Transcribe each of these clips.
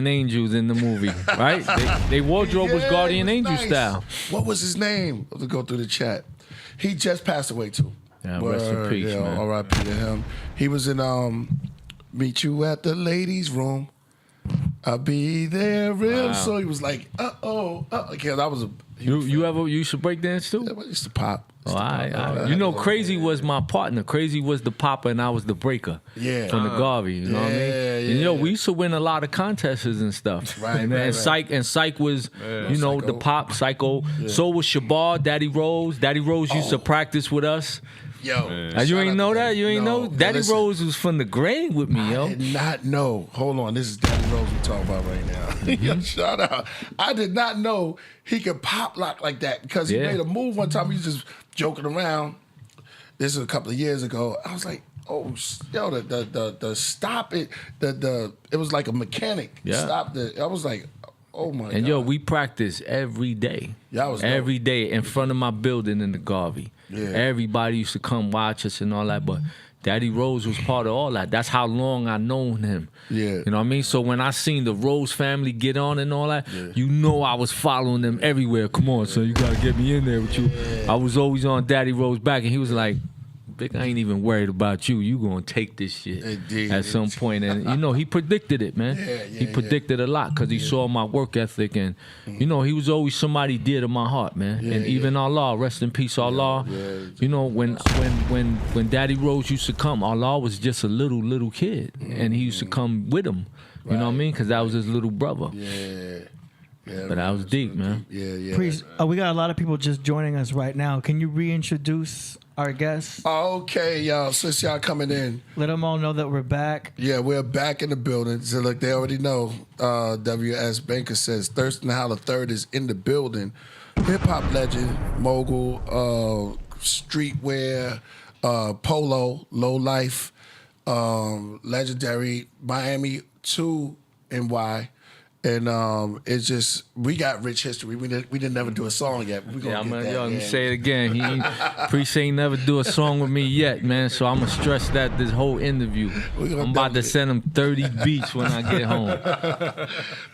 Angels in the movie, right? They wardrobe was Guardian Angel style. What was his name? Let's go through the chat. He just passed away too. Yeah, rest in peace, man. R.I.P. to him. He was in Meet You at the Ladies' Room. I'll be there real soon. He was like, okay, that was a. You used to break dance too? Yeah, I used to pop. You know, Crazy was my partner. Crazy was the popper and I was the breaker. Yeah. From the Garvey, you know what I mean? Yeah. And we used to win a lot of contests and stuff. Right. Psych was, the pop, Psycho. Yeah. So was Shabar, Daddy Rose. Daddy Rose used to practice with us. Yo, you ain't know that? You ain't know? Daddy Rose was from the grain with me, yo. I did not know. Hold on, this is Daddy Rose we're talking about right now. Yo, shout out. I did not know he could pop lock like that because he made a move one time. He was just joking around. This was a couple of years ago. I was like, oh, yo, the stop it. It was like a mechanic. Yeah. Stopped it. I was like, oh my God. And yo, we practiced every day. Yeah, I was every day in front of my building in the Garvey. Yeah. Everybody used to come watch us and all that, but Daddy Rose was part of all that. That's how long I known him. Yeah. You know what I mean? So when I seen the Rose family get on and all that, you know I was following them everywhere. Come on, son, you gotta get me in there with you. I was always on Daddy Rose back, and he was like, Vic, I ain't even worried about you. You gonna take this shit at some point. And he predicted it, man. He predicted a lot because he saw my work ethic, and he was always somebody dear to my heart, man. And even Allah, rest in peace, Allah. When Daddy Rose used to come, Allah was just a little kid, and he used to come with him. You know what I mean? Because that was his little brother. Yeah, but that was deep, man. Yeah. Priest, we got a lot of people just joining us right now. Can you reintroduce our guests? Okay, y'all. Since y'all coming in, let them all know that we're back. Yeah, we're back in the building. So look, they already know. W.S. Banker says Thirstin Howl III is in the building. Hip hop legend, mogul, streetwear, polo, low life, legendary Miami 2 NY. And it's just, we got rich history. We didn't never do a song yet. We gonna get that, let me say it again. Priest ain't never do a song with me yet, man. So I'm gonna stress that this whole interview. I'm about to send him 30 beats when I get home.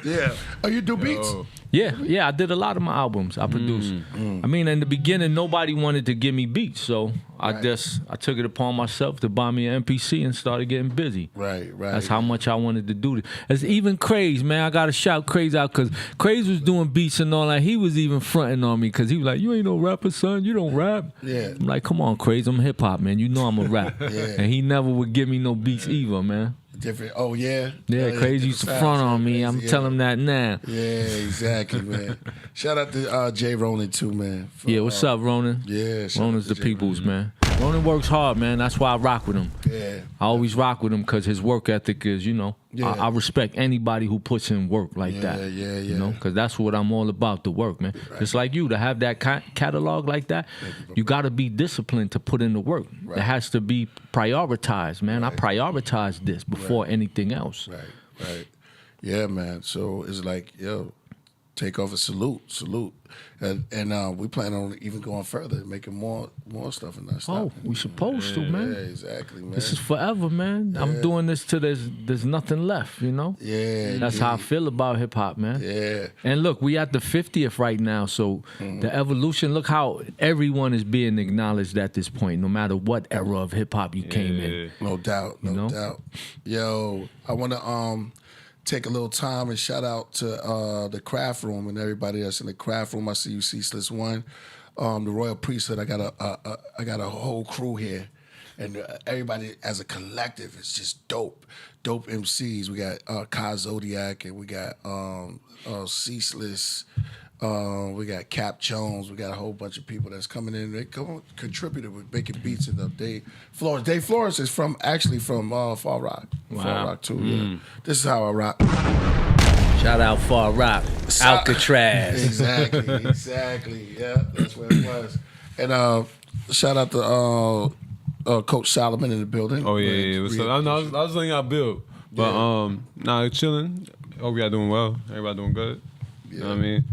Yeah. Oh, you do beats? Yeah. I did a lot of my albums. I produced. I mean, in the beginning, nobody wanted to give me beats, so I took it upon myself to buy me an MPC and started getting busy. Right. That's how much I wanted to do this. It's even Craze, man. I gotta shout Craze out because Craze was doing beats and all that. He was even fronting on me because he was like, "You ain't no rapper, son. You don't rap." Yeah. I'm like, "Come on, Craze. I'm hip hop, man. You know I'm a rap." And he never would give me no beats either, man. Different. Oh yeah. Crazy used to front on me. I'm telling him that now. Yeah, exactly, man. Shout out to Jay Ronan too, man. What's up, Ronan? Yeah, Ronan's the people's man. Ronan works hard, man. That's why I rock with him. Yeah. I always rock with him because his work ethic is, I respect anybody who puts in work like that. Yeah. Because that's what I'm all about, the work, man. Right. Just like you, to have that catalog like that, you got to be disciplined to put in the work. Right. It has to be prioritized, man. Right. I prioritize this before anything else. Right. Yeah, man. So it's like, take off a salute. And we plan on even going further, making more stuff and that stuff. Oh, we supposed to, man. Yeah, exactly, man. This is forever, man. I'm doing this till there's nothing left, Yeah. That's how I feel about hip hop, man. Yeah. And look, we at the 50th right now, so the evolution, look how everyone is being acknowledged at this point, no matter what era of hip hop you came in. No doubt, no doubt. Yo, I want to take a little time and shout out to the craft room and everybody that's in the craft room. I see you, Ceaseless One, the Royal Priesthood. I got a whole crew here, and everybody as a collective is just dope MCs. We got Kai Zodiac, and we got Ceaseless. We got Cap Jones. We got a whole bunch of people that's coming in. They contributed with making beats and stuff. Dave Flores is actually from Far Rock. Wow. Far Rock too. Yeah. This is how I rock. Shout out Far Rock, Alcatraz. Exactly. Yeah, that's what it was. And shout out to Coach Solomon in the building. Oh yeah. What's up? I was letting y'all build, but chilling. Hope y'all doing well. Everybody doing good. You know what I mean?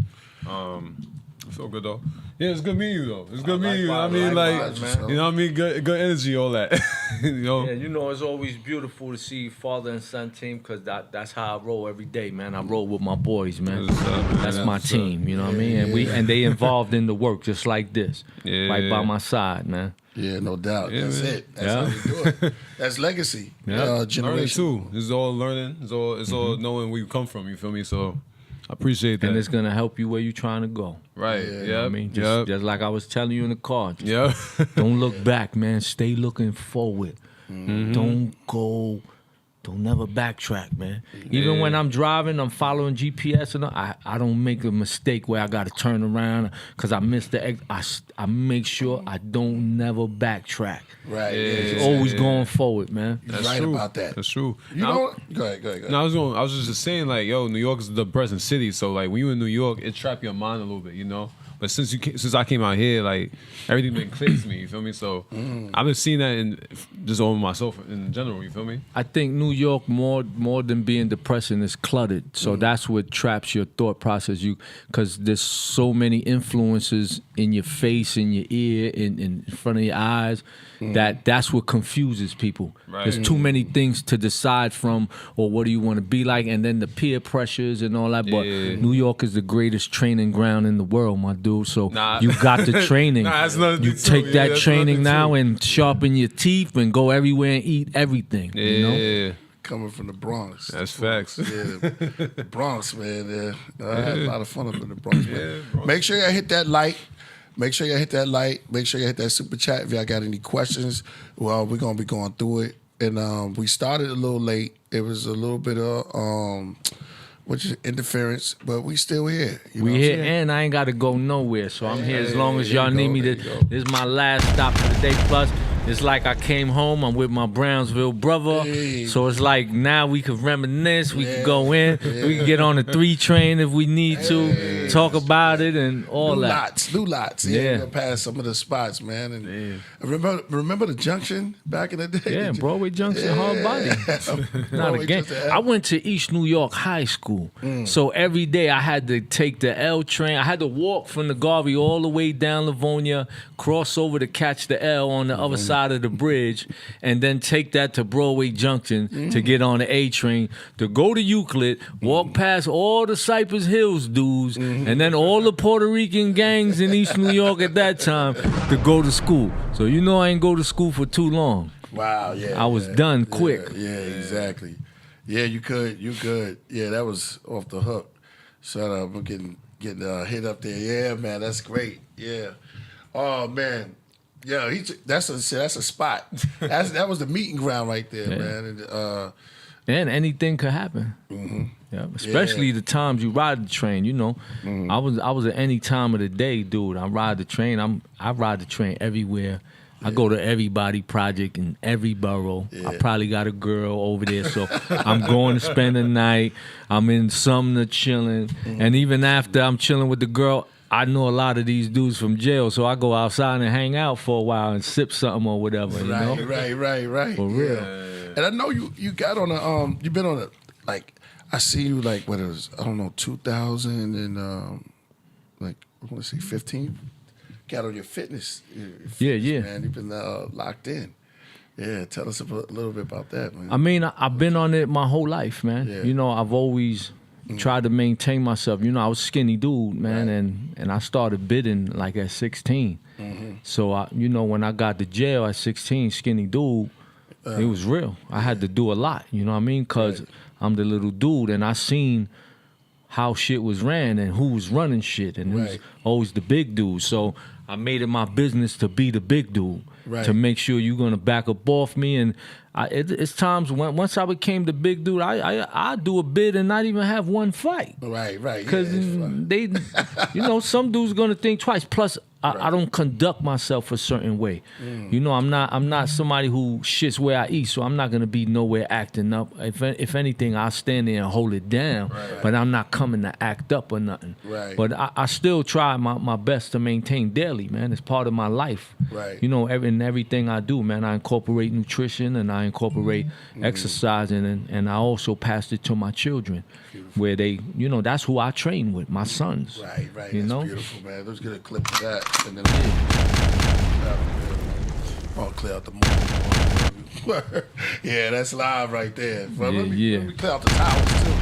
feel good though. Yeah, it's good meeting you though. It's good meeting you. I mean, likewise, like, man. you know what I mean? Good energy, all that. you know. Yeah, you know, it's always beautiful to see father and son team because that's how I roll every day, man. I roll with my boys, man. That's my team, you know what I mean? And they involved in the work just like this, right by my side, man. Yeah, no doubt. Yeah, That's man. it. That's how we do it. That's legacy. Learning Generation. too. It's all learning. It's all knowing where you come from. You feel me? So I appreciate that. And it's gonna help you where you're trying to go. Right. Yeah. You know what I mean? Just like I was telling you in the car. Yeah. Don't look back, man. Stay looking forward. Don't never backtrack, man. Even when I'm driving, I'm following GPS, and I don't make a mistake where I got to turn around because I missed the exit. I make sure I don't never backtrack. Right. It's always going forward, man. You're That's right true. about that. That's true. You know? Go ahead. No, I was just saying, like, yo, New York is the present city. So, like, when you in New York, it trap your mind a little bit, you know. But since I came out here, like, everything been clear to me. You feel me? So I've been seeing that in just over myself in general. You feel me? I think New York more than being depressing is cluttered. So that's what traps your thought process. Because there's so many influences in your face, in your ear, in front of your eyes. That's what confuses people. Right. There's too many things to decide from, or what do you want to be like, and then the peer pressures and all that. But New York is the greatest training ground in the world, my dude. So you got the training. That's nothing You to take me. that That's training nothing now to me. and sharpen your teeth and go everywhere and eat everything. Yeah. You know? Coming from the Bronx. That's facts. Yeah, the Bronx, man. I had a lot of fun up in the Bronx, man. Bronx. Make sure y'all hit that like. Make sure you hit that like. Make sure you hit that super chat if y'all got any questions. Well, we're gonna be going through it. And we started a little late. It was a little bit of interference, but we still here. You know We what I'm here, saying? and I ain't got to go nowhere, so I'm here as long as there you y'all need go, me there to. you go. This is my last stop for the day. Plus, it's like I came home. I'm with my Brownsville brother, Hey. so it's like now we can reminisce. We Yeah. can go in. We can get on the 3 train if we need to. Talk about it and all New that. lots. Yeah. We're gonna pass some of the spots, man. And remember the junction back in the day? Yeah, Broadway Junction, hard body. Not Broadway again. Junction. I went to East New York High School, so every day I had to take the L train. I had to walk from the Garvey all the way down Livonia, cross over to catch the L on the other side of the bridge, and then take that to Broadway Junction to get on the A train to go to Euclid, walk past all the Cypress Hills dudes, and then all the Puerto Rican gangs in East New York at that time to go to school. So you know I ain't go to school for too long. Wow, yeah. I was done quick. Yeah, exactly. Yeah, you could. Yeah, that was off the hook. Shut up. I'm getting hit up there. Yeah, man, that's great. Yeah. Oh man. Yeah, that's a spot. That was the meeting ground right there, man. And anything could happen. Yeah, especially the times you ride the train. You know, I was at any time of the day, dude. I ride the train. I ride the train everywhere. I go to everybody project in every borough. I probably got a girl over there, so I'm going to spend the night. I'm in Sumner chilling, and even after I'm chilling with the girl, I know a lot of these dudes from jail, so I go outside and hang out for a while and sip something or whatever. You know? Right. For real. Yeah. And I know you got on a you've been on a like I see you like what it was 2000 and like I want to say 15. Got on your fitness. Yeah. Man, you've been locked in. Yeah, tell us a little bit about that, man. I mean, I've been on it my whole life, man. Yeah. You know, I've always tried to maintain myself. You know, I was a skinny dude, man, and I started bidding like at 16. So, when I got to jail at 16, skinny dude, it was real. I had to do a lot, you know what I mean? Because I'm the little dude, and I seen how shit was ran and who was running shit, and it was always the big dude. So I made it my business to be the big dude, to make sure you're gonna back up off me. And it's times once I became the big dude, I do a bid and not even have one fight. Right. Because they, some dudes gonna think twice. Plus, I don't conduct myself a certain way. You know, I'm not somebody who shits where I eat, so I'm not gonna be nowhere acting up. If anything, I'll stand there and hold it down, but I'm not coming to act up or nothing. Right. But I still try my best to maintain daily, man. It's part of my life. Right. You know, in everything I do, man, I incorporate nutrition and I incorporate exercising, and I also pass it to my children, where they, you know, that's who I train with, my sons. Right. You That's know? beautiful, man. Let's get a clip of that. And then I'll clear out the mic. Yeah, that's live right there. But let me clear out the towers too.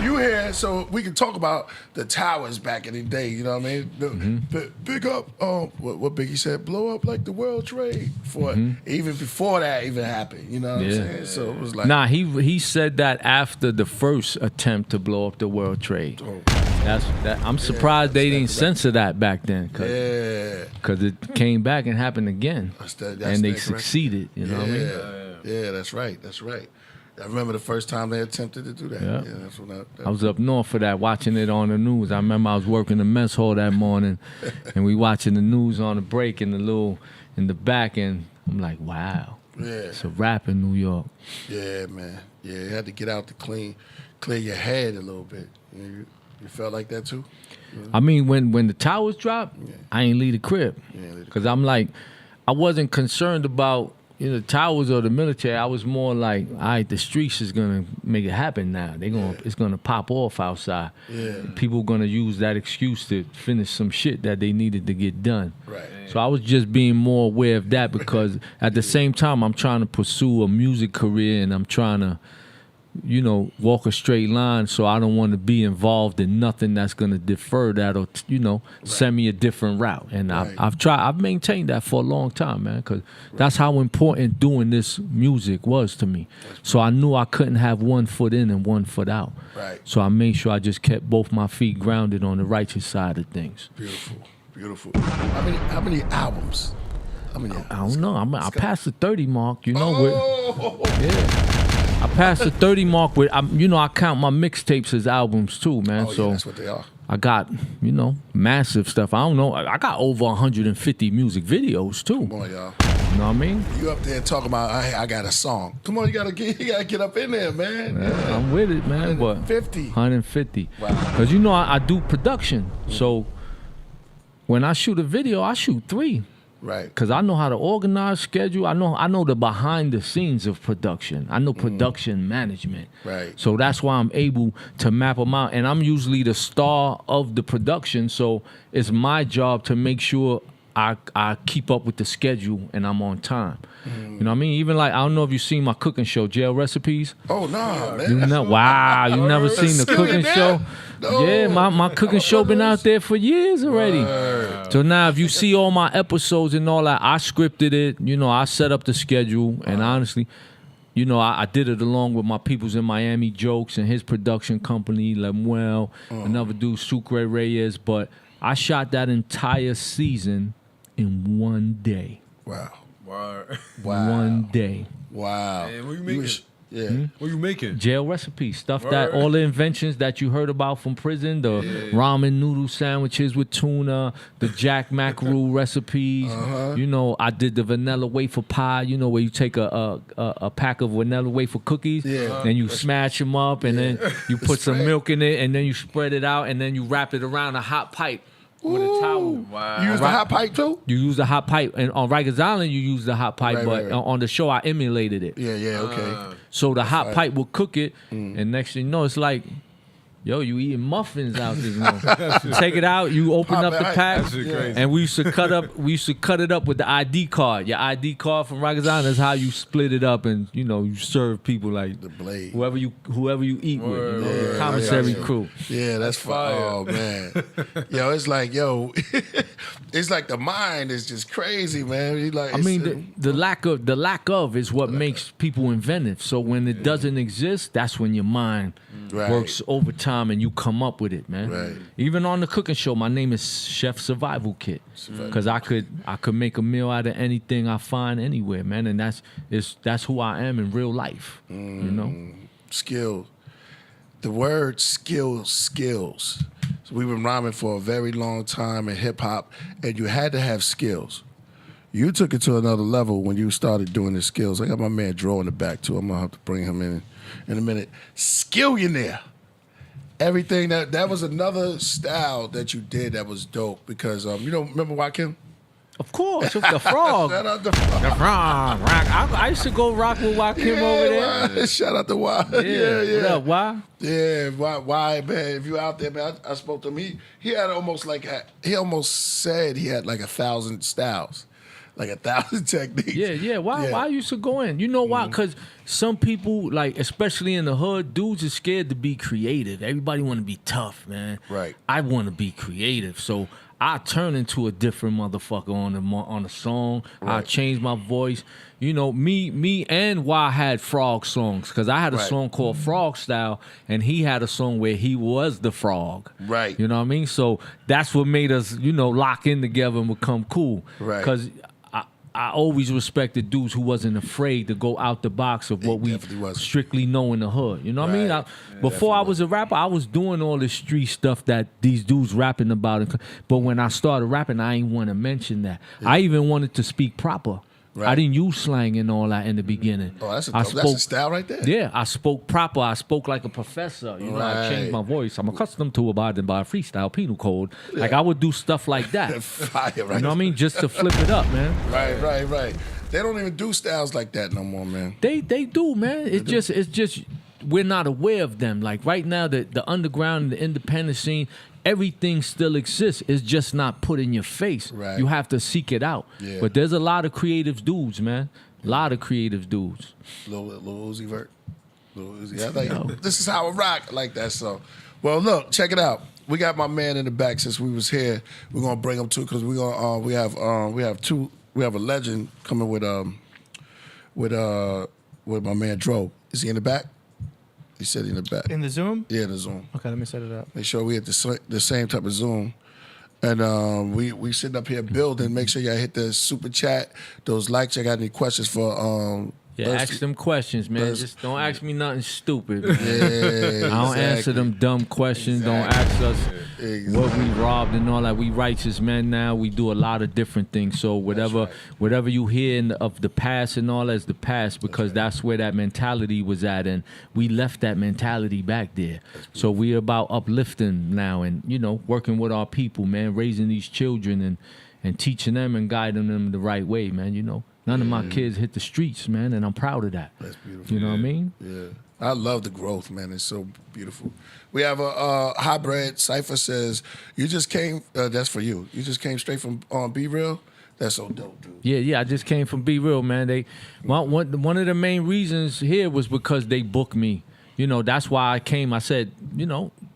You here, so we can talk about the towers back in the day. You know what I mean? Big up. What Biggie said, blow up like the World Trade for even before that even happened. You know what I'm saying? So it was like, nah, he said that after the first attempt to blow up the World Trade. I'm surprised they didn't censor that back then, because it came back and happened again, and they succeeded. You know what I mean? Yeah, that's right. I remember the first time they attempted to do that. Yeah. That's when I was up north for that, watching it on the news. I remember I was working the mess hall that morning, and we watching the news on the break in the back, and I'm like, wow, it's a rap in New York. Yeah, man. Yeah, you had to get out to clear your head a little bit. You felt like that too? I mean, when the towers dropped, I ain't leave the crib, because I'm like, I wasn't concerned about, you know, the towers or the military. I was more like, all right, the streets is gonna make it happen now. It's gonna pop off outside. People gonna use that excuse to finish some shit that they needed to get done. Right. So I was just being more aware of that, because at the same time I'm trying to pursue a music career, and I'm trying to, you know, walk a straight line. So I don't want to be involved in nothing that's going to defer that, or, you know, send me a different route. And I've maintained that for a long time, man, because that's how important doing this music was to me. So I knew I couldn't have one foot in and one foot out. Right. So I made sure I just kept both my feet grounded on the righteous side of things. Beautiful. How many albums? I don't know. I passed the 30 mark, you know. I passed the 30 mark with, you know, I count my mixtapes as albums too, man. So that's what they are. I got, you know, massive stuff. I don't know. I got over 150 music videos too. Come on, y'all. You know what I mean? You up there talking about, I got a song. Come on, you gotta get up in there, man. Yeah, I'm with it, man. 150. Wow. Because, you know, I do production. So when I shoot a video, I shoot 3. Right. Because I know how to organize, schedule. I know the behind the scenes of production. I know production management. Right. So that's why I'm able to map them out. And I'm usually the star of the production. So it's my job to make sure I keep up with the schedule and I'm on time. You know what I mean? Even like, I don't know if you've seen my cooking show, Jail Recipes. Oh, nah, man. Wow, you never seen the cooking show? No. Yeah, my cooking show been out there for years already. So now if you see all my episodes and all that, I scripted it. You know, I set up the schedule. And honestly, you know, I did it along with my peoples in Miami, Jokes, and his production company, Lemuel, another dude, Sucre Reyes. But I shot that entire season in one day. Wow. One day. Wow. Man, what you making? What you making? Jail Recipes. Stuff that, all the inventions that you heard about from prison, the ramen noodle sandwiches with tuna, the Jack Mackerel recipes. You know, I did the vanilla wafer pie, you know, where you take a pack of vanilla wafer cookies, and you smash them up, and then you put some milk in it, and then you spread it out, and then you wrap it around a hot pipe. With a towel. Wow. You use the hot pipe too? You use the hot pipe. And on Rikers Island, you use the hot pipe. But on the show, I emulated it. Yeah, okay. So the hot pipe will cook it. And next thing you know, it's like, yo, you eating muffins out there. You know? Take it out, you open up the pack. And we used to cut it up with the ID card. Your ID card from Rikers Island is how you split it up, and you know, you serve people like the blade. Whoever you eat with, you know, the commissary crew. Yeah, that's fire. Oh man. It's like, it's like the mind is just crazy, man. I mean, the lack of is what makes people inventive. So when it doesn't exist, that's when your mind works overtime and you come up with it, man. Right. Even on the cooking show, my name is Chef Survival Kit, because I could make a meal out of anything I find anywhere, man. And that's who I am in real life. You know, skill. The word skills. So we've been rhyming for a very long time in hip hop, and you had to have skills. You took it to another level when you started doing the skills. I got my man Dro in the back too. I'm gonna have to bring him in a minute. Skillionaire. Everything that was another style that you did that was dope because you don't remember Joakim? Of course, the frog. Shout out the frog. The frog. I used to go rock with Joakim over there. Why? Shout out to Why. Yeah. What up, why? Yeah, why, man? If you out there, man, I spoke to him. He had he almost said he had like 1,000 styles, like 1,000 techniques. Yeah. Why I used to go in? You know why? Because some people, like especially in the hood, dudes are scared to be creative. Everybody want to be tough, man. Right. I want to be creative, so I turn into a different motherfucker on the song. Right. I change my voice. You know, me and Y had frog songs because I had a song called Frog Style, and he had a song where he was the frog. Right. You know what I mean? So that's what made us, lock in together and become cool. Right. Because I always respected dudes who wasn't afraid to go out the box of what we strictly know in the hood. You know what I mean? Before I was a rapper, I was doing all this street stuff that these dudes rapping about. But when I started rapping, I ain't want to mention that. Yeah. I even wanted to speak proper. Right. I didn't use slang and all that in the beginning. Oh, that's a style right there. Yeah, I spoke proper. I spoke like a professor. I changed my voice. I'm accustomed to abiding by a freestyle penal code. Yeah. Like I would do stuff like that. Fire, right? You know what I mean? Just to flip it up, man. Right. They don't even do styles like that no more, man. They do, man. It's just we're not aware of them. Like right now, the underground and the independent scene, everything still exists. It's just not put in your face. Right. You have to seek it out. Yeah. But there's a lot of creative dudes, man. A lot of creative dudes. Lil Uzi Vert. Lil Uzi. I like, this is how I rock. I like that song. Well, look, check it out. We got my man in the back since we was here. We're gonna bring him too because we have a legend coming with my man Dro. Is he in the back? He said he in the back. In the Zoom? Yeah, in the Zoom. Okay, let me set it up. Make sure we hit the same type of Zoom. And we sitting up here building. Make sure y'all hit the super chat, those likes. Y'all got any questions for ask them questions, man. Just don't ask me nothing stupid, man. Yeah, I don't answer them dumb questions. Don't ask us what we robbed and all that. We righteous men now. We do a lot of different things. So whatever you hear of the past and all that is the past because that's where that mentality was at. And we left that mentality back there. So we're about uplifting now and, working with our people, man, raising these children and teaching them and guiding them the right way, man, None of my kids hit the streets, man, and I'm proud of that. That's beautiful. You know what I mean? Yeah. I love the growth, man. It's so beautiful. We have a hybrid. Cypher says, you just came, that's for you. You just came straight from Be Real? That's so dope, dude. Yeah, I just came from Be Real, man. One of the main reasons here was because they booked me. That's why I came. I said,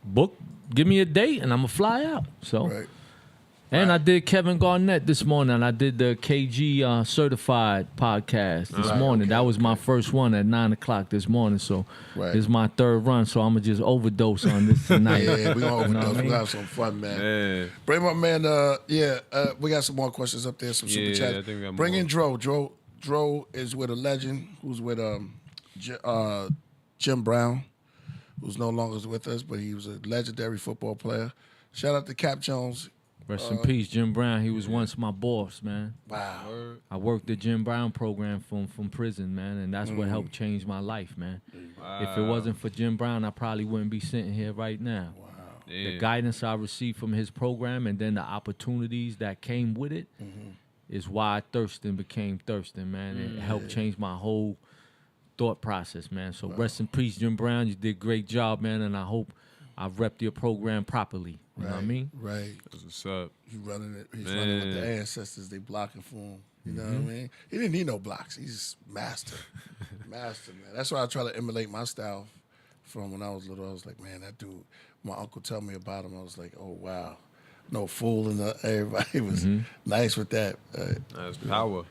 book, give me a date, and I'm going to fly out. So. Right. And I did Kevin Garnett this morning. I did the KG certified podcast this morning. That was my first one at 9 o'clock this morning. So this is my third run. So I'm going to just overdose on this tonight. Yeah, we're going to overdose. We're going to have some fun, man. Yeah. Bring my man, we got some more questions up there, some super chats. I think we got Bring more. In Dro. Dro is with a legend who's with Jim Brown, who's no longer with us, but he was a legendary football player. Shout out to Cap Jones. Rest in peace, Jim Brown. He was once my boss, man. Wow. I worked the Jim Brown program from prison, man, and that's what helped change my life, man. Wow. If it wasn't for Jim Brown, I probably wouldn't be sitting here right now. Wow. The guidance I received from his program and then the opportunities that came with it is why Thirstin became Thirstin, man. It helped change my whole thought process, man. So rest in peace, Jim Brown. You did a great job, man, and I hope I've repped your program properly. You know what I mean? Right. That's what's up. He's running with the ancestors. They blocking for him. You know what I mean? He didn't need no blocks. He's master. Master, man. That's why I try to emulate my style from when I was little. I was like, man, that dude, my uncle told me about him. I was like, oh, wow. No fooling. Everybody was nice with that. That's power.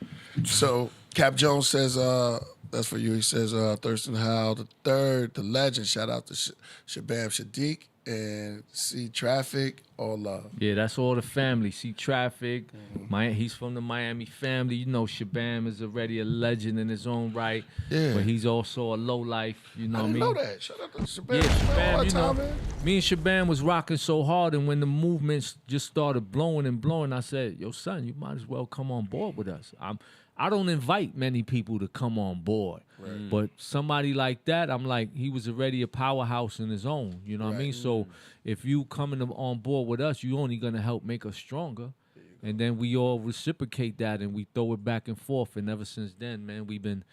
So Cap Jones says, that's for you. He says, Thirstin Howl the third, the legend. Shout out to Shabam Shadiq and See Traffic. All love. Yeah, that's all the family. See Traffic. He's from the Miami family. Shabam is already a legend in his own right. Yeah. But he's also a lowlife. You know what I mean? I didn't know that. Shout out to Shabam. Yeah, Shabam, all the time, man. me and Shaban was rocking so hard, and when the movements just started blowing and blowing, I said, "Yo, son, you might as well come on board with us." I don't invite many people to come on board, but somebody like that, I'm like, he was already a powerhouse in his own. You know what I mean? So if you coming on board with us, you only gonna help make us stronger. And then we all reciprocate that, and we throw it back and forth. And ever since then, man, we've been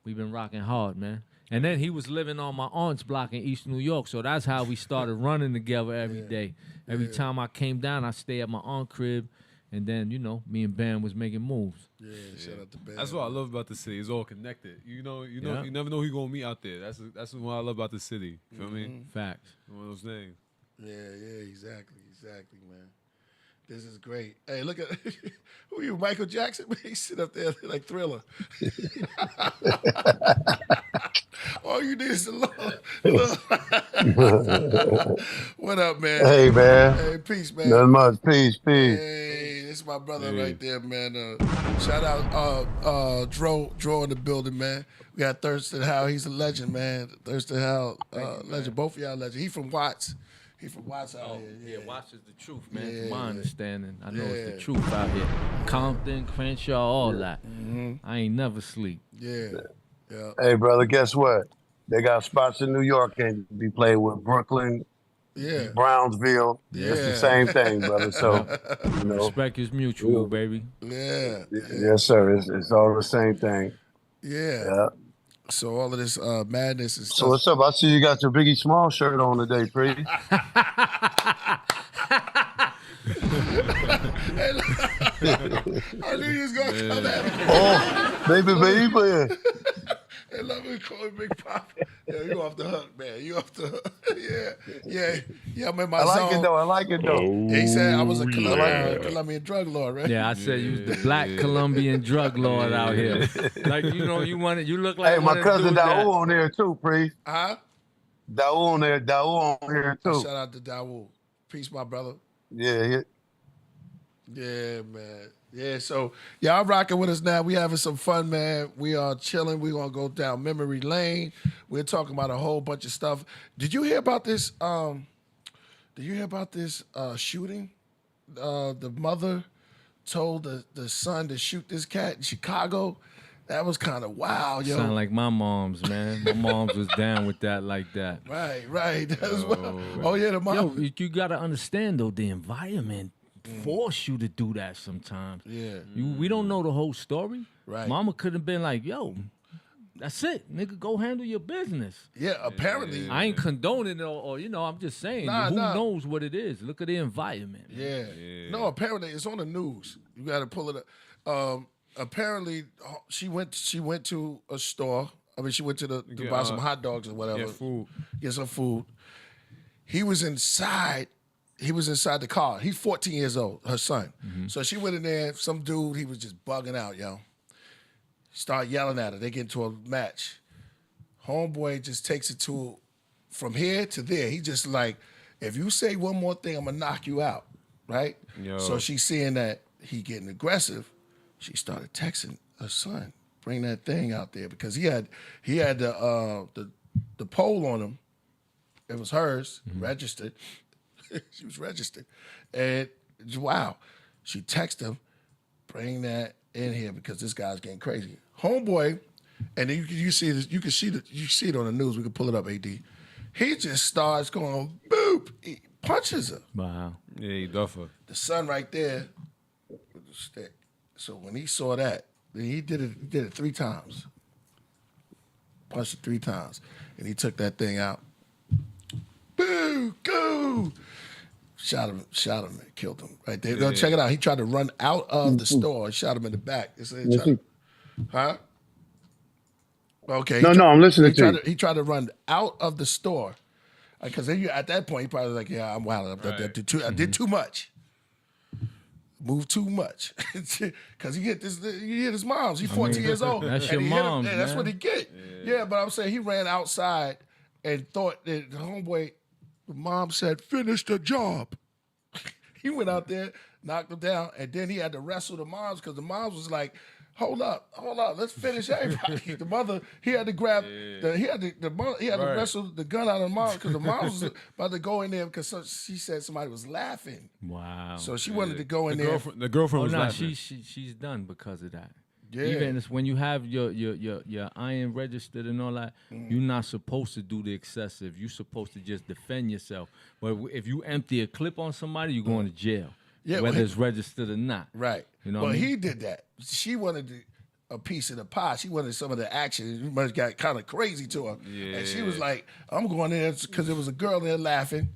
rocking hard, man. And then he was living on my aunt's block in East New York, so that's how we started running together every day. Every time I came down, I stay at my aunt's crib, and then, you know, me and Bam was making moves. Yeah, shout out to Bam. That's what I love about the city. It's all connected. You never know who you gonna meet out there. That's what I love about the city. You feel me? Facts. One of those things. Yeah, exactly, man. This is great. Hey, look at who are you, Michael Jackson? He sit up there like Thriller. All you need is a little. What up, man? Hey, man. Hey, peace, man. Nothing much. Peace. Hey, this is my brother right there, man. Shout out Dro in the building, man. We got Thirstin Howl. He's a legend, man. Thirstin Howl, legend. Both of y'all legend. He from Watts. He from Watts out here. Yeah, Watts is the truth, man. From my understanding, I know it's the truth out here. Compton, Crenshaw, all that. I ain't never sleep. Yeah. Hey, brother, guess what? They got spots in New York and be played with Brooklyn, Brownsville. It's the same thing, brother. So, you know. Respect is mutual, baby. Yeah. Yes, sir. It's all the same thing. Yeah. So all of this madness and stuff. So what's up? I see you got your Biggie Small shirt on today, Pretty. I knew you was gonna come at me. Oh, baby. Hey, love me, call me Big Pop. Yeah, you off the hook, man. You off the hook. Yeah. I'm in my zone. I like it though. He said I was a Colombian drug lord, right? Yeah, I said you was the black Colombian drug lord out here. Like, you know, you look like. Hey, my cousin Dawu on there too, Priest. Huh? Dawu on here too. Shout out to Dawu. Peace, my brother. Yeah. Yeah, man. Yeah, so y'all rocking with us now. We having some fun, man. We are chilling. We're gonna go down memory lane. We're talking about a whole bunch of stuff. Did you hear about this? Shooting? The mother told the son to shoot this cat in Chicago. That was kind of wild, yo. Sound like my mom's, man. My mom's was down with that like that. Right. That's oh yeah, the mom. Yo, you gotta understand though, the environment force you to do that sometimes. Yeah. We don't know the whole story. Right. Mama could have been like, yo, that's it. Nigga, go handle your business. Yeah, apparently. I ain't condoning it or I'm just saying, who knows what it is? Look at the environment. Yeah. No, apparently it's on the news. You got to pull it up. Apparently she went to a store. I mean, she went to buy some hot dogs or whatever. Get some food. He was inside the car. He's 14 years old, her son. So she went in there, some dude, he was just bugging out, yo. Start yelling at her. They get into a match. Homeboy just takes it from here to there. He just like, if you say one more thing, I'm going to knock you out, right? Yo. So she's seeing that he getting aggressive. She started texting her son, bring that thing out there, because he had the pole on him. It was hers, registered. She was registered. And wow, she texted him, bring that in here because this guy's getting crazy. Homeboy, and then you see this, you see it on the news, we can pull it up, AD. He just starts going boop. He punches her. Wow. Yeah, he duffer. The son right there with the stick. So when he saw that, then he did it 3 times. Punched it 3 times. And he took that thing out. Boo, go. Shot him and killed him right there. Yeah. Check it out. He tried to run out of the store and shot him in the back. Huh? Okay. No, I'm listening to you. He tried to run out of the store. Because at that point, he probably was like, yeah, I'm wild. I did too much. Moved too much. Because he hit his mom's. He's 14 years old. That's your mom. Yeah, that's what he get. Yeah, but I'm saying he ran outside and thought that the homeboy, the mom said, finish the job. He went out there, knocked him down, and then he had to wrestle the moms because the moms was like, hold up. Let's finish everybody. The mother, he had to grab, he had to wrestle the gun out of the mom because the mom was about to go in there because she said somebody was laughing. Wow. So she wanted to go in there. The girlfriend was no, laughing. she's done because of that. Yeah. Even when you have your iron registered and all that, you're not supposed to do the excessive. You're supposed to just defend yourself. But if you empty a clip on somebody, you're going to jail. Yeah, whether it's registered or not. Right. You know well, what I mean? he did that. She wanted a piece of the pie. She wanted some of the action. It must got kind of crazy to her. Yeah. And she was like, I'm going in there because there was a girl there laughing.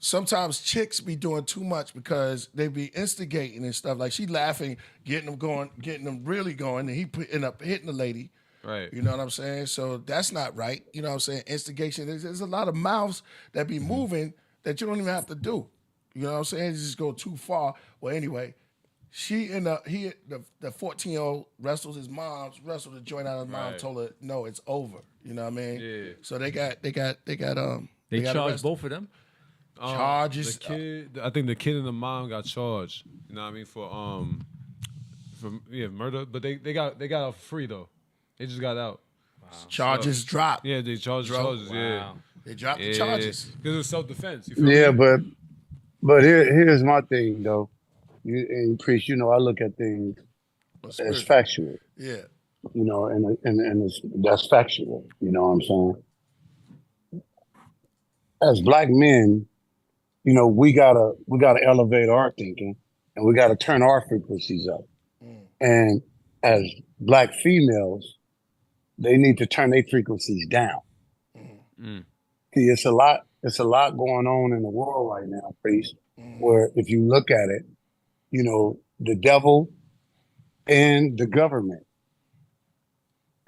Sometimes chicks be doing too much because they be instigating and stuff. Like she laughing, getting them really going, and he end up hitting the lady. Right. You know what I'm saying? So that's not right. You know what I'm saying? Instigation. There's a lot of mouths that be moving that you don't even have to do. You know what I'm saying? You just go too far. Well, anyway, the 14-year-old wrestled the joint out of his mom, told her, no, it's over. You know what I mean? Yeah. So they charged arrested. both of them. Charges. The kid, I think the kid and the mom got charged. You know what I mean for murder, but they got out free though. They just got out. Wow. Charges dropped. Yeah, they charged charges. Wow. Yeah, they dropped the charges because it was self-defense. Yeah, but here's my thing though. And Priest, you know, I look at things as factual. Yeah. You know, and that's factual. You know what I'm saying? As black men, you know, we gotta elevate our thinking, and we gotta turn our frequencies up. And as black females, they need to turn their frequencies down. See, it's a lot going on in the world right now, Priest, where if you look at it, you know, the devil and the government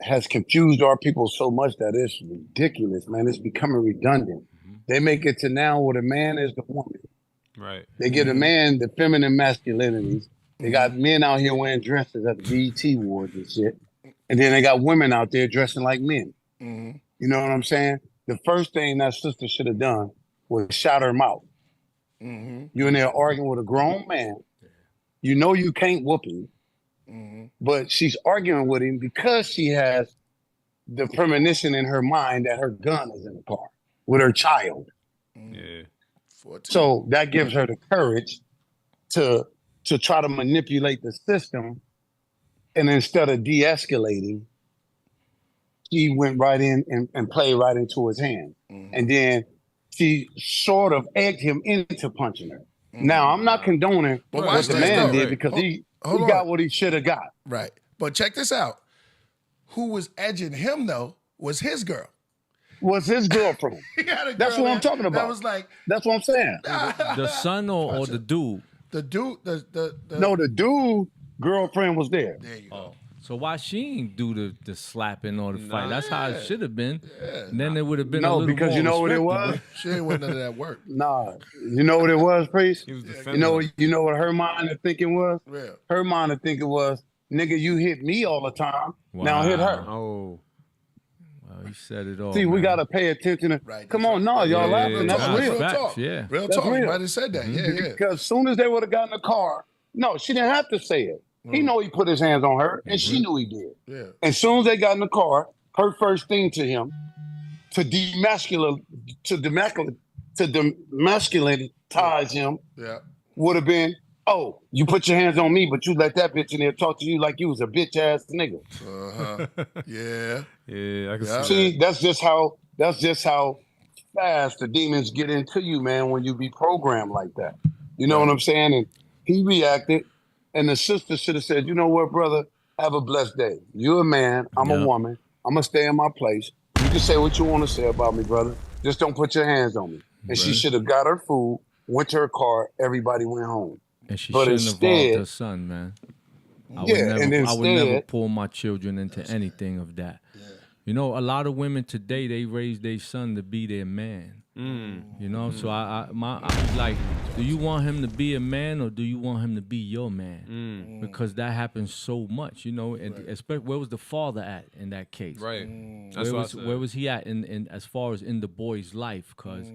has confused our people so much that it's ridiculous, man. It's becoming redundant. They make it to now where the man is the woman. Right. They give a man the feminine masculinities. They got men out here wearing dresses at the BET Awards and shit. And then they got women out there dressing like men. You know what I'm saying? The first thing that sister should have done was shut her mouth. You in there arguing with a grown man. You know you can't whoop him. But she's arguing with him because she has the premonition in her mind that her gun is in the car with her child. Yeah. So that gives her the courage to try to manipulate the system. And instead of de-escalating, she went right in and played right into his hand. And then she sort of egged him into punching her. Now, I'm not condoning what the man did because he got what he should have got. Right. But check this out. Who was edging him, though, was his girl. Was his girlfriend. That's what I'm talking about. That was like... That's what I'm saying. The son or the dude? The dude... No, the dude girlfriend was there. There you go. So why she ain't do the slapping or the fight? That's how it should have been. Yeah. And then it would have been No, a little because more you know what it was? respectable. She ain't want none of that work. Nah. You know what it was, Priest? He was defending. You know what her mind of thinking was? Yeah. Her mind of thinking was, nigga, you hit me all the time. Now hit her. Oh. Well, you said it all. See, we man. got to pay attention to. Right, Come that's on, no, y'all Yeah, laughing. That's yeah, real. facts, talk. yeah. Real That's talk. real. You might have said that. Yeah. Because as soon as they would have gotten in the car, no, she didn't have to say it. He know he put his hands on her, and she knew he did. Yeah. As soon as they got in the car, her first thing to him, to demasculinize him, Yeah. would have been, oh, you put your hands on me, but you let that bitch in there talk to you like you was a bitch ass nigga. Yeah. Yeah, I can Yeah. see See, that's just how fast the demons get into you, man, when you be programmed like that. You know what I'm saying? And he reacted, and the sister should have said, you know what, brother, have a blessed day. You're a man, I'm a woman. I'm going to stay in my place. You can say what you want to say about me, brother. Just don't put your hands on me. And she should have got her food, went to her car, everybody went home. And she But shouldn't have involved her son, man. I would never pull my children into anything of that. Yeah. You know, a lot of women today, they raise their son to be their man. You know, so I was like, do you want him to be a man or do you want him to be your man? Because that happens so much, you know. And especially, where was the father at in that case? Right. Where was he at in as far as in the boy's life? Because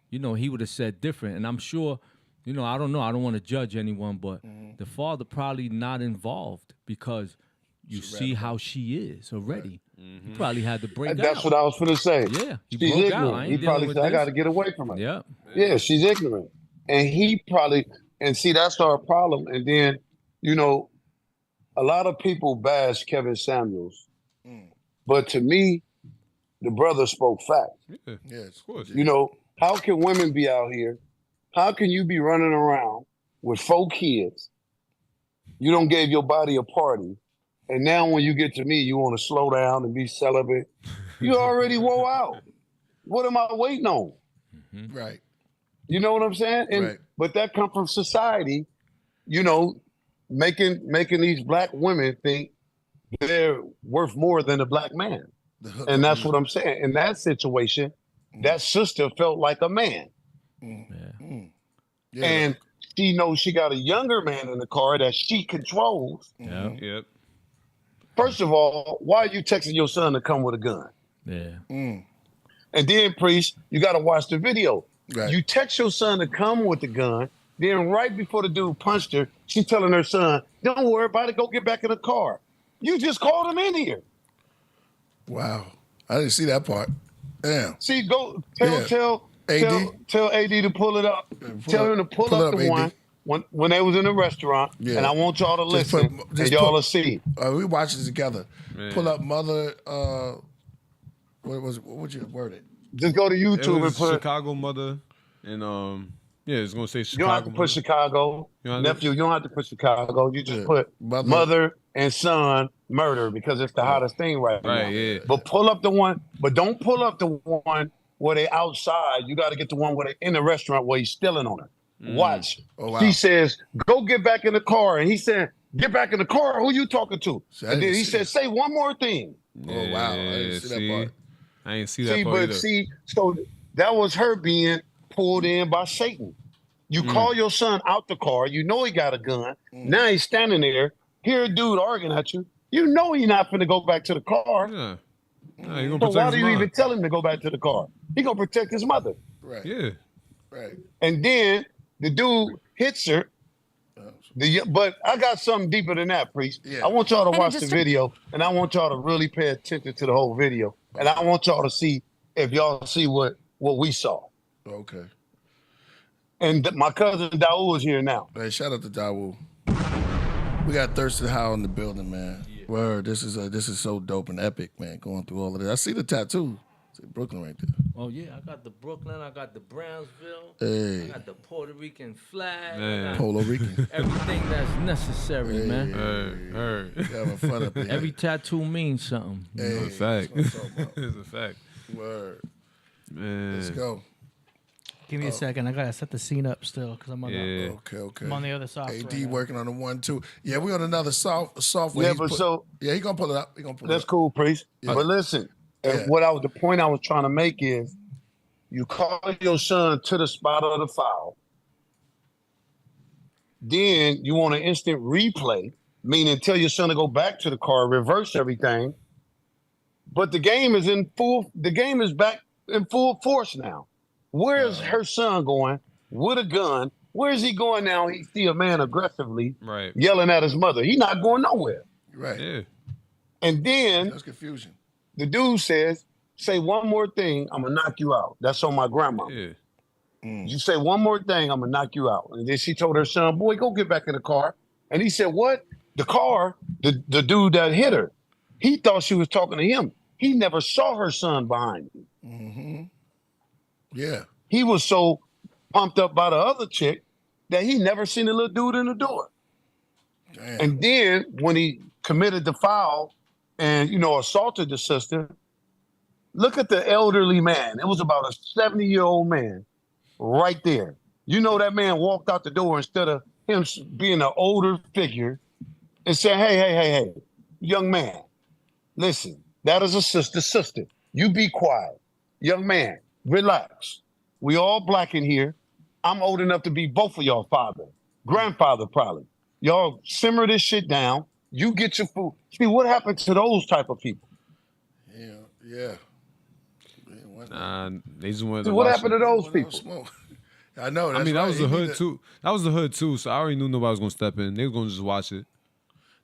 you know, he would have said different. And I'm sure, you know, I don't know. I don't want to judge anyone, but the father probably not involved because you see how she is already. He probably had to break That's out. what I was going to say. Yeah, he She's broke ignorant. out. I ain't He dealing probably with said, I this. got to get away from her. Yeah. Yeah, she's ignorant. And he probably, and see, that's our problem. And then, you know, a lot of people bash Kevin Samuels. But to me, the brother spoke facts. Yes. Of course. You know, how can women be out here? How can you be running around with 4 kids? You don't give your body a party. And now when you get to me, you want to slow down and be celibate. You already wore out. What am I waiting on? Right. You know what I'm saying? And Right. but that comes from society, you know, making these black women think they're worth more than a black man. And that's what I'm saying. In that situation, that sister felt like a man. Yeah. And she knows she got a younger man in the car that she controls. Yeah. Yep. First of all, why are you texting your son to come with a gun? Yeah. And then, Priest, you got to watch the video. Right. You text your son to come with the gun. Then right before the dude punched her, she's telling her son, don't worry about it. Go get back in the car. You just called him in here. Wow. I didn't see that part. Damn. See, go tell AD? tell AD to pull it up. Tell him to pull up the AD. one when they was in the restaurant. Yeah. And I want y'all to Just listen, put- and just y'all put- will see. We watch it together. Man. Pull up mother. What would you word it? Just go to It YouTube and was put. Chicago mother, and yeah, it's gonna say You Chicago. don't have to put Chicago, You don't have to- nephew. You don't have to put Chicago. You just Yeah. put Mother. mother and son murder because it's the hottest thing right now. Right, yeah. But pull up the one. But don't pull up the one where they outside. You got to get the one where they in the restaurant where he's stealing on her. Watch. Oh, wow. He says, "Go get back in the car," and he said, "Get back in the car." Who you talking to? See, I And then didn't he see said, that. "Say one more thing." Oh, wow. I didn't see that part. I ain't see that See, part but either. see, so that was her being pulled in by Satan. You call your son out the car. You know he got a gun. Now he's standing there. Hear a dude arguing at you. You know he's not finna go back to the car. Yeah. Nah, you gonna So protect why his do you mom. even tell him to go back to the car? He gonna protect his mother. Right. Yeah. Right. And then the dude hits her. But I got something deeper than that, Priest. Yeah. I want y'all to And watch just the to- video, and I want y'all to really pay attention to the whole video. And I want y'all to see if y'all see what we saw. Okay. And my cousin Daoud is here now. Hey, shout out to Dawu. We got Thirstin Howl in the building, man. Word. This is so dope and epic, man. Going through all of this. I see the tattoo. It's Brooklyn right there. Oh yeah, I got the Brooklyn, I got the Brownsville, Hey. I got the Puerto Rican flag, Man. I got Polo Rican. everything that's necessary, man. Heard. You having fun up here. Every tattoo means something. Hey, It's a fact. that's what I'm talking about. It's a fact. Word. Man. Let's go. Give me a second. I gotta set the scene up still because I'm on Yeah. Okay. I'm on the other side. AD working on the 1-2. Yeah, we on another software. Yeah, He's but so yeah, he gonna pull it up. He gonna pull that's it up. cool, Priest. Yeah. But listen, Yeah. the point I was trying to make is you call your son to the spot of the foul. Then you want an instant replay, meaning tell your son to go back to the car, reverse everything. But the game is back in full force now. Where's her son going with a gun? Where's he going now? He see a man aggressively Right. yelling at his mother. He's not going nowhere. Right. Yeah. And then That's confusion. the dude says, say one more thing, I'm going to knock you out. That's on my grandma. Yeah. You say one more thing, I'm going to knock you out. And then she told her son, boy, go get back in the car. And he said, what? The car, the dude that hit her, he thought she was talking to him. He never saw her son behind him. Yeah. He was so pumped up by the other chick that he never seen the little dude in the door. Damn. And then when he committed the foul and, assaulted the sister, look at the elderly man. It was about a 70-year-old man right there. You know that man walked out the door instead of him being an older figure and said, hey, young man, listen, that is a sister. You be quiet. Young man, relax. We all black in here. I'm old enough to be both of y'all father, grandfather probably. Y'all simmer this shit down. You get your food. See, what happened to those type of people? Yeah. They just wanted to What watch happened it. to those No people? smoke. I know. I That's mean, that right. was the He hood need too. That was the hood too. So I already knew nobody was gonna step in. They was gonna just watch it.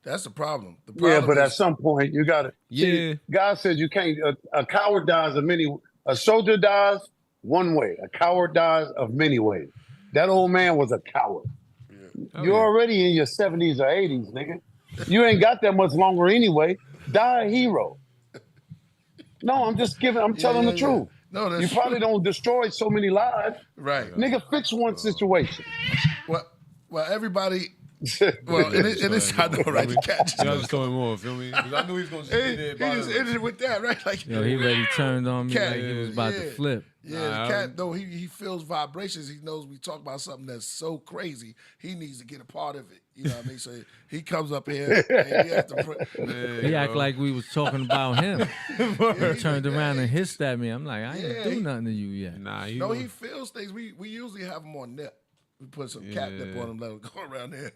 That's the problem. The Yeah, problem but at is, some point you got to. Yeah. God says you can't. A coward dies of many. A soldier dies one way. A coward dies of many ways. That old man was a coward. You're already in your 70s or 80s, nigga. You ain't got that much longer anyway. Die a hero. No, I'm just giving. I'm telling the truth. No, that's you probably don't destroy so many lives. right. Nigga, fix one situation. Well, everybody. Well, it is. I know, right? The cat just I just told him more. Feel me? 'Cause I knew he was gonna stay there. he just ended with that, right? Like, Yo, he already turned on me Cat, like he was about to flip. Yeah, the cat though he feels vibrations. He knows we talk about something that's so crazy. He needs to get a part of it. You know what I mean? So he comes up here and he has to. He act like we was talking about him. He turned around and hissed at me. I'm like, I ain't do nothing to you yet. Nah, he feels things. We usually have him on nip. We put some catnip on him, let him go around there.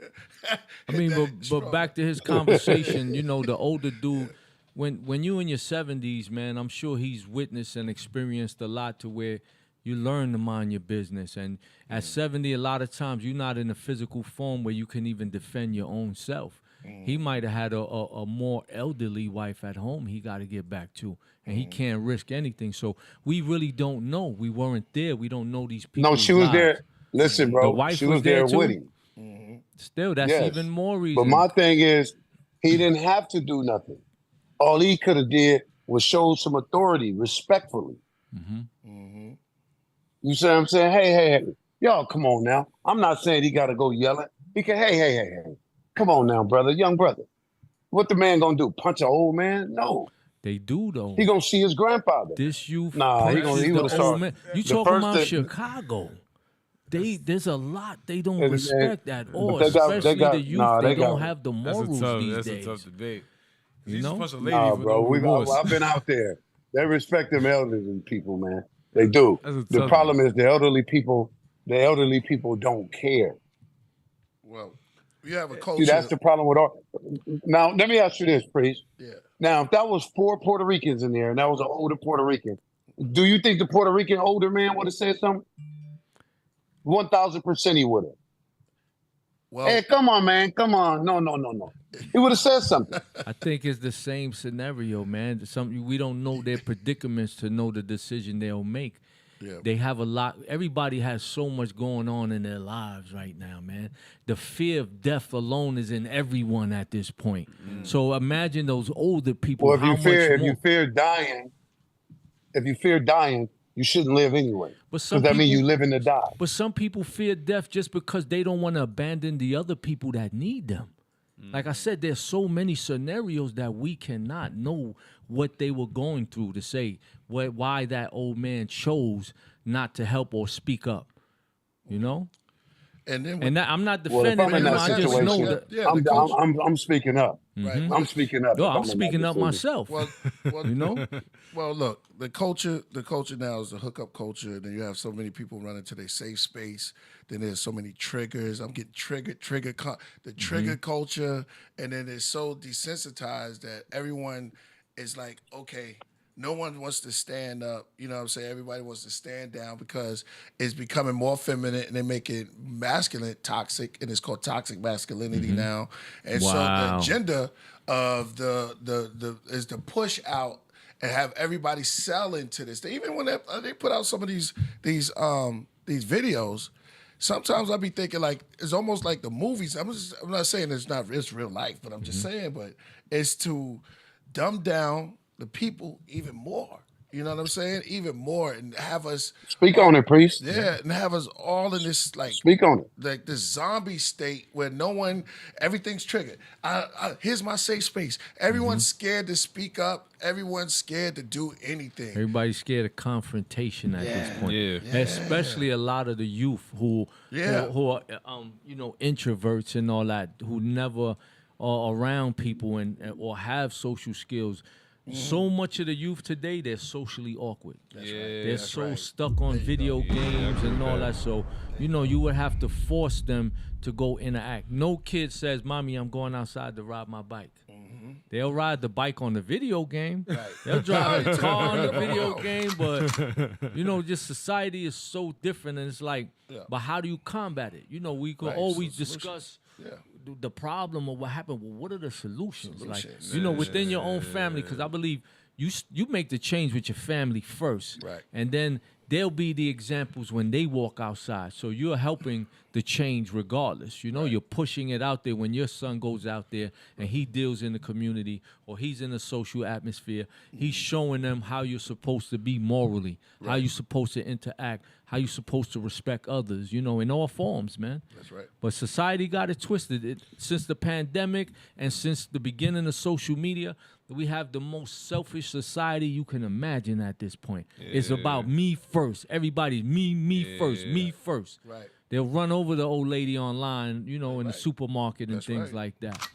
I mean, but back to his conversation, you know, the older dude, when you in your 70s, man, I'm sure he's witnessed and experienced a lot to where you learn to mind your business. And at 70, a lot of times you're not in a physical form where you can even defend your own self. He might have had a more elderly wife at home he got to get back to, and he can't risk anything. So we really don't know. We weren't there. We don't know these people. No, she was there. Listen, bro, The wife she was there with him. Still, that's even more reason. But my thing is, he didn't have to do nothing. All he could have did was show some authority, respectfully. You see what I'm saying? Hey, y'all, come on now. I'm not saying he got to go yelling. He can, hey, come on now, brother, young brother. What the man gonna do? Punch an old man? No. They do though. He gonna see his grandfather. This youth. Nah, he would start. Man. You talking about Chicago? There's a lot they don't respect at all, especially the youth. They don't have the morals these days. That's a tough debate. You know? Nah, bro. I've been out there. They respect them elderly people, man. They do. The problem is the elderly people don't care. Well, we have a culture. See, that's the problem with our. Now, let me ask you this, Priest. Yeah. Now, if that was 4 Puerto Ricans in there and that was an older Puerto Rican, do you think the Puerto Rican older man would have said something? 1,000% he would have. Well, hey, come on, man. Come on. No. He would have said something. I think it's the same scenario, man. We don't know their predicaments to know the decision they'll make. Yeah. They have a lot. Everybody has so much going on in their lives right now, man. The fear of death alone is in everyone at this point. So imagine those older people. Well, if you fear dying, you shouldn't live anyway. Because that means you living to die. But some people fear death just because they don't want to abandon the other people that need them. Like I said, there's so many scenarios that we cannot know what they were going through to say why that old man chose not to help or speak up. You know? And I'm not defending him. I just know that. I'm speaking up. Right. I'm speaking up. No, I'm speaking up myself. Well, you know? Well, look, the culture now is the hookup culture. Then you have so many people running to their safe space. Then there's so many triggers. I'm getting triggered, the trigger culture. And then it's so desensitized that everyone is like, okay, no one wants to stand up. You know what I'm saying? Everybody wants to stand down because it's becoming more feminine and they make it masculine, toxic, and it's called toxic masculinity now. And so the agenda of the is to push out and have everybody sell into this. Even when they put out some of these videos, sometimes I'll be thinking like it's almost like the movies. I'm not saying it's real life, but I'm just saying, but it's to dumb down the people even more. You know what I'm saying? Even more, and have us speak on it, Priest. Yeah, and have us all in this like speak on it, like this zombie state where everything's triggered. Here's my safe space. Everyone's scared to speak up. Everyone's scared to do anything. Everybody's scared of confrontation at this point. Yeah. Especially a lot of the youth who are introverts and all that, who never are around people or have social skills. So much of the youth today, they're socially awkward. They're so stuck on video games and all that. So, you would have to force them to go interact. No kid says, "Mommy, I'm going outside to ride my bike." They'll ride the bike on the video game. Right. They'll drive a car on the video game. But, just society is so different. And it's like, but how do you combat it? We could always discuss the problem or what happened. Well, what are the solutions? Solutions. Like, within your own family, because I believe you make the change with your family first, Right. and then they'll be the examples when they walk outside. So you're helping the change regardless. You're pushing it out there when your son goes out there and he deals in the community or he's in a social atmosphere. He's showing them how you're supposed to be morally, how you're supposed to interact, how you're supposed to respect others, in all forms, man. That's right. But society got it twisted. Since the pandemic and since the beginning of social media, we have the most selfish society you can imagine at this point. It's about me first. Everybody's me first, me first. Right. They'll run over the old lady online, in the supermarket and That's things right. like that.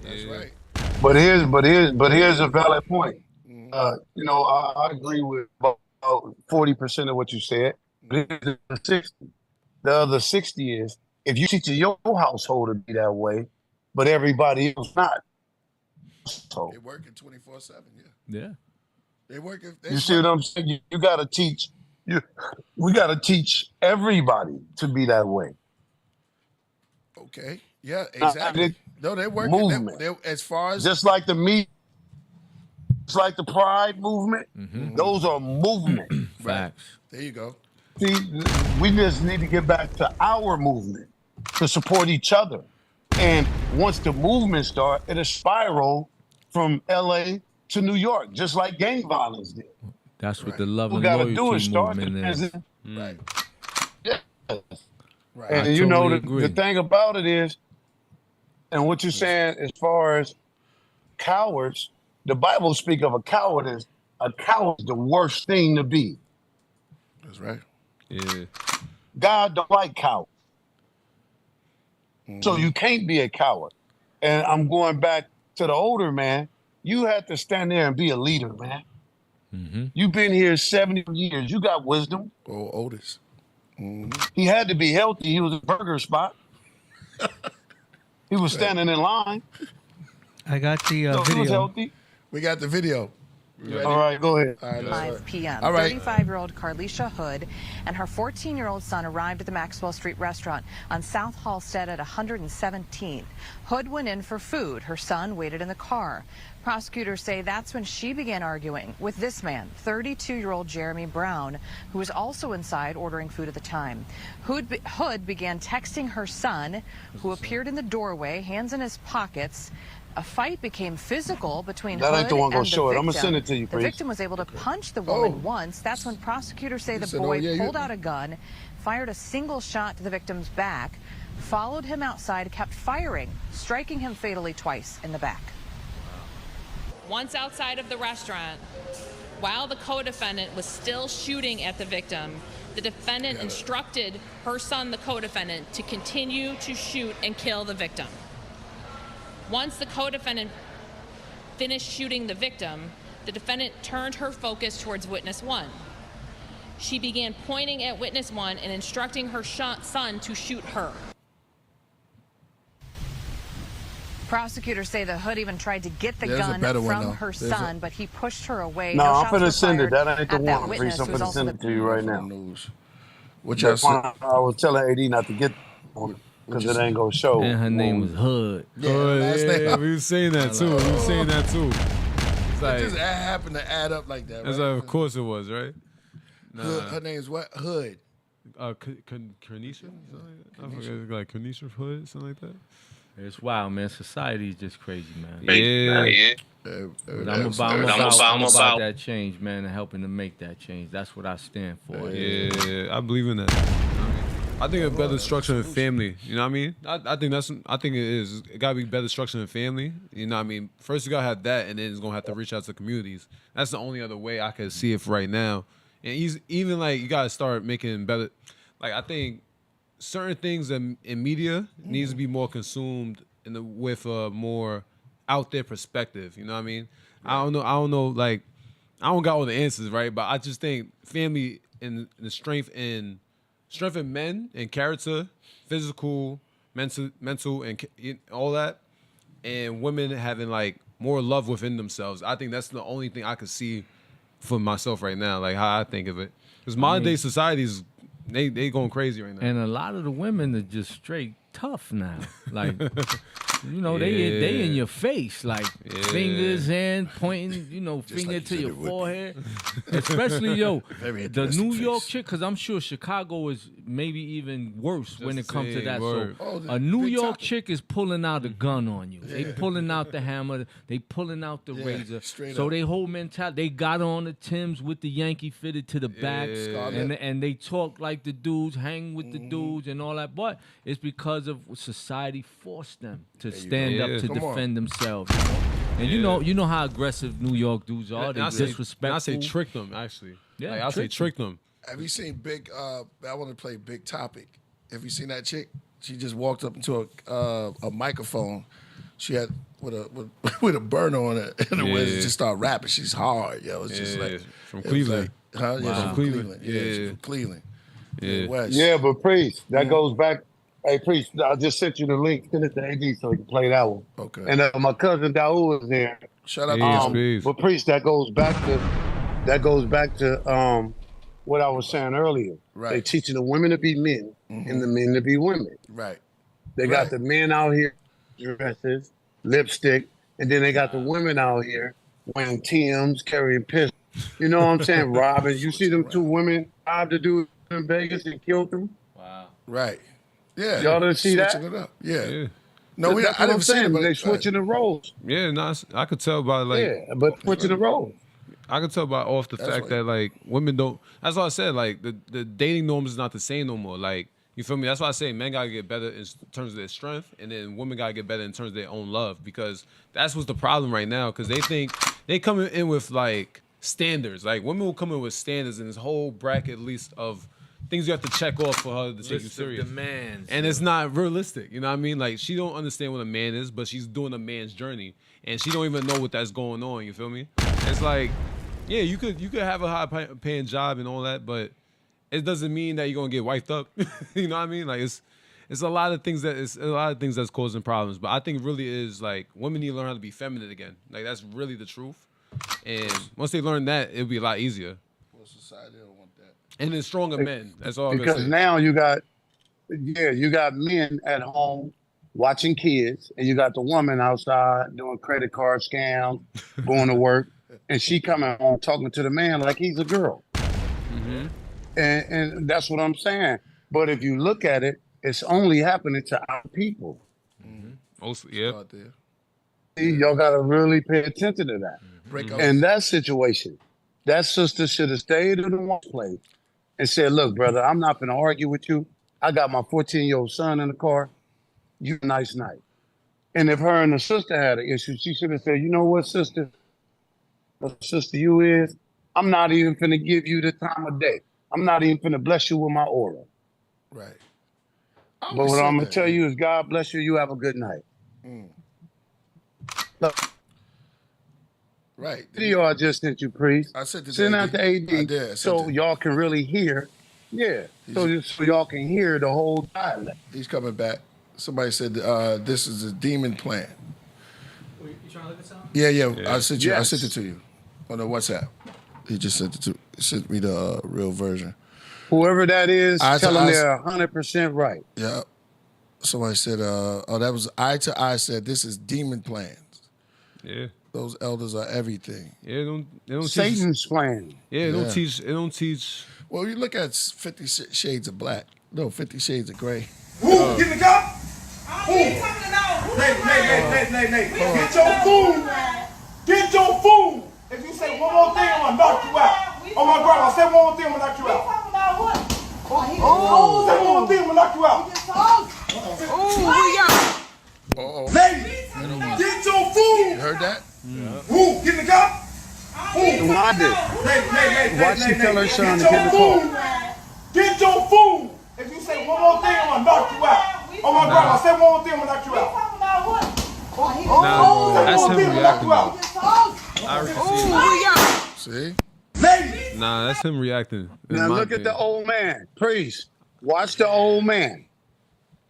That's right. But here's a valid point. I agree with about 40% of what you said. But here's the 60. The other 60 is if you teach your household to be that way, but everybody else not. So They working 24/7. Yeah. Yeah. They working. you see what I'm saying? You got to teach. We got to teach everybody to be that way. Okay. Yeah. Exactly. No, they're working. Movement. They, as far as Just like the Pride movement. Those are movement. Facts. there you go. See, we just need to get back to our movement to support each other. And once the movement starts, it'll spiral from LA to New York, just like gang violence did. That's what the love What and we gotta loyalty do is start the movement is. transition. Right. Yes. Right. And I you know, totally the agree. thing about it is, and what you're saying as far as cowards, the Bible speak of a coward as the worst thing to be. That's right. Yeah. God don't like cowards. So you can't be a coward. And I'm going back to the older man. You have to stand there and be a leader, man. You've been here 70 years. You got wisdom. Oh, Otis. He had to be healthy. He was a burger spot. He was standing in line. I got the So he was video. healthy. We got the video. We ready? All right, go ahead. All right. let's 5 start. p.m. All right. 35-year-old Carlisha Hood and her 14-year-old son arrived at the Maxwell Street restaurant on South Halstead at 117th. Hood went in for food. Her son waited in the car. Prosecutors say that's when she began arguing with this man, 32-year-old Jeremy Brown, who was also inside ordering food at the time. Hood began texting her son, who appeared in the doorway, hands in his pockets. A fight became physical between That Hood ain't the one gonna and the show it. victim. I'ma send it to you, The Priest. victim was able to punch the woman Oh. once. That's when prosecutors say the said, boy "Oh, yeah, pulled you-" out a gun, fired a single shot to the victim's back, followed him outside, kept firing, striking him fatally twice in the back. Once outside of the restaurant, while the co-defendant was still shooting at the victim, the defendant instructed her son, the co-defendant, to continue to shoot and kill the victim. Once the co-defendant finished shooting the victim, the defendant turned her focus towards witness one. She began pointing at witness one and instructing her son to shoot her. Prosecutors say the Hood even tried to get the There's a gun better one, from though. her There's a- son, but he pushed her away. No, I'm shots were finna send it. fired That ain't the at that one, witness, Priest. I'm who was finna also send the it to you right now. News. What y'all That's say? why I was telling AD not to get because you it say? ain't gonna show. And her name was Hood. Yeah, Oh, last name. yeah, we were saying that too. We were saying that too. It's It like, just happened to add up like that. it's Right? like, of course it was, right? Hood, her name's what? Hood. Cornisha? I forget, like Cornisha Hood, something like that. It's wild, man. Society is just crazy, man. Yeah. But I'm about that change, man, and helping to make that change. That's what I stand for. Yeah, I believe in that. I think a better structure in family. You know what I mean? I think it is. It gotta be better structure in family. You know what I mean? First you gotta have that, and then it's gonna have to reach out to communities. That's the only other way I can see it for right now. And even like you gotta start making better. Like I think certain things in media needs to be more consumed with a more out there perspective. You know what I mean? I don't know. Like I don't got all the answers, right? But I just think family and the strength in men and character, physical, mental, and all that, and women having like more love within themselves. I think that's the only thing I could see for myself right now, like how I think of it. Because modern day society is they going crazy right now. And a lot of the women are just straight tough now. Like, you know, they in your face, like fingers, hand pointing, you know, finger like to you your said it would forehead. Especially, yo, Very the interesting New York face. chick, because I'm sure Chicago is maybe even worse when the it comes to same that. word. Oh, So a New big York topic. chick is pulling out a gun on you. They pulling out the hammer. They pulling out the razor. straight So up. they whole mentality. They got on the Timbs with the Yankee fitted to the back, and they talk like the dudes, hang with the dudes, and all that. But it's because of society forced them to stand up to Come on. defend themselves. You know? And you know how aggressive New York dudes are. They And I say disrespectful. trick them actually. Yeah, like, I say trick them. Have you seen Big? I want to play Big Topic. Have you seen that chick? She just walked up into a microphone. She had with a burner on it, and the way she just started rapping. She's hard, yo. It's just like From it was Cleveland. like, huh? Yeah, Wow. from Cleveland. Yeah, she's Yeah. from Cleveland. Yeah. West. Yeah, but Priest, that goes back. Hey, Priest, I just sent you the link. Send it to AD so you can play that one. Okay. And my cousin Daoud is there. Shout out Yeah. to Peace. But Priest, that goes back to what I was saying earlier. Right. They teaching the women to be men and the men to be women. right. They got the men out here dresses, lipstick, and then they got the women out here wearing Timbs, carrying pistols. You know what I'm saying? Robbing. You see them two women robbed the dude in Vegas and killed him? Right. Yeah. Y'all didn't see that? Switching it up. Yeah. Yeah. No, That's I what I'm didn't see it, saying. but They switching the roles. Yeah, no, I could tell by like Yeah, but switching the roles. I could tell by off the fact why- that like women don't. That's why I said like the dating norms is not the same no more. Like you feel me? That's why I say men gotta get better in terms of their strength, and then women gotta get better in terms of their own love, because that's what's the problem right now. Because they think they coming in with like standards. Like women will come in with standards in this whole bracket list of things you have to check off for her to take you List of serious. demands. And it's not realistic, you know what I mean? Like she don't understand what a man is, but she's doing a man's journey, and she don't even know what that's going on. You feel me? It's like, yeah, you could have a high paying job and all that, but it doesn't mean that you're gonna get wiped up. You know what I mean? Like it's a lot of things that's causing problems. But I think really is like women need to learn how to be feminine again. Like that's really the truth. And once they learn that, it'll be a lot easier. Well, society don't want that. And then stronger men. That's all I'm gonna Because say. now you got men at home watching kids, and you got the woman outside doing credit card scams, going to work, and she coming home talking to the man like he's a girl. And that's what I'm saying. But if you look at it, it's only happening to our people. Also, yeah. Out there. See, y'all got to really pay attention to that. Break up. In that situation, that sister should have stayed in the one place and said, look, brother, I'm not going to argue with you. I got my 14-year-old son in the car. You have a nice night. And if her and the sister had an issue, she should have said, you know what, sister? What sister you is, I'm not even finna give you the time of day. I'm not even finna bless you with my aura. Right. But what I'm gonna tell you is God bless you, you have a good night. Look, Right. video I just sent you, Priest. I sent it to Send out AD. to I AD did. I sent so it. y'all can really hear. Yeah. So y'all can hear the whole dialect. He's coming back. Somebody said this is a demon plan. You trying to look at something? Yeah. I sent Yes. it to you on the WhatsApp. He just sent me the real version. Whoever that is, Eye to tell them eye. they're 100% right. Yeah. Somebody said, that was Eye to Eye said this is demon plans. Yeah. Those elders are everything. Yeah, they don't teach. Satan's plan. Yeah, they don't Yeah. teach. They don't teach. Well, you look at 50 Shades of Black. No, 50 Shades of Gray. Who? Get in the car? Who? Nay. Get your food. Get your food. If you say one more thing, I'm going to knock you out. Oh, my grandma, say one more thing, I'm going to knock you out. Talking about what? Say one more thing, I'm going to knock you out. Lady, get your You food. heard that? Who? Get in the car? Who? Why did? Nay. Why she tell her son to Get get in the your car? food. Get your food. If you say one more thing, I'm going to knock you out. Oh, my grandma, say one more thing, I'm going to knock you out. Talking about what? Nah, that's Say one more him thing, I'm going to knock reacting. you out. I already see it. See? Lady. Nah, that's him reacting. in Now my look at the opinion. old man. Priest, watch the old man.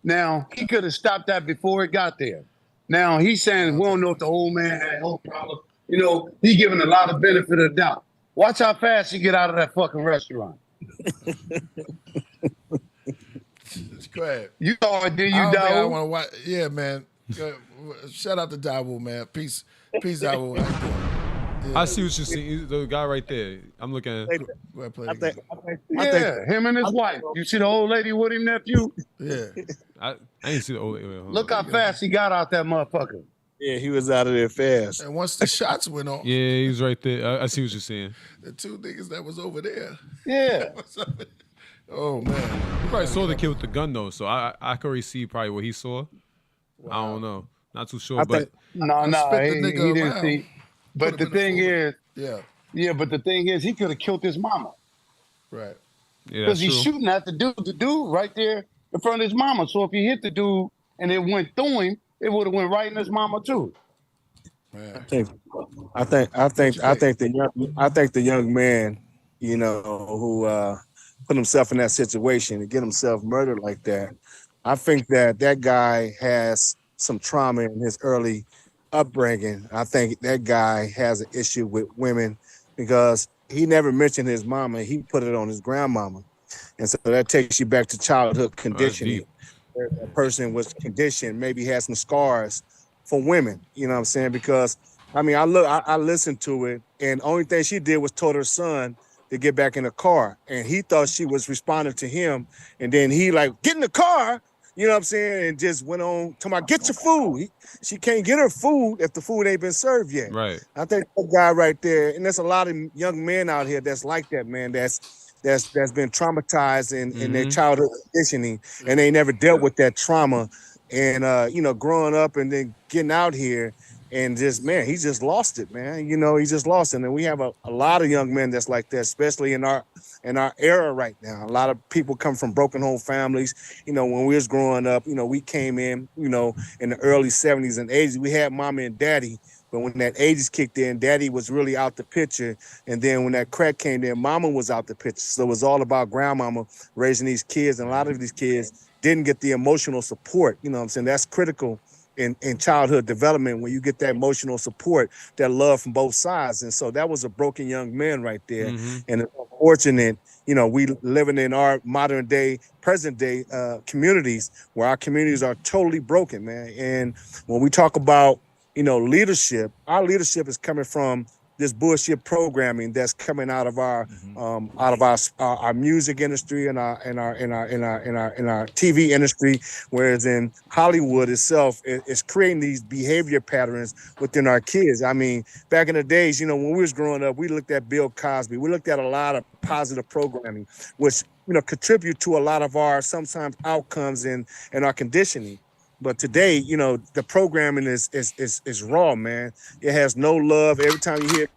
Now, he could have stopped that before it got there. Now, he's saying we don't know if the old man had no problem. You know, he giving a lot of benefit of doubt. Watch how fast he get out of that fucking restaurant. Go ahead. You saw it, did I you, don't think I dog? want to watch. Yeah, man. Shout out to Dawu, man. Peace, Dawu. I see what you're seeing. The guy right there. I'm looking at. Go ahead, play I it think, again. I think, Yeah, him and his wife. You see the old lady with him, nephew? Yeah. I didn't see the old. Look how fast he got out that motherfucker. yeah, he was out of there fast. And once the shots went off, Yeah, he was right there. I see what you're saying. the two niggas that was over there. Yeah. Oh man. You probably saw the kid with the gun though, so I could already see probably what he saw. I don't know. Not too sure, I but think- No, spit the he nigga didn't around. see. But Put the him in the thing forward. is, Yeah. but the thing is, he could have killed his mama. Right. yeah, Because that's he's true. shooting at the dude right there in front of his mama. So if he hit the dude and it went through him, it would have went right in his mama too. Man. I think the young man, you know, who put himself in that situation and get himself murdered like that. I think that guy has some trauma in his early upbringing. I think that guy has an issue with women because he never mentioned his mama. He put it on his grandmama. And so that takes you back to childhood conditioning. Where a person was conditioned, maybe had some scars for women, you know what I'm saying? Because I mean, I listened to it, and the only thing she did was told her son to get back in the car. And he thought she was responding to him. And then he like, get in the car, you know what I'm saying? And just went on talking about, get your food. She can't get her food if the food ain't been served yet. Right. I think that guy right there, and there's a lot of young men out here that's like that, man, that's been traumatized in their childhood conditioning, and they never dealt with that trauma. And you know, growing up and then getting out here and just, man, he just lost it, man. You know, he just lost it. And we have a lot of young men that's like that, especially in our era right now. A lot of people come from broken home families. You know, when we was growing up, you know, we came in, you know, in the early 70s and 80s. We had mommy and daddy. But when that 80s kicked in, daddy was really out the picture. And then when that crack came in, mama was out the picture. So it was all about grandmama raising these kids. And a lot of these kids didn't get the emotional support. You know what I'm saying? That's critical in childhood development when you get that emotional support, that love from both sides. And so that was a broken young man right there. And it's unfortunate, you know, we living in our modern day, present day communities where our communities are totally broken, man. And when we talk about, you know, leadership, our leadership is coming from this bullshit programming that's coming out of our music industry and our TV industry, whereas in Hollywood itself is creating these behavior patterns within our kids. I mean, back in the days, you know, when we was growing up, we looked at Bill Cosby, we looked at a lot of positive programming, which, you know, contribute to a lot of our sometimes outcomes in our conditioning. But today, you know, the programming is raw, man. It has no love. Every time you hear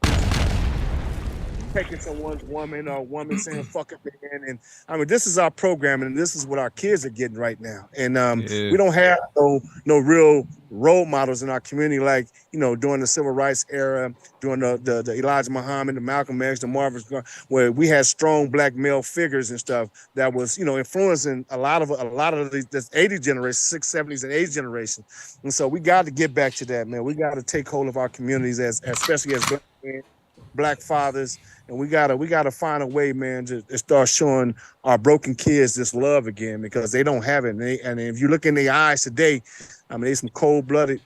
taking someone's woman or a woman saying fuck it, man. And I mean, this is our programming, and this is what our kids are getting right now. And we don't have no real role models in our community, like, you know, during the civil rights era, during the Elijah Muhammad, the Malcolm X, the Marvin, where we had strong black male figures and stuff that was, you know, influencing a lot of this 80s generation, 6, 70s and 80s generation. And so we got to get back to that, man. We got to take hold of our communities especially as black men, black fathers, and we gotta find a way, man, to start showing our broken kids this love again, because they don't have it. And if you look in their eyes today, I mean, they some cold-blooded,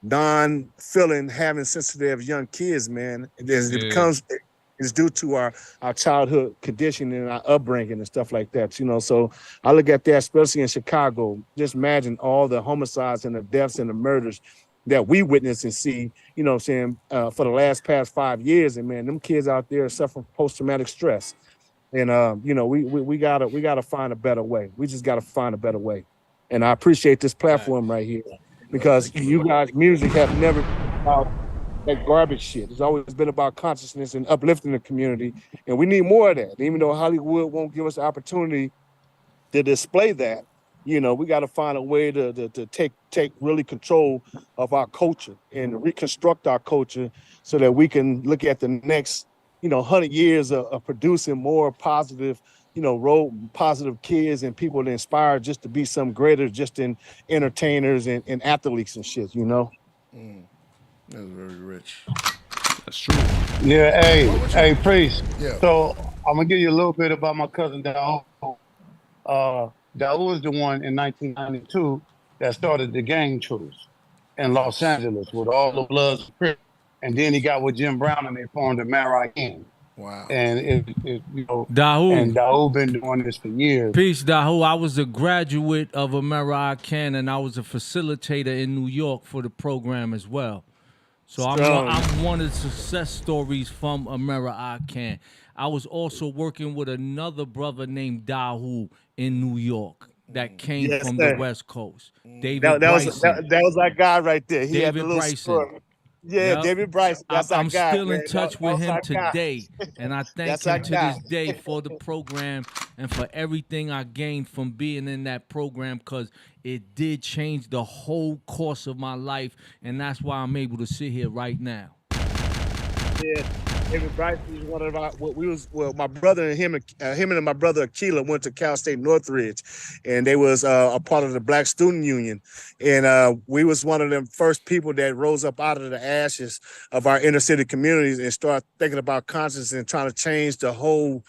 non-feeling, having sensitive young kids, man. It's due to our childhood conditioning and our upbringing and stuff like that, you know. So I look at that, especially in Chicago. Just imagine all the homicides and the deaths and the murders that we witness and see, you know what I'm saying, for the past 5 years. And man, them kids out there suffering post-traumatic stress. And you know, we gotta find a better way. We just gotta find a better way. And I appreciate this platform right here, because you guys' music have never been about that garbage shit. It's always been about consciousness and uplifting the community. And we need more of that. And even though Hollywood won't give us the opportunity to display that, you know, we got to find a way to take really control of our culture and reconstruct our culture so that we can look at the next, you know, 100 years of producing more positive, you know, positive kids and people that inspire just to be some greater, just in entertainers and athletes and shit, you know. That's very rich. That's true. Yeah, hey, Priest. Yeah. So I'm gonna give you a little bit about my cousin down. Daoud was the one in 1992 that started the gang truce in Los Angeles with all the Bloods and Crips. And then he got with Jim Brown and they formed the Marican. Wow. And Dahu. and Daoud been doing this for years. Peace, Dahu. I was a graduate of American and I was a facilitator in New York for the program as well. So I'm one of the success stories from American. I was also working with another brother named Dahu in New York that came from the West Coast. David Bryson. That was our guy right there. He had David the little Bryson. story. Yeah, Yep. David Bryson. That's our I'm guy. still man. in touch That with was him our guy. today, and I thank That's him our to guy. this day for the program and for everything I gained from being in that program, because it did change the whole course of my life, and that's why I'm able to sit here right now. Yeah, David Bryson was one of our. My brother and him and my brother Killah went to Cal State Northridge, and they was a part of the Black Student Union, and we was one of them first people that rose up out of the ashes of our inner city communities and started thinking about conscience and trying to change the whole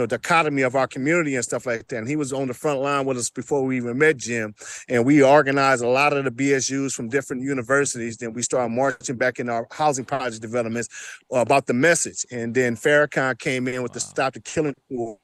dichotomy of our community and stuff like that. And he was on the front line with us before we even met Jim. And we organized a lot of the BSUs from different universities. Then we started marching back in our housing project developments about the message. And then Farrakhan came in with the Stop the Killing War.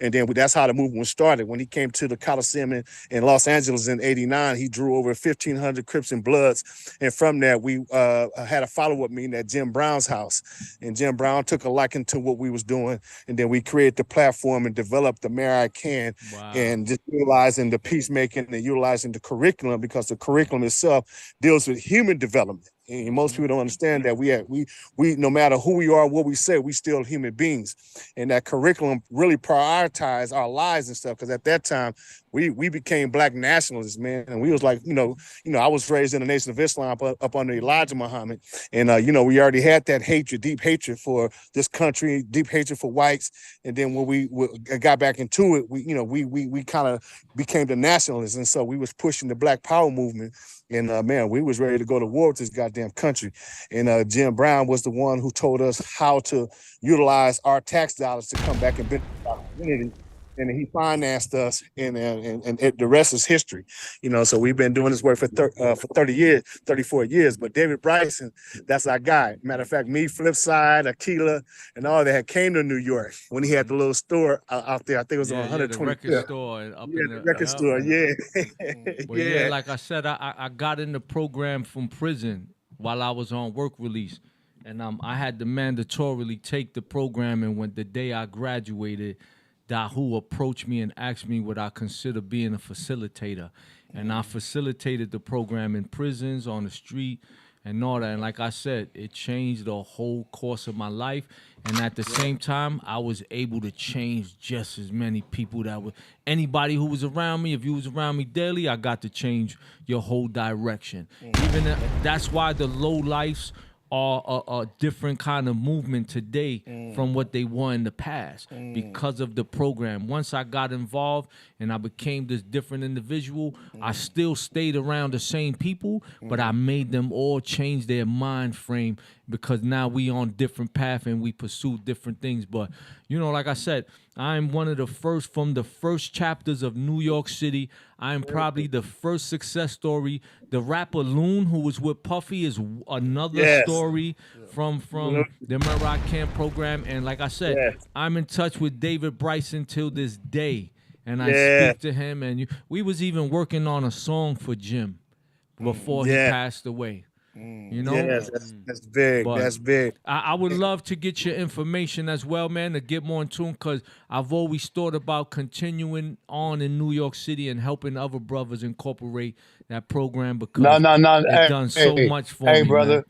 And then that's how the movement started. When he came to the Coliseum in Los Angeles in '89, he drew over 1,500 Crips and Bloods. And from that, we had a follow-up meeting at Jim Brown's house. And Jim Brown took a liking to what we was doing. And then we created the platform and developed the Mayor I Can. Wow. And just utilizing the peacemaking and utilizing the curriculum, because the curriculum itself deals with human development. And most people don't understand that we no matter who we are, what we say, we still human beings. And that curriculum really prioritized our lives and stuff. Because at that time, we became Black nationalists, man. And we was like, I was raised in the Nation of Islam up under Elijah Muhammad. And, we already had that hatred, deep hatred for this country, deep hatred for whites. And then when we got back into it, we kind of became the nationalists. And so we was pushing the Black Power movement. And man, we was ready to go to war with this goddamn country. And Jim Brown was the one who told us how to utilize our tax dollars to come back and benefit our community. And he financed us, and the rest is history. So we've been doing this work for 30 years, 34 years. But David Bryson, that's our guy. Matter of fact, me, Flipside, Aquila, and all that came to New York when he had the little store out there. I think it was on 120. The record store. Up in the record store, yeah. Well, yeah, like I said, I got in the program from prison while I was on work release. And I had to mandatorily take the program, and when the day I graduated, Dahu approached me and asked me what I consider being a facilitator. And I facilitated the program in prisons, on the street, and all that. And like I said, it changed the whole course of my life. And at the same time, I was able to change just as many people anybody who was around me. If you was around me daily, I got to change your whole direction. Even that's why the low lifes are a different kind of movement today from what they were in the past because of the program. Once I got involved and I became this different individual, I still stayed around the same people, but I made them all change their mind frame, because now we on different path and we pursue different things. But, like I said, I'm one of the first from the first chapters of New York City. I'm probably the first success story. The rapper Loon, who was with Puffy, is another story from the American program. And like I said, I'm in touch with David Bryson till this day. And I speak to him. And we was even working on a song for Jim before he passed away. Yes, that's big. But that's big. I would love to get your information as well, man, to get more in tune, because I've always thought about continuing on in New York City and helping other brothers incorporate that program, because it's done so much for me, brother.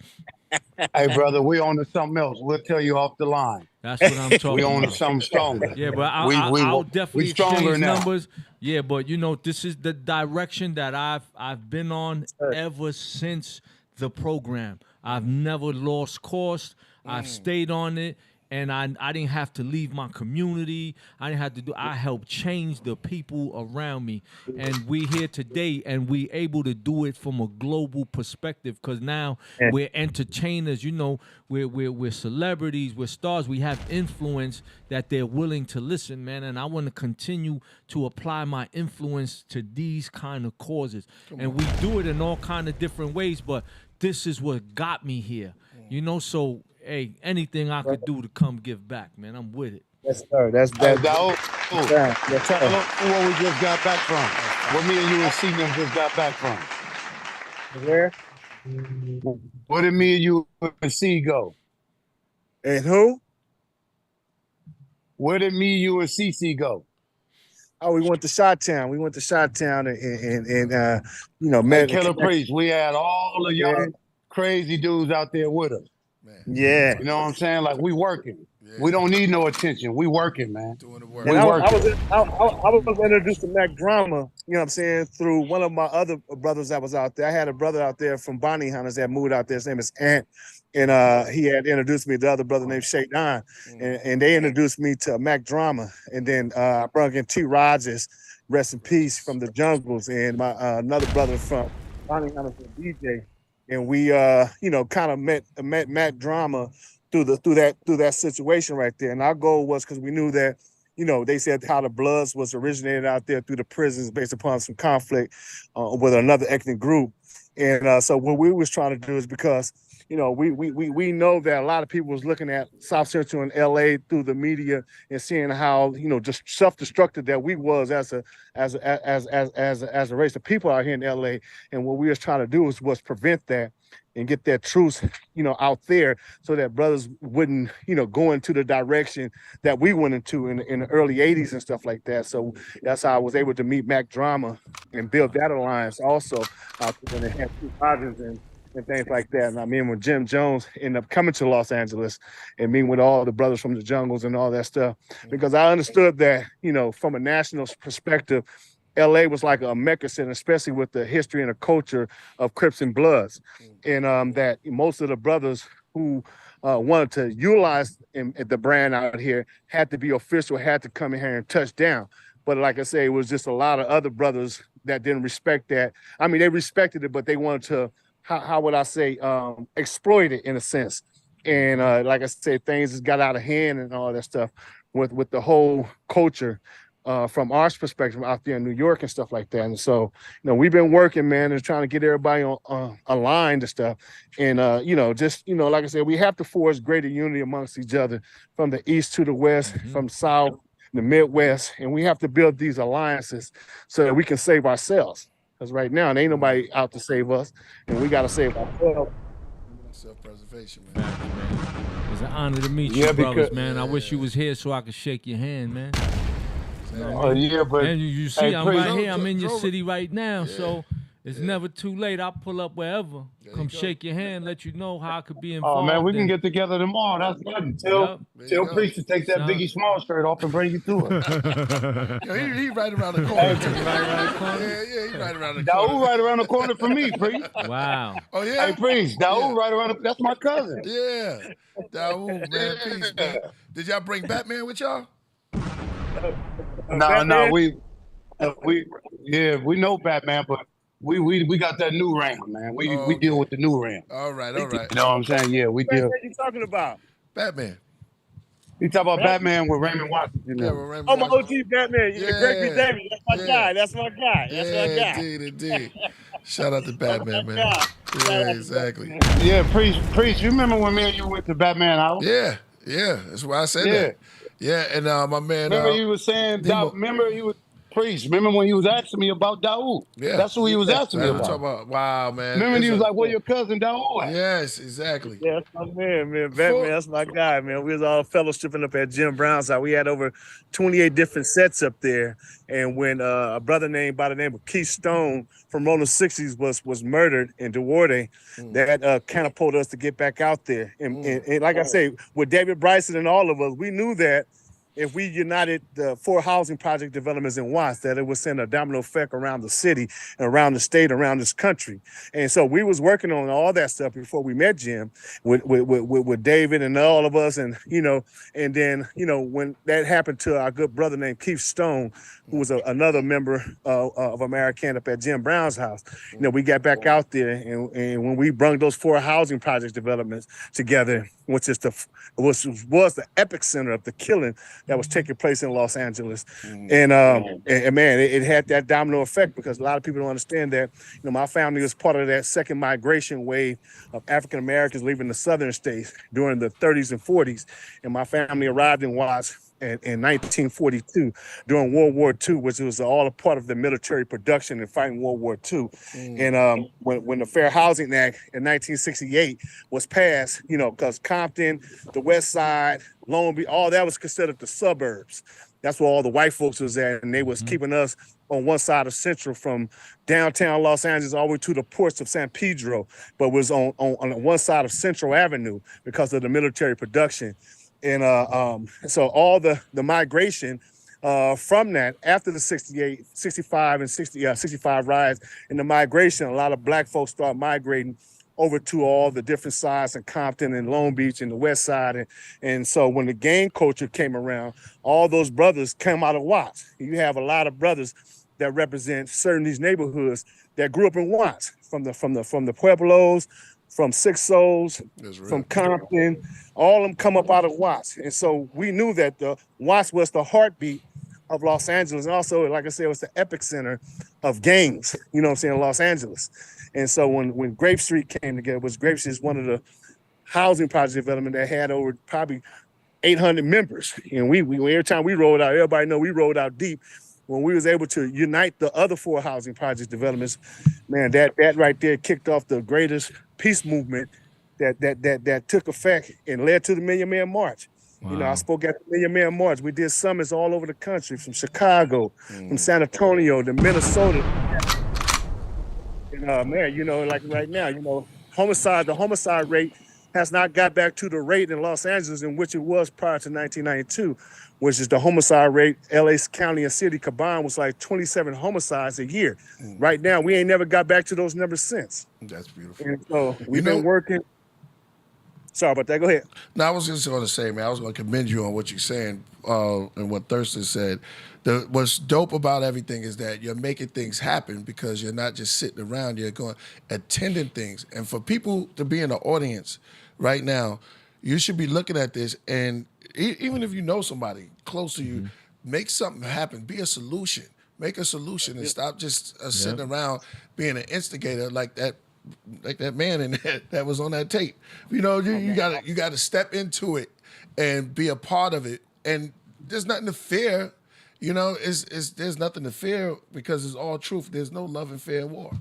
Man. Hey, brother, we on to something else. We'll tell you off the line. That's what I'm talking we on about. to something stronger. Yeah, but I'll definitely exchange now. numbers. Yeah, but this is the direction that I've been on ever since the program. I've never lost course. I've stayed on it, and I didn't have to leave my community. I didn't have to do. I helped change the people around me, and we here today, and we able to do it from a global perspective. Because now we're entertainers. You know, we're celebrities. We're stars. We have influence that they're willing to listen, man. And I want to continue to apply my influence to these kind of causes, and we do it in all kind of different ways. But this is what got me here. You know, so. Hey, anything I could do to come give back, man, I'm with it. Yes, sir. That's Hey, that. Daoud, Yes, tell sir. them where we just got back from. Where me and you and C them just got back from. Where? Where did me and you and C go? And who? Where did me, you, and CC go? Oh, we went to Chi-Town. We went to Chi-Town and you know, Hey, met Killah Priest, we had all of y'all crazy dudes out there with us. Yeah. You know what I'm saying? Like, we working. We don't need no attention. We working, man. Doing the work. We And I working. was introduced to Mac Drama, you know what I'm saying, through one of my other brothers that was out there. I had a brother out there from Bonnie Hunters that moved out there. His name is Ant. And he had introduced me to the other brother named Shay Don. And they introduced me to Mac Drama. And then I brought in T. Rogers, rest in peace, from the Jungles, and my another brother from Bonnie Hunters, DJ. And we you know, kind of met Mac Drama through that situation right there. And our goal was, because we knew that, you know, they said how the Bloods was originated out there through the prisons based upon some conflict with another ethnic group. And so what we was trying to do is, because, you know, we know that a lot of people was looking at South Central and LA through the media and seeing how, you know, just self-destructive that we was as a race of people out here in LA. And what we was trying to do was prevent that and get that truth, you know, out there, so that brothers wouldn't, you know, go into the direction that we went into in the early 80s and stuff like that. So that's how I was able to meet Mac Drama and build that alliance also when they had Two Rogers and things like that. And I mean, when Jim Jones ended up coming to Los Angeles and meeting with all the brothers from the Jungles and all that stuff, because I understood that, you know, from a national perspective, LA was like a mecca center, especially with the history and the culture of Crips and Bloods. And that most of the brothers who wanted to utilize the brand out here had to be official, had to come in here and touch down. But like I say, it was just a lot of other brothers that didn't respect that. I mean, they respected it, but they wanted to, how would I say, exploit it in a sense. And like I said, things just got out of hand and all that stuff with the whole culture. From our perspective out there in New York and stuff like that. And so, you know, we've been working, man, and trying to get everybody on aligned and stuff. And, you know, just, you know, like I said, we have to forge greater unity amongst each other, from the East to the West, from South, the Midwest. And we have to build these alliances so that we can save ourselves. Because right now, there ain't nobody out to save us, and we got to save ourselves. Self-preservation, man. It's an honor to meet you, brothers, man. I wish you was here so I could shake your hand, man. Oh, yeah, but and you see, I'm Priest, right here. I'm in your city right now, so it's never too late. I'll pull up wherever. Come shake your hand, let you know how I could be involved. Oh man, we can get together tomorrow. That's good. Tell Priest to take that Biggie Small shirt off and bring you to it. Yo, he right around the corner. Yeah, he right around the corner. Daoud right around the corner for me, Priest. Wow. Oh yeah. Hey Priest, Daoud right around. That's my cousin. Yeah, Daoud, man, peace, man. Did y'all bring Batman with y'all? No, we know Batman, but we got that new Ram, man. We deal with the new Ram. All right. You know what I'm saying? Yeah, we deal. What are you talking about? Batman. You talk about Batman with Raymond Washington. Yeah, Oh, my OG Batman. Yeah. Greg B. Davis. That's my guy. That's my guy. Indeed. Shout out to Batman, man. Yeah, exactly. Yeah, Priest. You remember when me and you went to Batman house? Yeah. That's why I said that. Yeah, and my man. Remember he was saying. Remember he was Priest. Remember when he was asking me about Daoud? Yeah, that's who he was asking me about. Wow, man. Remember he was like, "Where your cousin Daoud at?" Yes, exactly. Yeah, that's my man. Batman, that's my guy, man. We was all fellowshipping up at Jim Brown's house. We had over 28 different sets up there. And when a brother by the name of Keith Stone from Rolling 60s was murdered in Duarte, that catapulted us to get back out there. And like I say, with David Bryson and all of us, we knew that, if we united the 4 housing project developments in Watts, that it would send a domino effect around the city, around the state, around this country. And so we was working on all that stuff before we met Jim with David and all of us. And, and then, when that happened to our good brother named Keith Stone, who was another member of American up at Jim Brown's house, we got back out there. And when we brought those 4 housing project developments together, which is was the epic center of the killing that was taking place in Los Angeles. And man, it had that domino effect, because a lot of people don't understand that, my family was part of that second migration wave of African Americans leaving the southern states during the 30s and 40s. And my family arrived in Watts in 1942 during World War II, which was all a part of the military production and fighting World War II. And when the Fair Housing Act in 1968 was passed, because Compton, the West Side, Long Beach, all that was considered the suburbs. That's where all the white folks was at, and they was keeping us on one side of Central from downtown Los Angeles all the way to the ports of San Pedro, but was on one side of Central Avenue because of the military production. And so all the migration from that, after the 68, 65, and 65 riots, and the migration, a lot of black folks start migrating over to all the different sides in Compton and Long Beach and the West Side. And so when the gang culture came around, all those brothers came out of Watts. You have a lot of brothers that represent certain these neighborhoods that grew up in Watts, from the Pueblos, from Six Souls, from Compton, all of them come up out of Watts. And so we knew that the Watts was the heartbeat of Los Angeles. And also, like I said, it was the epicenter of gangs, in Los Angeles. And so when Grape Street came together, Grape Street is one of the housing project development that had over probably 800 members. And we every time we rolled out, everybody know we rolled out deep. When we was able to unite the other 4 housing project developments, man, that right there kicked off the greatest peace movement that took effect and led to the Million Man March. Wow. I spoke at the Million Man March. We did summits all over the country, from Chicago, from San Antonio to Minnesota. And man, like right now, the homicide rate has not got back to the rate in Los Angeles in which it was prior to 1992, which is the homicide rate. LA County and city combined was like 27 homicides a year. Right now, we ain't never got back to those numbers since. That's beautiful. And so we've been working. Sorry about that. Go ahead. No, I was just going to say, man, I was going to commend you on what you're saying and what Thirstin said. What's dope about everything is that you're making things happen, because you're not just sitting around, you're attending things. And for people to be in the audience right now, you should be looking at this, and even if you know somebody close to you, make something happen. Be a solution. Make a solution and stop just sitting around being an instigator like that man in that was on that tape. You gotta step into it and be a part of it. And there's nothing to fear. There's nothing to fear, because it's all truth. There's no love and fair war.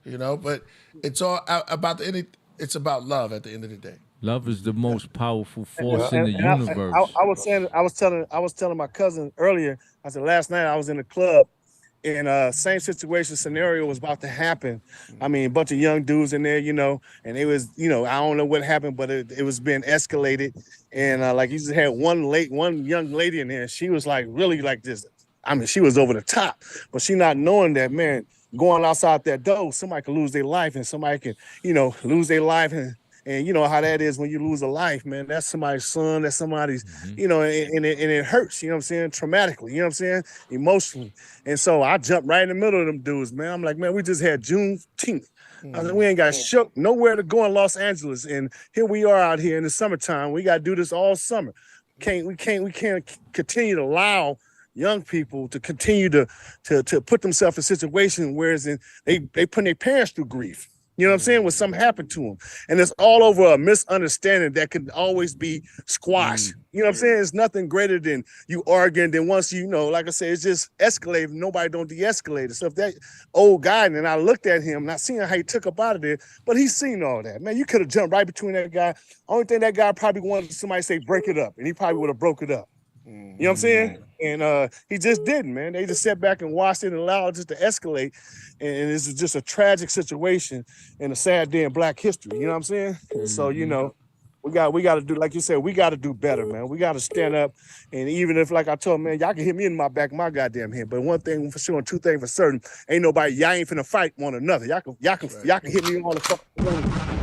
But it's all about it's about love at the end of the day. Love is the most powerful force in the universe. I was telling my cousin earlier. I said last night I was in the club, and same situation scenario was about to happen. I mean, a bunch of young dudes in there, and it was, I don't know what happened, but it was being escalated. And like, you just had one young lady in there. She was like really like this. I mean, she was over the top, but she not knowing that, man, going outside that door, somebody could lose their life, and somebody can, lose their life. And you know how that is when you lose a life, man. That's somebody's son, that's somebody's, and it hurts, you know what I'm saying, traumatically, you know what I'm saying, emotionally. And so I jumped right in the middle of them dudes, man. I'm like, man, we just had Juneteenth. I said, we ain't got shook, nowhere to go in Los Angeles. And here we are out here in the summertime. We got to do this all summer. We can't continue to allow young people to continue to put themselves in situations whereas they put their parents through grief. You know what I'm saying? When something happened to them. And it's all over a misunderstanding that can always be squashed. You know what I'm saying? It's nothing greater than you arguing. Then once like I said, it's just escalated. Nobody don't de-escalate it. So if that old guy, and I looked at him, and I seen how he took up out of there, but he's seen all that. Man, you could have jumped right between that guy. Only thing that guy probably wanted somebody to say, break it up. And he probably would have broke it up. You know what I'm saying? And he just didn't, man. They just sat back and watched it and allowed it just to escalate. And this is just a tragic situation and a sad day in Black history. You know what I'm saying? And so, We got to do, like you said, we got to do better, man. We got to stand up, and even if, like I told man, y'all can hit me in my back, my goddamn head. But one thing for sure, and two things for certain, y'all ain't finna fight one another. Y'all can hit me on the fucking phone.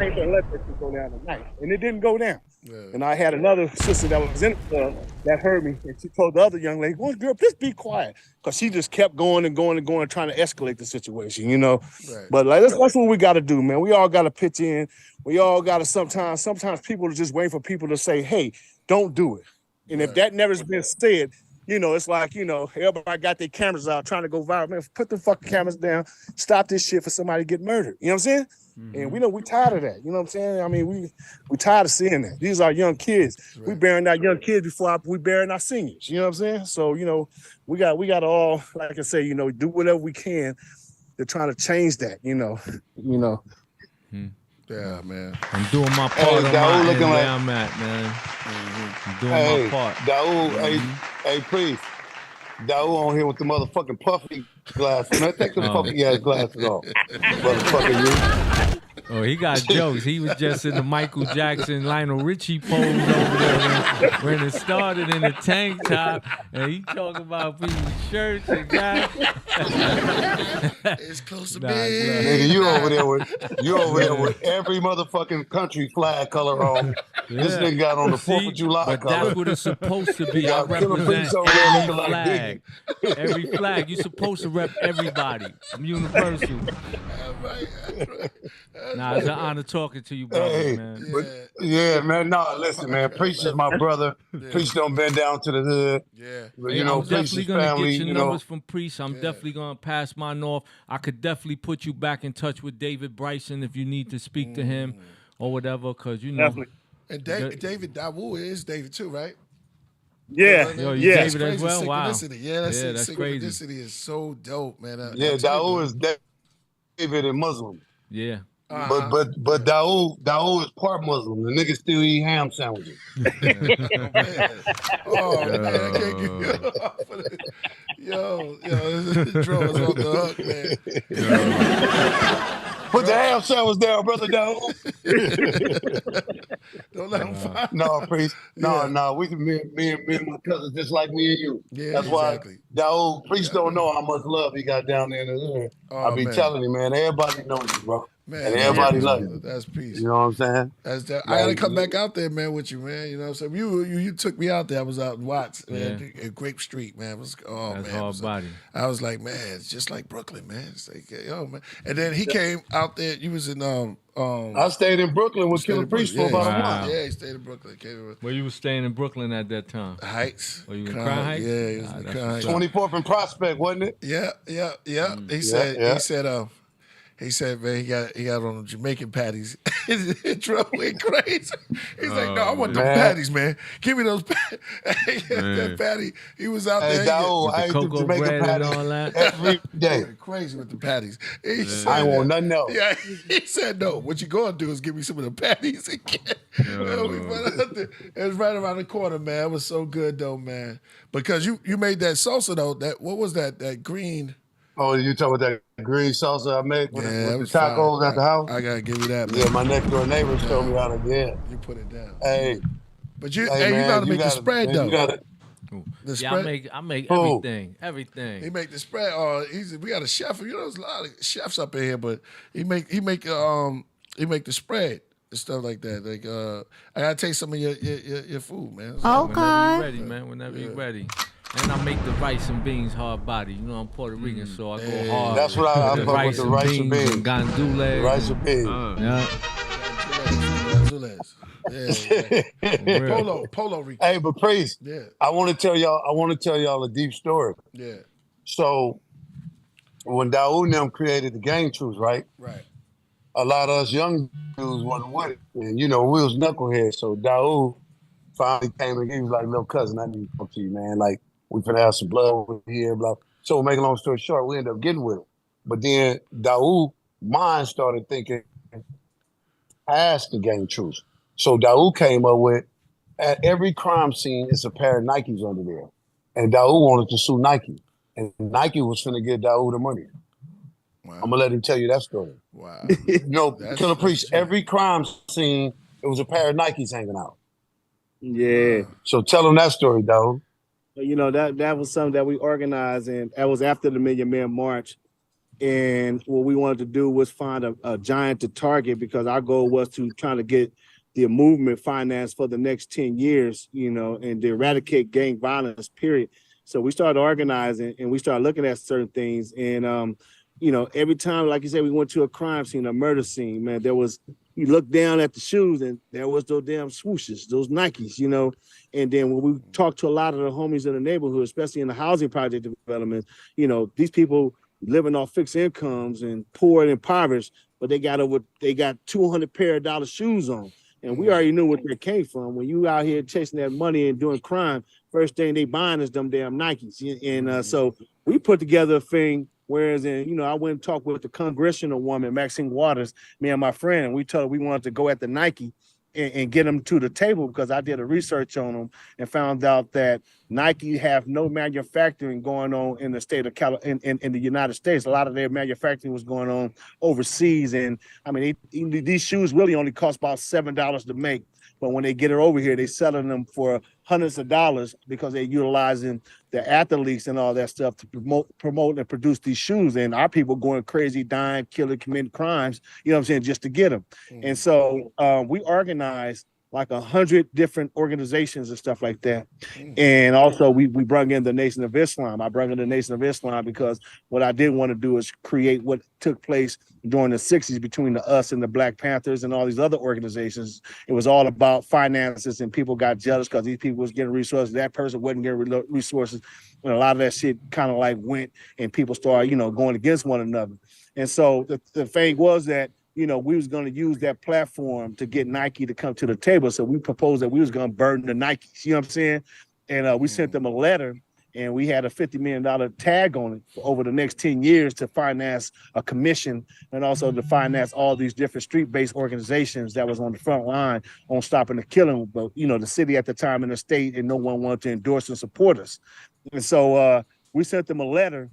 I ain't gonna let that shit go down tonight, and it didn't go down. Yeah. And I had another sister that was in the club that heard me, and she told the other young lady, "Well, girl, just be quiet," because she just kept going and going and going, trying to escalate the situation, you know. Right. But like that's what we got to do, man. We all got to pitch in. We all got to sometimes people are just waiting for people to say, "Hey, don't do it." And if that never's been said, you know, it's like, you know, everybody got their cameras out trying to go viral. Man, put the fucking cameras down. Stop this shit for somebody to get murdered. You know what I'm saying? And we know we tired of that. You know what I'm saying? I mean, we tired of seeing that. These are young kids. Right. We burying our young kids before we burying our seniors. You know what I'm saying? So, you know, we got to all, like I say, you know, do whatever we can to try to change that, you know. Yeah, man. I'm doing my part on my end where I'm at, man. I'm doing my part. Daoud, hey, Priest. Daoud on here with the motherfucking puffy glasses. Man, take the puffy ass glasses off. Motherfucker, you. Oh, he got jokes. He was just in the Michael Jackson, Lionel Richie pose over there when it started in the tank top, and he talking about people's shirts and guys. It's close to bed. Nigga, you over there with every motherfucking country flag color on. Yeah. This nigga got on the 4th of July but color. That's what it's supposed to be. I represent every flag. Every flag. You're supposed to rep everybody. I'm universal. Right. Nah, it's an honor talking to you, brother, man. Yeah, man. No, listen, man. Priest is my brother. Priest don't bend down to the hood. Yeah. But, you know, I'm definitely going to get your numbers from Priest. I'm Yeah. definitely going to pass mine off. I could definitely put you back in touch with David Bryson if you need to speak to him or whatever, because, you know. Definitely. And David Daoud is David too, right? Yeah. Yo, you David as well? Wow. Yeah, that's crazy. Synchronicity is so dope, man. Daoud is David and Muslim. Yeah. But Daoud is part Muslim. The nigga still eat ham sandwiches. Oh man, I can't get you off of it. Yo, this drawers off the hook, man. Put the ham sandwich down, brother Daoud. Don't let him find. No, Priest. No. We can me and my cousin just like me and you. Yeah, that's exactly. why Daoud Priest don't know how much love he got down there in the hood. I be telling you, man. Everybody knows you, bro. Man, and everybody loves you. That's peace. You know what I'm saying? That's that. I gotta come back out there, man, with you, man. You know what I'm saying? You took me out there. I was out in Watts, man, at Grape Street, man. That's hard body. I was like, man, it's just like Brooklyn, man. It's like, yo, man. And then he came out there. You was in I stayed in Brooklyn with Killah Priest for about a month. Yeah, he stayed in Brooklyn. Where you was staying in Brooklyn at that time? Heights. Were you in Crown Heights? Yeah, he was in Crown Heights. 24th and Prospect, wasn't it? Yeah. He said, man, he got on the Jamaican patties. His truck went crazy. He's like, no, I want those patties, man. Give me those patties. That patty. He was out there. I ate the Jamaican patties every day. He went crazy with the patties. I ain't want nothing else. Yeah, he said, no, what you going to do is give me some of the patties again. We went out there. It was right around the corner, man. It was so good, though, man. Because you made that salsa, though. What was that? That green... Oh, you talking about that green salsa I made with the tacos at the house? I gotta give you that, man. Yeah, my next door neighbors told me how to You put it down. Hey. But you gotta make the spread, though. The spread? I make everything. Everything. He make the spread. We got a chef. You know, there's a lot of chefs up in here, but he make the spread and stuff like that. Like I gotta taste some of your food, man. Okay. Whenever you're ready. And I make the rice and beans hard body. You know, I'm Puerto Rican, so I go hard. That's what I fuck with the rice and beans. And gandules. Rice and beans. Yeah. Polo Rican. Hey, but Priest, I want to tell y'all a deep story. Yeah. So when Daoud and them created the Gang Truths, right? Right. A lot of us young dudes wasn't with it. And, you know, we was knuckleheads. So Daoud finally came and he was like, little cousin, I need to talk to you, man. Like, we finna have some blood over here, blah. So make a long story short, we ended up getting with him. But then Daoud, mind started thinking past the Gang Truths. So Daoud came up with, at every crime scene, it's a pair of Nikes under there. And Daoud wanted to sue Nike. And Nike was finna give Daoud the money. Wow. I'm gonna let him tell you that story. Wow. You know, Killah Priest, every crime scene it was a pair of Nikes hanging out. Yeah. So tell them that story, though. You know, that was something that we organized, and that was after the Million Man March. And what we wanted to do was find a giant to target, because our goal was to try to get the movement financed for the next 10 years, you know, and to eradicate gang violence, period. So we started organizing and we started looking at certain things. And, you know, every time, like you said, we went to a crime scene, a murder scene, man, you look down at the shoes and there was those damn swooshes, those Nikes, you know. And then when we talked to a lot of the homies in the neighborhood, especially in the housing project development, you know, these people living off fixed incomes and poor and impoverished, but they got 200 pair of dollar shoes on. And we already knew where they came from. When you out here chasing that money and doing crime, first thing they buying is them damn Nikes. And so we put together a thing. Whereas, you know, I went and talked with the congressional woman, Maxine Waters, me and my friend, and we told her we wanted to go at the Nike and get them to the table, because I did a research on them and found out that Nike have no manufacturing going on in the state of in the United States. A lot of their manufacturing was going on overseas. And I mean, these shoes really only cost about $7 to make. But when they get it over here, they selling them for hundreds of dollars, because they're utilizing the athletes and all that stuff to promote and produce these shoes. And our people going crazy, dying, killing, committing crimes, you know what I'm saying, just to get them. And so we organized like 100 different organizations and stuff like that. And also we brought in the Nation of Islam. I brought in the Nation of Islam because what I didn't want to do is create what took place during the 60s between us and the Black Panthers and all these other organizations. It was all about finances, and people got jealous because these people was getting resources. That person wasn't getting resources. And a lot of that shit kind of like went, and people started, you know, going against one another. And so the thing was that, you know, we was going to use that platform to get Nike to come to the table. So we proposed that we was going to burn the Nikes, you know what I'm saying? And we sent them a letter, and we had a $50 million tag on it for over the next 10 years to finance a commission, and also to finance all these different street-based organizations that was on the front line on stopping the killing. But, you know, the city at the time and the state, and no one wanted to endorse and support us. And so we sent them a letter.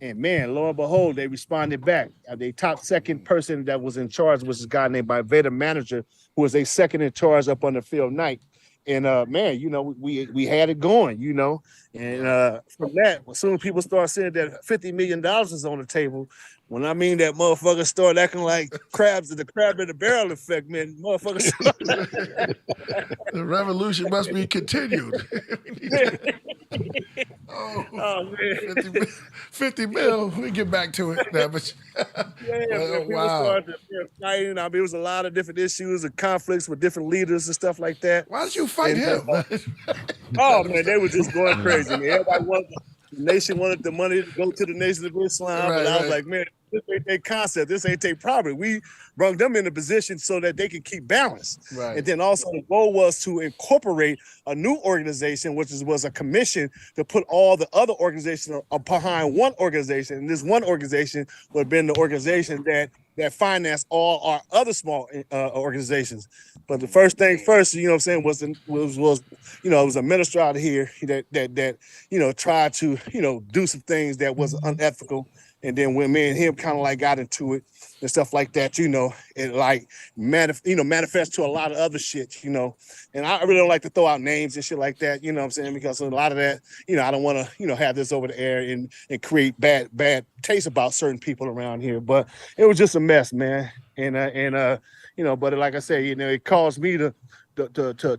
And man, lo and behold, they responded back. The top second person that was in charge was this guy named by Vader Manager, who was a second in charge up on the field night. And man, you know, we had it going, you know. And from that, as soon as people start saying that $50 million is on the table, when I mean that motherfuckers start acting like crabs, the crab in the barrel effect, man, motherfuckers. The revolution must be continued. Man. 50 mil. We get back to it now, but people started fighting. I mean, it was a lot of different issues and conflicts with different leaders and stuff like that. Why did you fight him? Oh man, they were just going crazy. Man. The nation wanted the money to go to the Nation of Islam, but I was like, man, this ain't their concept. This ain't their property. We brought them in a position so that they can keep balance. Right. And then also the goal was to incorporate a new organization, which was a commission to put all the other organizations behind one organization. And this one organization would have been the organization that financed all our other small organizations. But the first thing first, you know what I'm saying, was you know, it was a minister out here that you know, tried to, you know, do some things that was unethical. And then when me and him kind of like got into it and stuff like that, you know, it like manifests to a lot of other shit, you know. And I really don't like to throw out names and shit like that, you know what I'm saying? Because a lot of that, you know, I don't want to, you know, have this over the air and create bad taste about certain people around here. But it was just a mess, man. And you know, but like I said, you know, it caused me to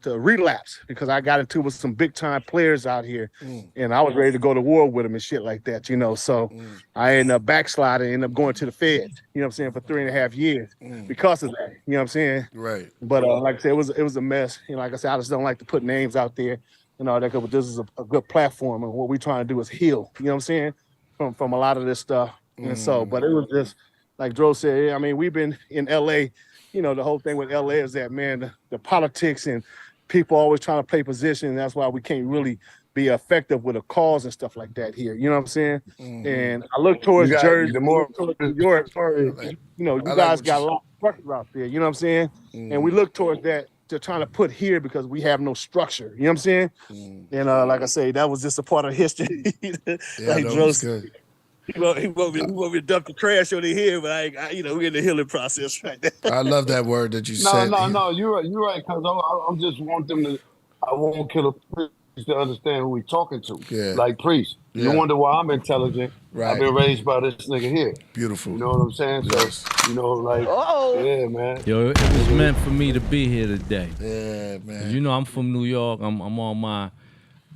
relapse because I got into with some big time players out here, and I was ready to go to war with them and shit like that, you know. So I ended up backsliding, ended up going to the Feds, you know what I'm saying, for 3.5 years because of that, you know what I'm saying. Right. But like I said, it was a mess. You know, like I said, I just don't like to put names out there, you know. That but this is a good platform, and what we're trying to do is heal, you know what I'm saying, from a lot of this stuff. And so, but it was just like Dro said. I mean, we've been in LA. You know, the whole thing with LA is that, man, the politics and people always trying to play position. And that's why we can't really be effective with a cause and stuff like that here. You know what I'm saying? And I look towards Jersey, towards New York. You know, you guys got a lot of structure out there. You know what I'm saying? And we look towards that to trying to put here because we have no structure. You know what I'm saying? And like I say, that was just a part of history. Yeah, like that was good. He want me to dump the trash on the head, but we're in the healing process right now. I love that word that you said. No, you're right. Because I just want them to. I want Killah Priest to understand who we talking to. Yeah. Like Priest. Yeah. You wonder why I'm intelligent. Right. I've been raised by this nigga here. Beautiful. You know what I'm saying? Yes. So, yeah, man. Yo, it was meant for me to be here today. Yeah, man. You know, I'm from New York. I'm on my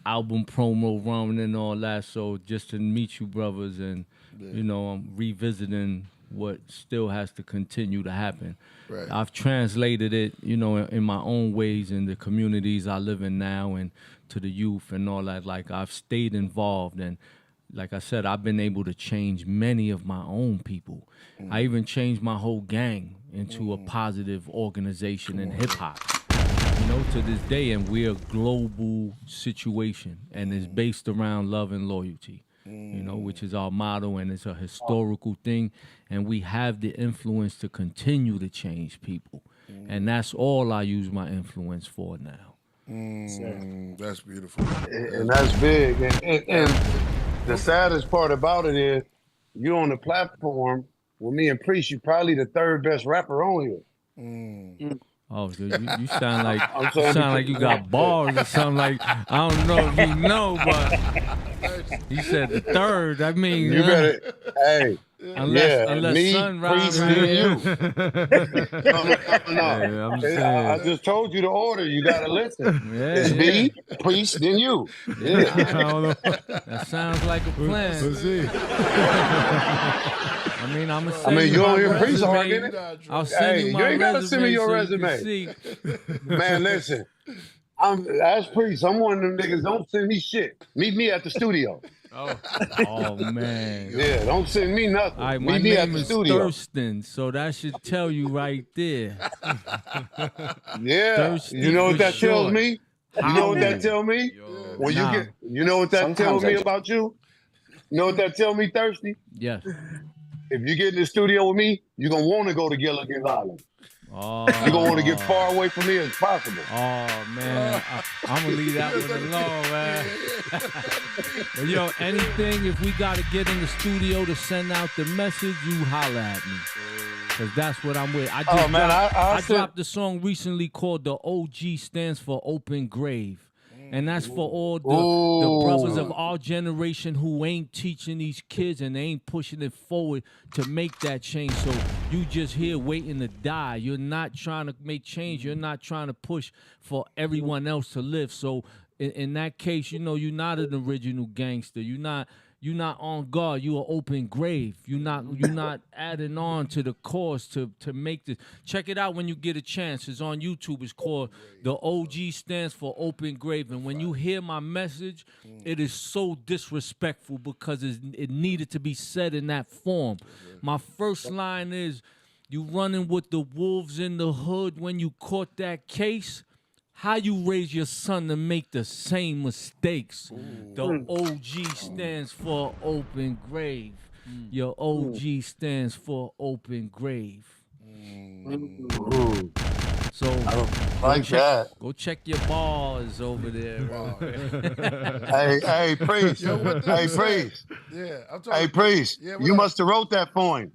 album promo run and all that. So just to meet you brothers and, I'm revisiting what still has to continue to happen. Right. I've translated it, in my own ways in the communities I live in now and to the youth and all that. Like, I've stayed involved. And like I said, I've been able to change many of my own people. I even changed my whole gang into a positive organization in hip-hop. To this day, and we're a global situation, and it's based around love and loyalty, which is our motto, and it's a historical thing, and we have the influence to continue to change people, and that's all I use my influence for now. That's beautiful. And that's big. And the saddest part about it is you're on the platform with me and Priest, you're probably the third best rapper on here. Oh, so you sound like you got bars or something. Like, I don't know if you know, but you said the third. I mean, you better, hey, unless me, Sunrise, Priest, and you. No. I'm saying. I just told you the order. You gotta listen. Yeah, it's me, Priest, then you. Yeah. I don't know. That sounds like a plan. Let's see. I mean, I'm gonna send you my don't hear resume. Priest hard, isn't it? I'll send you my you ain't gotta send me your so resume. Man, listen. As Priest, I'm one of them niggas. Don't send me shit. Meet me at the studio. Oh man. Yeah, don't send me nothing. All right, my Meet me at name the is studio. Thirstin, so that should tell you right there. Yeah. Thirsty You know what for that tells short. me? You know what that tells me? When you get, you know what that tells me about you? You know what that tells me, Thirsty? Yes. If you get in the studio with me, you're gonna want to go to Gilligan's Island. Oh. You're gonna want to get far away from me as possible. Oh man, I'm gonna leave that one alone, man. But yo, anything, if we gotta get in the studio to send out the message, you holla at me. Cause that's what I'm with. I dropped the song recently called The OG Stands for Open Grave. And that's for all the brothers of our generation who ain't teaching these kids and they ain't pushing it forward to make that change. So you just here waiting to die. You're not trying to make change. You're not trying to push for everyone else to live. So in that case, you're not an original gangster. You're not on guard. You're an open grave. You're not adding on to the cause to make this. Check it out when you get a chance. It's on YouTube. It's called The OG Stands for Open Grave. And when you hear my message, it is so disrespectful because it needed to be said in that form. My first line is, you running with the wolves in the hood when you caught that case? How you raise your son to make the same mistakes? The OG stands for open grave. Your OG stands for open grave. So go check your bars over there. Hey, Priest. Hey, Priest. Yeah, Hey, Priest. You must have wrote that for him.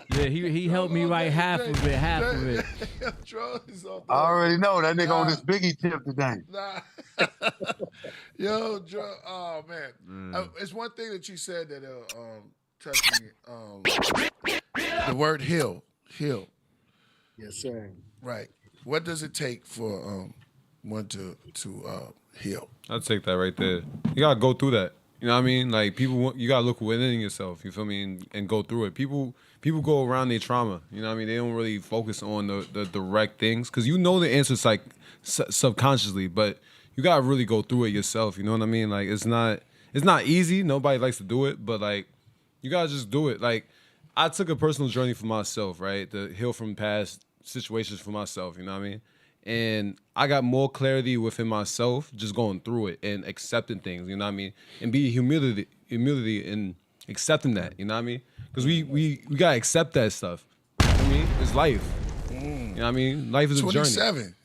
Yeah, he helped me write half of it. I already know that nigga on this Biggie tip today. Yo, Joe. Oh man, it's one thing that you said that touched me. The word heal. Yes, sir. Right. What does it take for one to heal? I'd take that right there. You gotta go through that. You know what I mean? Like, people, you gotta look within yourself. You feel me? And go through it. People go around their trauma. You know what I mean? They don't really focus on the direct things because you know the answers like subconsciously, but you gotta really go through it yourself. You know what I mean? Like, it's not easy. Nobody likes to do it, but like, you gotta just do it. Like, I took a personal journey for myself, right? To heal from past situations for myself. You know what I mean? And I got more clarity within myself just going through it and accepting things, you know what I mean? And be humility and accepting that, you know what I mean? Because we got to accept that stuff. You know what I mean? It's life. You know what I mean? Life is a journey. 27.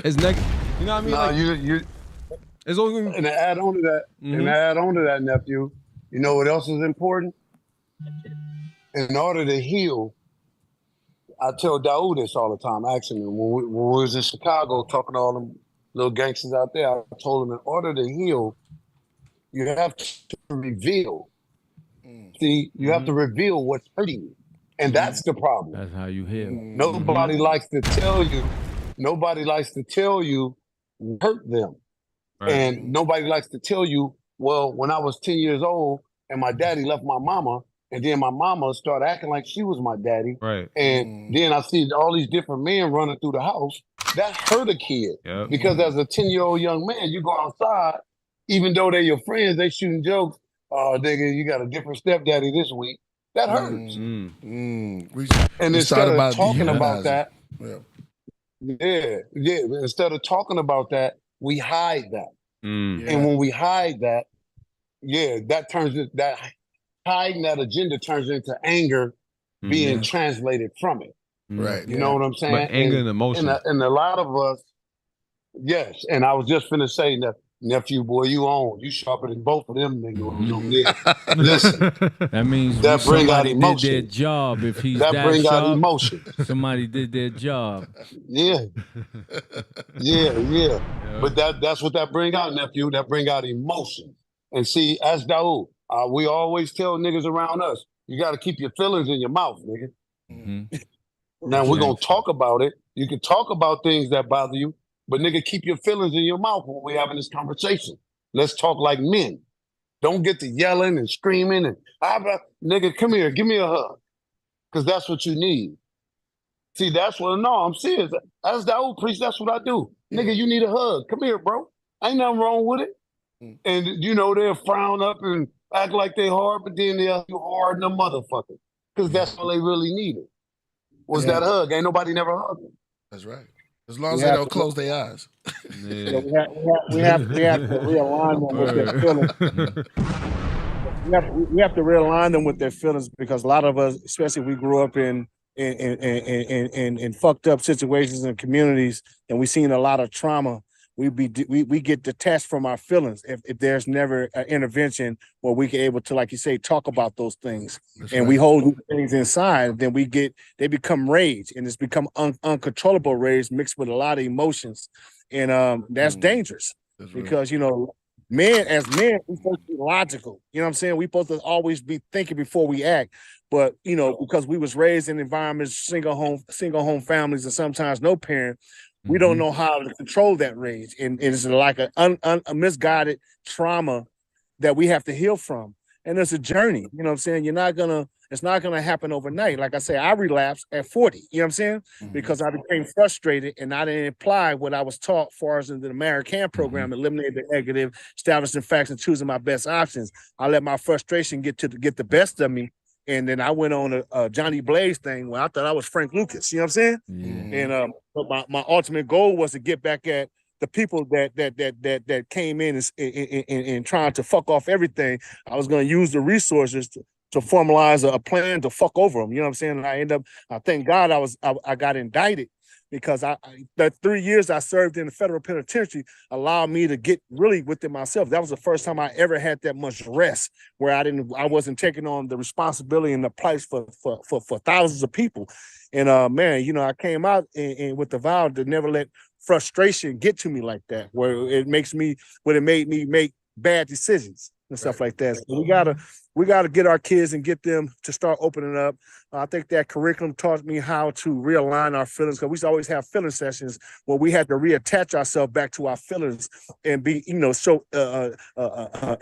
It's negative. You know what I mean? No, like, it's only and to add on to that, nephew, You know what else is important? In order to heal, I tell Daoud this all the time. Asking him when we was in Chicago talking to all them little gangsters out there, I told him in order to heal, you have to reveal. See, you have to reveal what's hurting you. And that's the problem. That's how you heal. Nobody likes to tell you. Nobody likes to tell you hurt them. Right. And nobody likes to tell you, well, when I was 10 years old and my daddy left my mama, and then my mama started acting like she was my daddy. Right. And then I see all these different men running through the house. That hurt a kid. Yep. Because as a 10-year-old young man, you go outside, even though they're your friends, they shooting jokes. Oh, nigga, you got a different stepdaddy this week. That hurts. And instead of talking about that, instead of talking about that, we hide that. And when we hide that, that turns that hiding that agenda turns into anger being translated from it. Right. You know what I'm saying? But anger and emotion. And a lot of us, yes. And I was just finna say that, nephew, boy, you sharper than both of them niggas. Listen, that means that bring out somebody emotion. did their job. If he's that bring sharp, out emotion. Somebody did their job. Yeah. But that's what that bring out, nephew. That bring out emotion. And see, as Daoud, we always tell niggas around us, you got to keep your feelings in your mouth, nigga. Now we're gonna talk about it. You can talk about things that bother you. But nigga, keep your feelings in your mouth when we're having this conversation. Let's talk like men. Don't get to yelling and screaming and nigga, come here, give me a hug. Cause that's what you need. See, that's what I'm serious. As the old priest, that's what I do. Nigga, you need a hug. Come here, bro. Ain't nothing wrong with it. And you know, they'll frown up and act like they hard, but then they'll be hard than a motherfucker. Cause that's all they really needed. Was that hug. Ain't nobody never hugged them. That's right. As long as they don't close their eyes. We have to realign them with their feelings. We have to realign them with their feelings because a lot of us, especially we grew up in fucked up situations and communities, and we've seen a lot of trauma. We get detached from our feelings if there's never an intervention where we can able to, like you say, talk about those things. That's and right. We hold these things inside, then they become rage, and it's become uncontrollable rage mixed with a lot of emotions. And that's dangerous. That's because, you know, as men, we're supposed to be logical. You know what I'm saying? We're supposed to always be thinking before we act. But, you know, because we was raised in environments, single home families, and sometimes no parent, we don't know how to control that rage. And it's like a misguided trauma that we have to heal from. And it's a journey, you know what I'm saying? It's not gonna happen overnight. Like I say, I relapsed at 40, you know what I'm saying? Because I became frustrated and I didn't apply what I was taught as far as in the American program, eliminate the negative, establishing facts and choosing my best options. I let my frustration get the best of me. And then I went on a Johnny Blaze thing where I thought I was Frank Lucas, you know what I'm saying? And but my ultimate goal was to get back at the people that came in and trying to fuck off everything. I was going to use the resources to formalize a plan to fuck over them. You know what I'm saying? And I thank God I got indicted because the 3 years I served in the federal penitentiary allowed me to get really within myself. That was the first time I ever had that much rest where I wasn't taking on the responsibility and the price for thousands of people. And man, you know, I came out and with the vow to never let frustration get to me like that, where it made me make bad decisions and stuff like that. So we gotta get our kids and get them to start opening up. I think that curriculum taught me how to realign our feelings, because we used to always have feeling sessions where we had to reattach ourselves back to our feelings and be, you know, so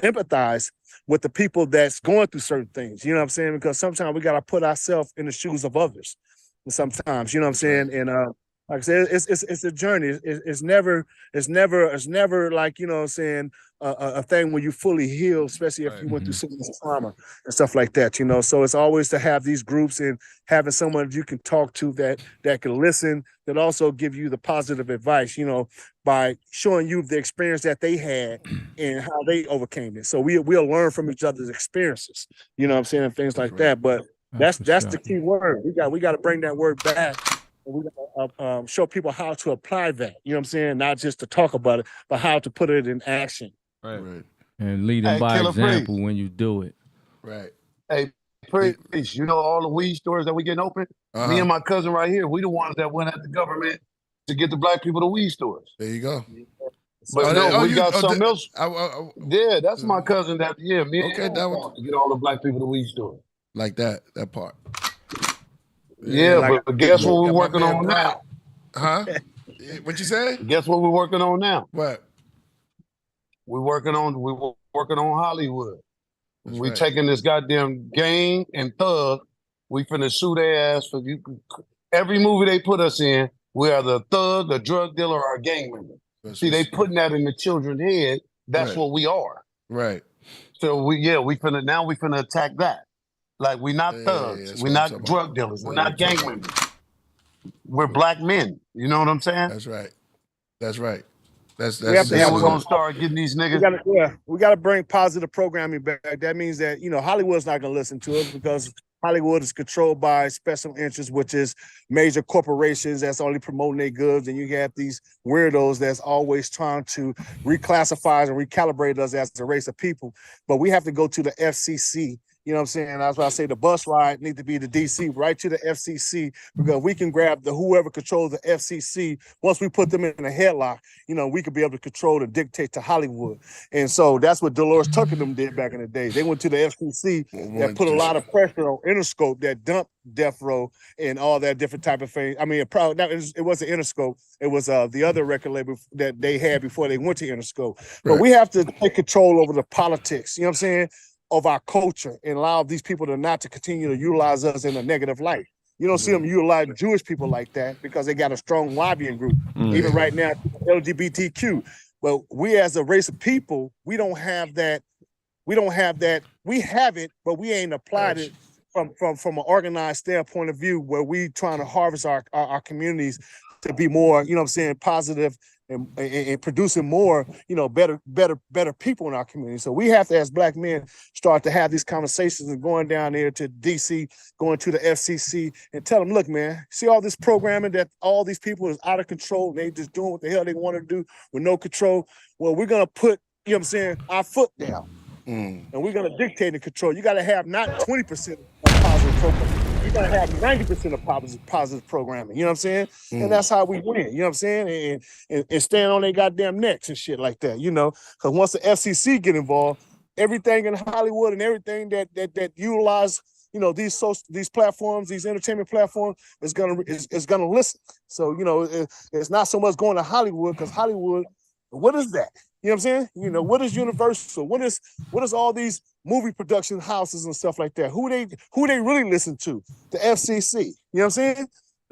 empathize with the people that's going through certain things. You know what I'm saying? Because sometimes we gotta put ourselves in the shoes of others. Sometimes, you know what I'm saying? And like I said, it's a journey. It's never like, you know what I'm saying, a thing when you fully heal, especially if you went through some trauma and stuff like that, you know. So it's always to have these groups and having someone you can talk to that can listen, that also give you the positive advice, you know, by showing you the experience that they had and how they overcame it. So we'll learn from each other's experiences, you know what I'm saying, and things like that. But that's the key word. We got to bring that word back. We gotta show people how to apply that. You know what I'm saying? Not just to talk about it, but how to put it in action. Right. And leading Hey, by Killah example Priest. when you do it. Right. Hey, Priest, you know all the weed stores that we getting open? Me and my cousin right here, we the ones that went at the government to get the black people to weed stores. There you go. But we got something else. I, Yeah, that's my cousin. That me and Okay, him that to get all the black people to weed stores. like that part. Yeah, but guess what we're Got my working man on Brian. now? Huh? What you say? Guess what we're working on now? What? We're working on Hollywood. That's We right. taking this goddamn gang and thug. We finna sue their ass for you. Every movie they put us in, we are the thug, a drug dealer, or a gang member. See, they putting that in the children's head. That's Right. what we are. Right. So we finna attack that. Like we not thugs, that's we're what I'm not talking drug about. dealers, we're That's what not I'm gang talking members. We're black men. You know what I'm saying? That's right. That's right. That's We have to Then have we're gonna start getting these niggas. we gotta bring positive programming back. That means that Hollywood's not gonna listen to us because Hollywood is controlled by special interests, which is major corporations that's only promoting their goods, and you have these weirdos that's always trying to reclassify and recalibrate us as a race of people. But we have to go to the FCC. You know what I'm saying? That's why I say the bus ride need to be the DC, right to the FCC, because we can grab whoever controls the FCC. Once we put them in a headlock, we could be able to control and dictate to Hollywood. And so that's what Dolores Tucker and them did back in the day. They went to the FCC that put a lot of pressure on Interscope, that dumped Death Row and all that different type of thing. I mean, it wasn't Interscope. It was the other record label that they had before they went to Interscope. But Right. we have to take control over the politics. You know what I'm saying? Of our culture and allow these people to continue to utilize us in a negative light. You don't see them utilize Jewish people like that because they got a strong lobbying group. Even right now, LGBTQ. But we as a race of people, we don't have that. We have it, but we ain't applied it from an organized standpoint of view where we trying to harvest our communities to be more, positive and producing more, better people in our community. So we have to, as black men, start to have these conversations and going down there to DC, going to the FCC and tell them, look, man, see all this programming that all these people is out of control. And they just doing what the hell they want to do with no control. Well, we're going to put, our foot down. And we're going to dictate and control. You got to have not 20% of positive programming. You got to have 90% of positive programming. You know what I'm saying? And that's how we win. You know what I'm saying? And stand on their goddamn necks and shit like that. Because once the FCC get involved, everything in Hollywood and everything that utilize these platforms, these entertainment platforms is gonna listen. So it's not so much going to Hollywood because Hollywood, what is that? You know what I'm saying? What is Universal? What is all these movie production houses and stuff like that? Who they really listen to? The FCC. You know what I'm saying?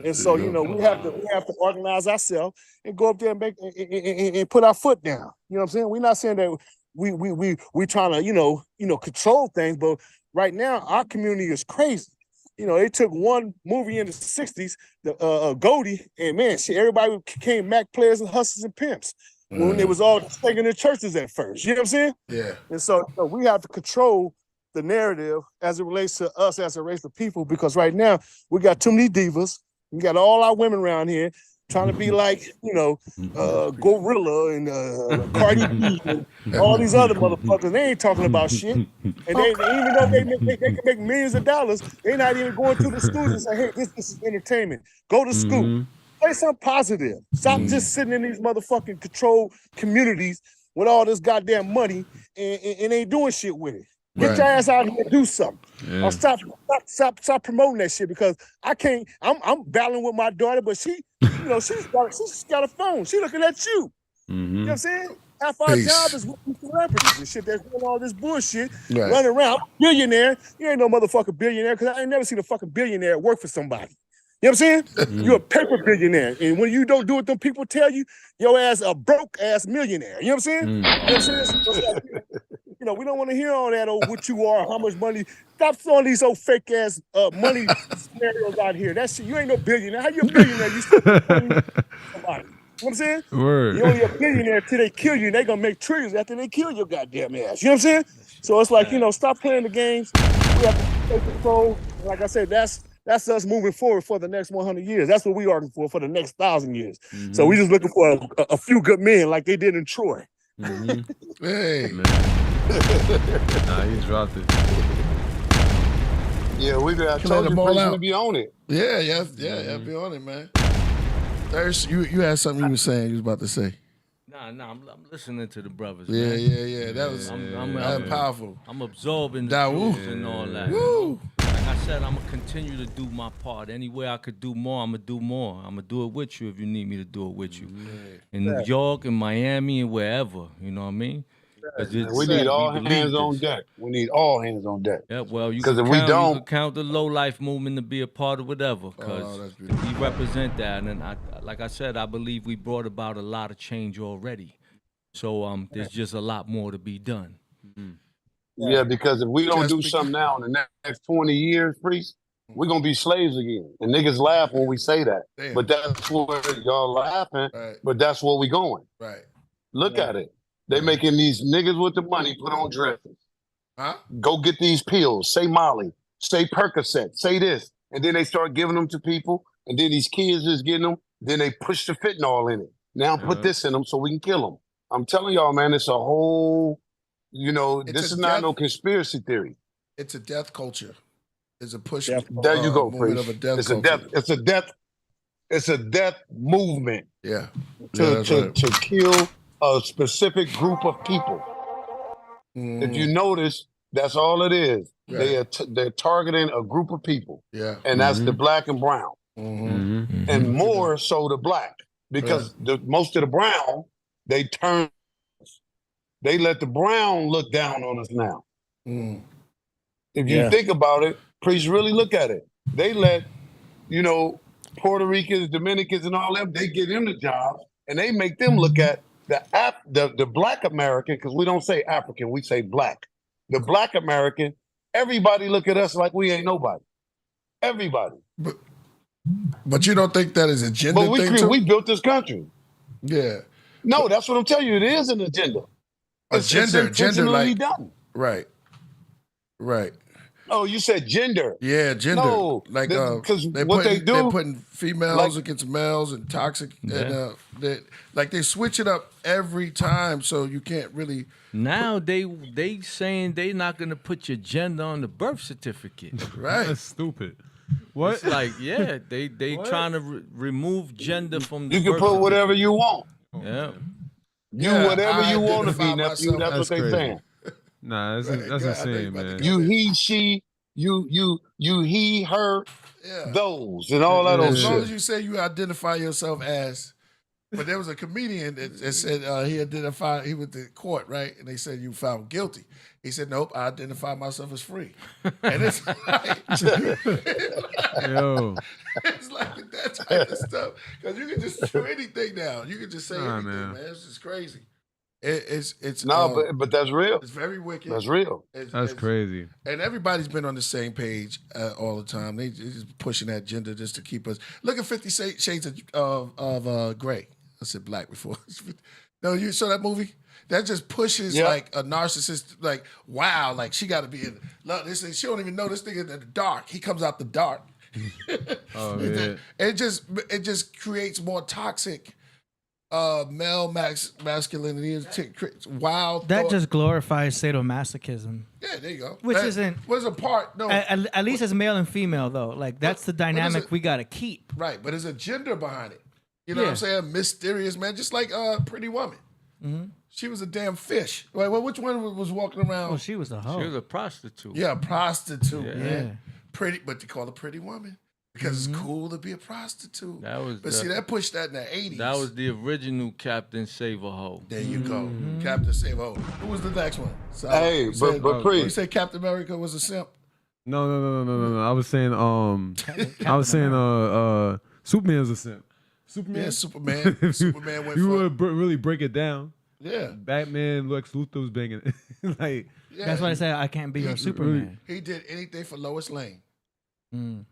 And so we have to organize ourselves and go up there and make and put our foot down. You know what I'm saying? We're not saying that we trying to control things, but right now our community is crazy. They took one movie in the 60s, the Goldie, and man, everybody became Mac players and hustlers and pimps. When it was all taken in churches at first. You know what I'm saying? Yeah. And so we have to control the narrative as it relates to us as a race of people, because right now we got too many divas. We got all our women around here trying to be like, Gorilla and Cardi B and all these other motherfuckers. They ain't talking about shit. And they even though they can make millions of dollars, they're not even going to the schools and say, hey, this is entertainment. Go to school. Say something positive. Stop just sitting in these motherfucking controlled communities with all this goddamn money and ain't doing shit with it. Get your ass out here and do something. Or stop promoting that shit, because I can't. I'm battling with my daughter, but she's got a phone. She looking at you. You know what I'm saying? Half our job is with celebrities and shit that's doing all this bullshit, running around. Billionaire. You ain't no motherfucking billionaire, because I ain't never seen a fucking billionaire work for somebody. You know what I'm saying? You're a paper billionaire. And when you don't do what them people tell you, your ass a broke ass millionaire. You know what I'm saying? You know what I'm saying? So it's like, we don't want to hear all that, what you are, how much money. Stop throwing these old fake ass money scenarios out here. That shit, you ain't no billionaire. How you a billionaire? You still somebody. You know what I'm saying? Word. You're only a billionaire till they kill you, and they're gonna make trillions after they kill your goddamn ass. You know what I'm saying? So it's like, stop playing the games. We have to take control. Like I said, that's us moving forward for the next 100 years. That's what we arguing for the next 1,000 years. So we just looking for a few good men like they did in Troy. Hey. Nah, he dropped it. Yeah, I Can let told them you, all Priest, out. we be on it. Yeah, be on it, man. Thirst, you had something you were saying, you was about to say. Nah, I'm listening to the brothers, Yeah, man. yeah. That was I'm powerful. I'm absorbing the Woo. truths and all that. Woo. Like I said, I'm gonna continue to do my part. Anywhere I could do more, I'm gonna do more. I'm gonna do it with you if you need me to do it with you. In New York, in Miami, and wherever. You know what I mean? We need all believe hands on this. deck. We need all hands on deck. Yeah, well, you 'Cause can if we count, don't- you can count the low life movement to be a part of whatever. Because we represent that, and like I said, I believe we brought about a lot of change already. So there's just a lot more to be done. Yeah, because if we don't Just do because- something now in the next 20 years, Priest, we're gonna be slaves again. And niggas laugh when we say that. Damn. But that's where y'all laughing. Right. But that's where we going. Right. Look at it. They making these niggas with the money put on dresses. Huh? Go get these pills. Say Molly. Say Percocet. Say this. And then they start giving them to people. And then these kids is getting them. Then they push the fentanyl in it. Now put this in them so we can kill them. I'm telling y'all, man, it's a whole, this is not no conspiracy theory. It's a death culture. It's a push. There you go, movement Priest. of a death It's culture. it's a death movement Yeah. to kill a specific group of people. If you notice, that's all it is. Right. They're targeting a group of people. Yeah. And that's the black and brown. And more so the black. Because most of the brown, they let the brown look down on us now. If you think about it, Priest, really look at it. They let, Puerto Ricans, Dominicans, and all them, they get them the jobs, and they make them look at the black American, because we don't say African, we say black. The black American, everybody look at us like we ain't nobody. Everybody. But you don't think that is a gender thing too? We built this country. Yeah. No, that's what I'm telling you. It is an agenda. Gender intentionally like done. Right. Oh, you said gender. Yeah, gender. No, like because they're putting females against males and toxic, and they switch it up every time, so you can't really. Now they saying they not gonna put your gender on the birth certificate. Right. That's stupid. What? It's like they trying to remove gender from the. You can birth put whatever certificate. you want. Yeah. Whatever you want to be, identify nephew. myself. That's what they crazy. saying. Nah, that's insane, man. You, he, she, you, he, her, Yeah. those, and all that old As long shit. as you say you identify yourself as. But there was a comedian that said he went to court, right? And they said you found guilty. He said, nope, I identify myself as free. And it's like, Yo. it's like with that type of stuff. Because you can just do anything now. You can just say anything, man. It's just crazy. It's but that's real. It's very wicked. That's real. That's crazy. And everybody's been on the same page all the time. They just pushing that agenda just to keep us. Look at 50 Shades of Grey. I said black before. No, you saw that movie? That just pushes like a narcissist. Like, wow, like she got to be in. Look, she don't even know this thing in the dark. He comes out the dark. Oh man. It just creates more toxic male masculinity. Wild. That just glorifies sadomasochism. Yeah, there you go. Which isn't. Was a part. No, At least as male and female though. Like that's the dynamic we gotta keep. right. But there's a gender behind it. You know what I'm saying? Mysterious man, just like Pretty Woman. Mm-hmm. She was a damn fish. Wait, which one was walking around? Oh, she was a hoe. She was a prostitute. Yeah, a prostitute. Yeah. Pretty, but they call her Pretty Woman because it's cool to be a prostitute. See, that pushed that in the 80s. That was the original Captain Save-A-Ho. There you go, Captain Save-A-Ho. Who was the next one? So, Hey, but you say Captain America was a simp? No. I was saying Superman's a simp. Yeah, Superman. Superman went You for would really break it down. Yeah. Batman, Lex Luthor was banging it. Like that's why I say I can't be your Superman. He did anything for Lois Lane, Mm.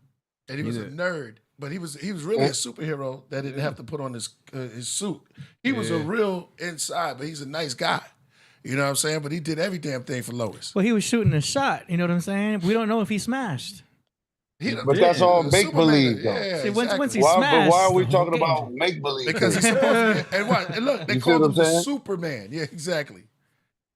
and he was a nerd. But he was really a superhero that didn't have to put on his suit. He was a real inside, but he's a nice guy. You know what I'm saying? But he did every damn thing for Lois. Well, he was shooting a shot. You know what I'm saying? We don't know if he smashed. But that's all make Superman. believe, though. Yeah, See, once he Why, but smashed, why are we the whole talking game about changed. make believe? because he's supposed to. And what? And look, they You see call what him I'm the saying? Superman. Yeah, exactly.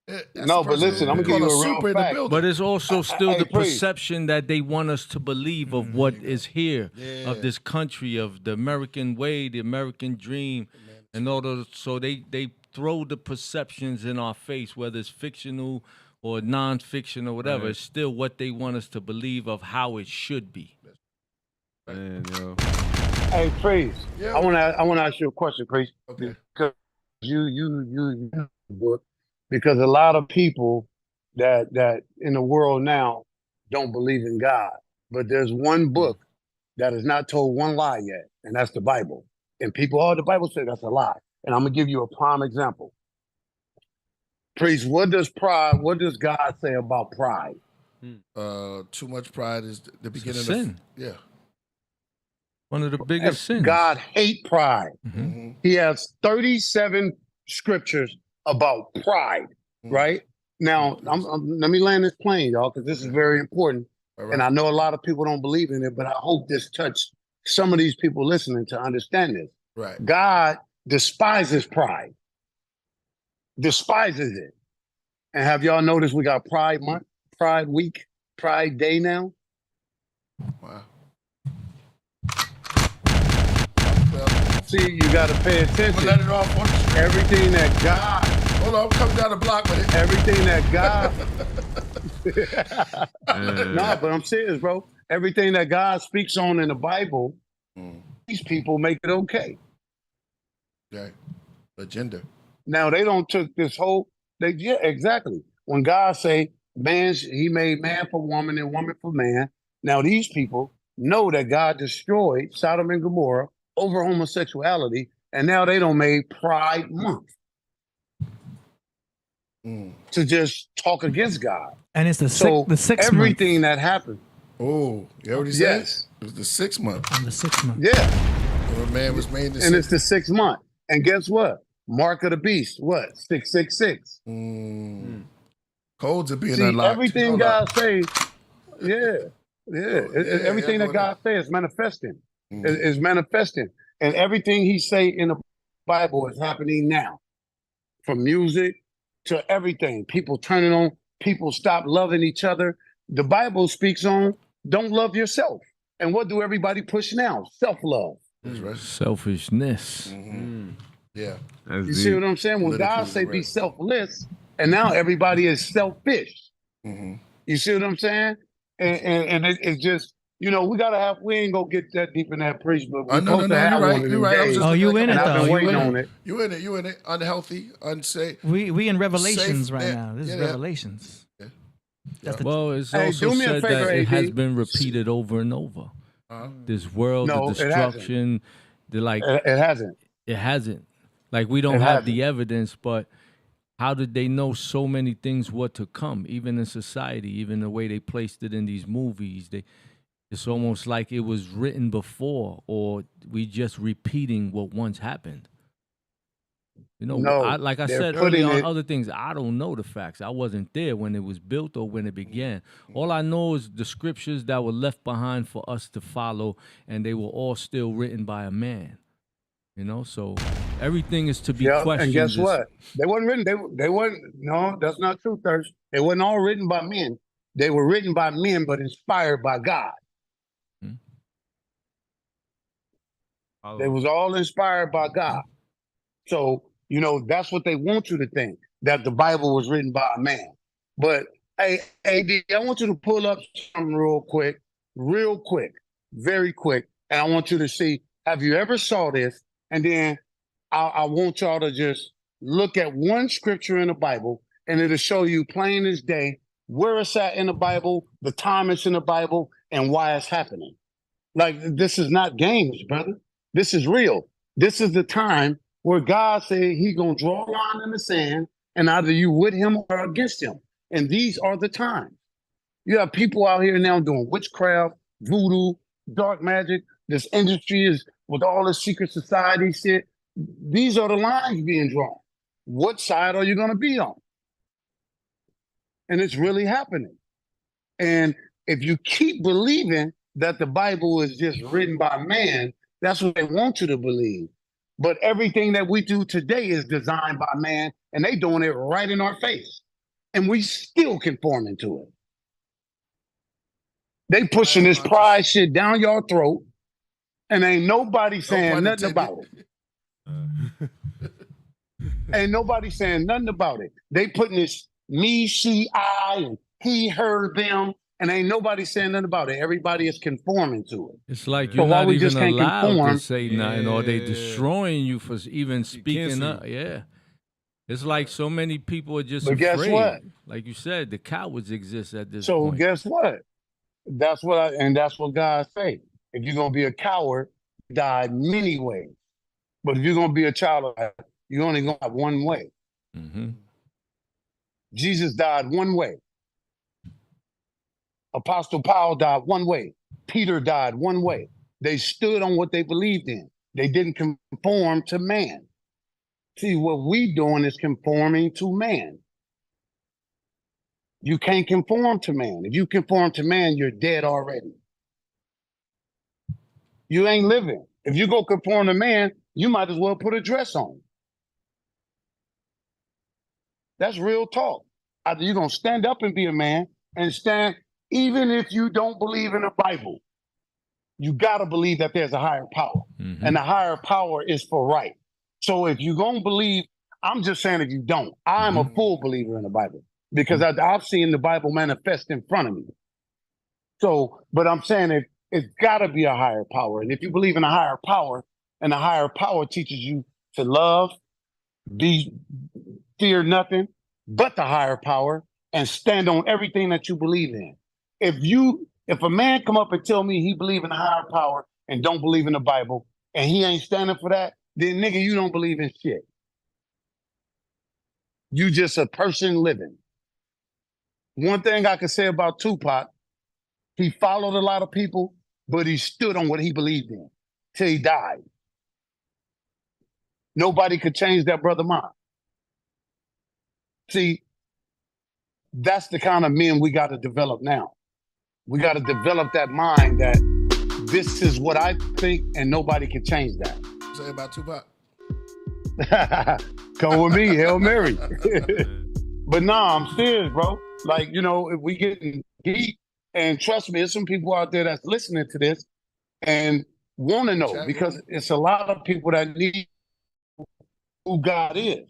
That's No, the but person listen, I'm they gonna give call you a real super in the fact. building. But it's also still Hey, the Priest. perception that they want us to believe of what is here, of this country, of the American way, the American dream, and all those. So they throw the perceptions in our face, whether it's fictional or non-fiction or whatever. It's still what they want us to believe of how it should be. Man, yo. Hey, Priest, Yeah. I want to ask you a question, Priest. Okay. Because you book, because a lot of people that in the world now don't believe in God, but there's one book that has not told one lie yet, and that's the Bible. And people, the Bible says that's a lie. And I'm gonna give you a prime example. Priest, what does God say about pride? Too much pride is the beginning sin. of yeah. One of the biggest sins. God hate pride. Mm-hmm. He has 37 scriptures about pride, right? Now, let me land this plane, y'all, because this is very important. All right. And I know a lot of people don't believe in it, but I hope this touched some of these people listening to understand this. Right. God despises pride, despises it. And have y'all noticed we got Pride Month, Pride Week, Pride Day now? Wow. See, you got to pay attention. Let it off on the street. Everything that God, Hold on, I'm coming down the block with it. everything that God, no, but I'm serious, bro. Everything that God speaks on in the Bible, these people make it okay. Right. Agenda. Now they don't took this whole. Yeah, exactly. When God say He made man for woman and woman for man. Now these people know that God destroyed Sodom and Gomorrah over homosexuality, and now they don't make Pride Month to just talk against God. And it's the So sixth everything month. that happened. Oh, you already said Yes. it was the 6th month. On the 6th month. Yeah, When man was made the and it's 6th. the 6th month. And guess what? Mark of the beast. What? 666. Codes are being See, unlocked. everything Hold God up. say, everything that go God says is manifesting. Is manifesting. And everything he say in the Bible is happening now. From music to everything. People turning on, people stop loving each other. The Bible speaks on don't love yourself. And what do everybody push now? Self-love. That's right. Selfishness. Yeah. That's You deep. see what I'm saying? When Politically God say be correct. selfless, and now everybody is selfish. You see what I'm saying? And it's just, we ain't gonna get that deep in that preach, but we're supposed to have one of these You're right. I was days. just Oh, you in it and I've though. been waiting You in on it. it. You in it. Unhealthy, unsafe. We in Revelations Safe, right yeah, now. This is yeah. Revelations. That's the Well, it's Hey, also do me a said favor, that it has AD. been repeated over and over. This world, No, the it hasn't. destruction, It hasn't. it hasn't. Like we don't It have hasn't. the evidence, but how did they know so many things were to come, even in society, even the way they placed it in these movies? It's almost like it was written before, or we just repeating what once happened. No, like I they're said putting earlier on it- other things, I don't know the facts. I wasn't there when it was built or when it began. All I know is the scriptures that were left behind for us to follow, and they were all still written by a man. So everything is to be questioned. And guess It's- what? They wasn't written. They wasn't. No, that's not true, Thirst. They wasn't all written by men. They were written by men, but inspired by God. They was all inspired by God. So, that's what they want you to think, that the Bible was written by a man. But, hey, AD, I want you to pull up something real quick, very quick. And I want you to see, have you ever saw this? And then I want y'all to just look at one scripture in the Bible, and it'll show you plain as day where it's at in the Bible, the time it's in the Bible, and why it's happening. Like, this is not games, brother. This is real. This is the time where God said He's going to draw a line in the sand, and either you with Him or against Him. And these are the times. You have people out here now doing witchcraft, voodoo, dark magic. This industry is with all this secret society shit. These are the lines being drawn. What side are you going to be on? And it's really happening. And if you keep believing that the Bible is just written by man, that's what they want you to believe. But everything that we do today is designed by man, and they doing it right in our face. And we still conforming to it. They pushing this pride shit down your throat, and ain't nobody saying nothing about it. Ain't nobody saying nothing about it. They putting this me, she, I, and he, her, them, and ain't nobody saying nothing about it. Everybody is conforming to it. It's like So you're while not we even just can't allowed conform, to say nothing, or they destroying you for even speaking up. Yeah. It's like so many people are just But afraid. guess what? Like you said, the cowards exist at this So point. guess what? That's what that's what God say. If you're gonna be a coward, die many ways. But if you're gonna be a child of God, you're only gonna have one way. Mm-hmm. Jesus died one way. Apostle Paul died one way. Peter died one way. They stood on what they believed in. They didn't conform to man. See, what we doing is conforming to man. You can't conform to man. If you conform to man, you're dead already. You ain't living. If you go conform to man, you might as well put a dress on. That's real talk. Either you're going to stand up and be a man and stand, even if you don't believe in the Bible, you got to believe that there's a higher power. Mm-hmm. And the higher power is for right. So if you're going to believe, I'm just saying if you don't, I'm a full believer in the Bible because I've seen the Bible manifest in front of me. So, but I'm saying it's got to be a higher power. And if you believe in a higher power, and the higher power teaches you to love, fear nothing but the higher power, and stand on everything that you believe in. If a man come up and tell me he believe in a higher power and don't believe in the Bible, and he ain't standing for that, then nigga, you don't believe in shit. You just a person living. One thing I can say about Tupac, he followed a lot of people, but he stood on what he believed in till he died. Nobody could change that brother mind. See, that's the kind of men we got to develop now. We got to develop that mind that this is what I think and nobody can change that. Say about Tupac. Come with me, Hail Mary. But nah, I'm serious, bro. Like, you know, if we get deep, and trust me, there's some people out there that's listening to this and want to know, because it's a lot of people that need who God is,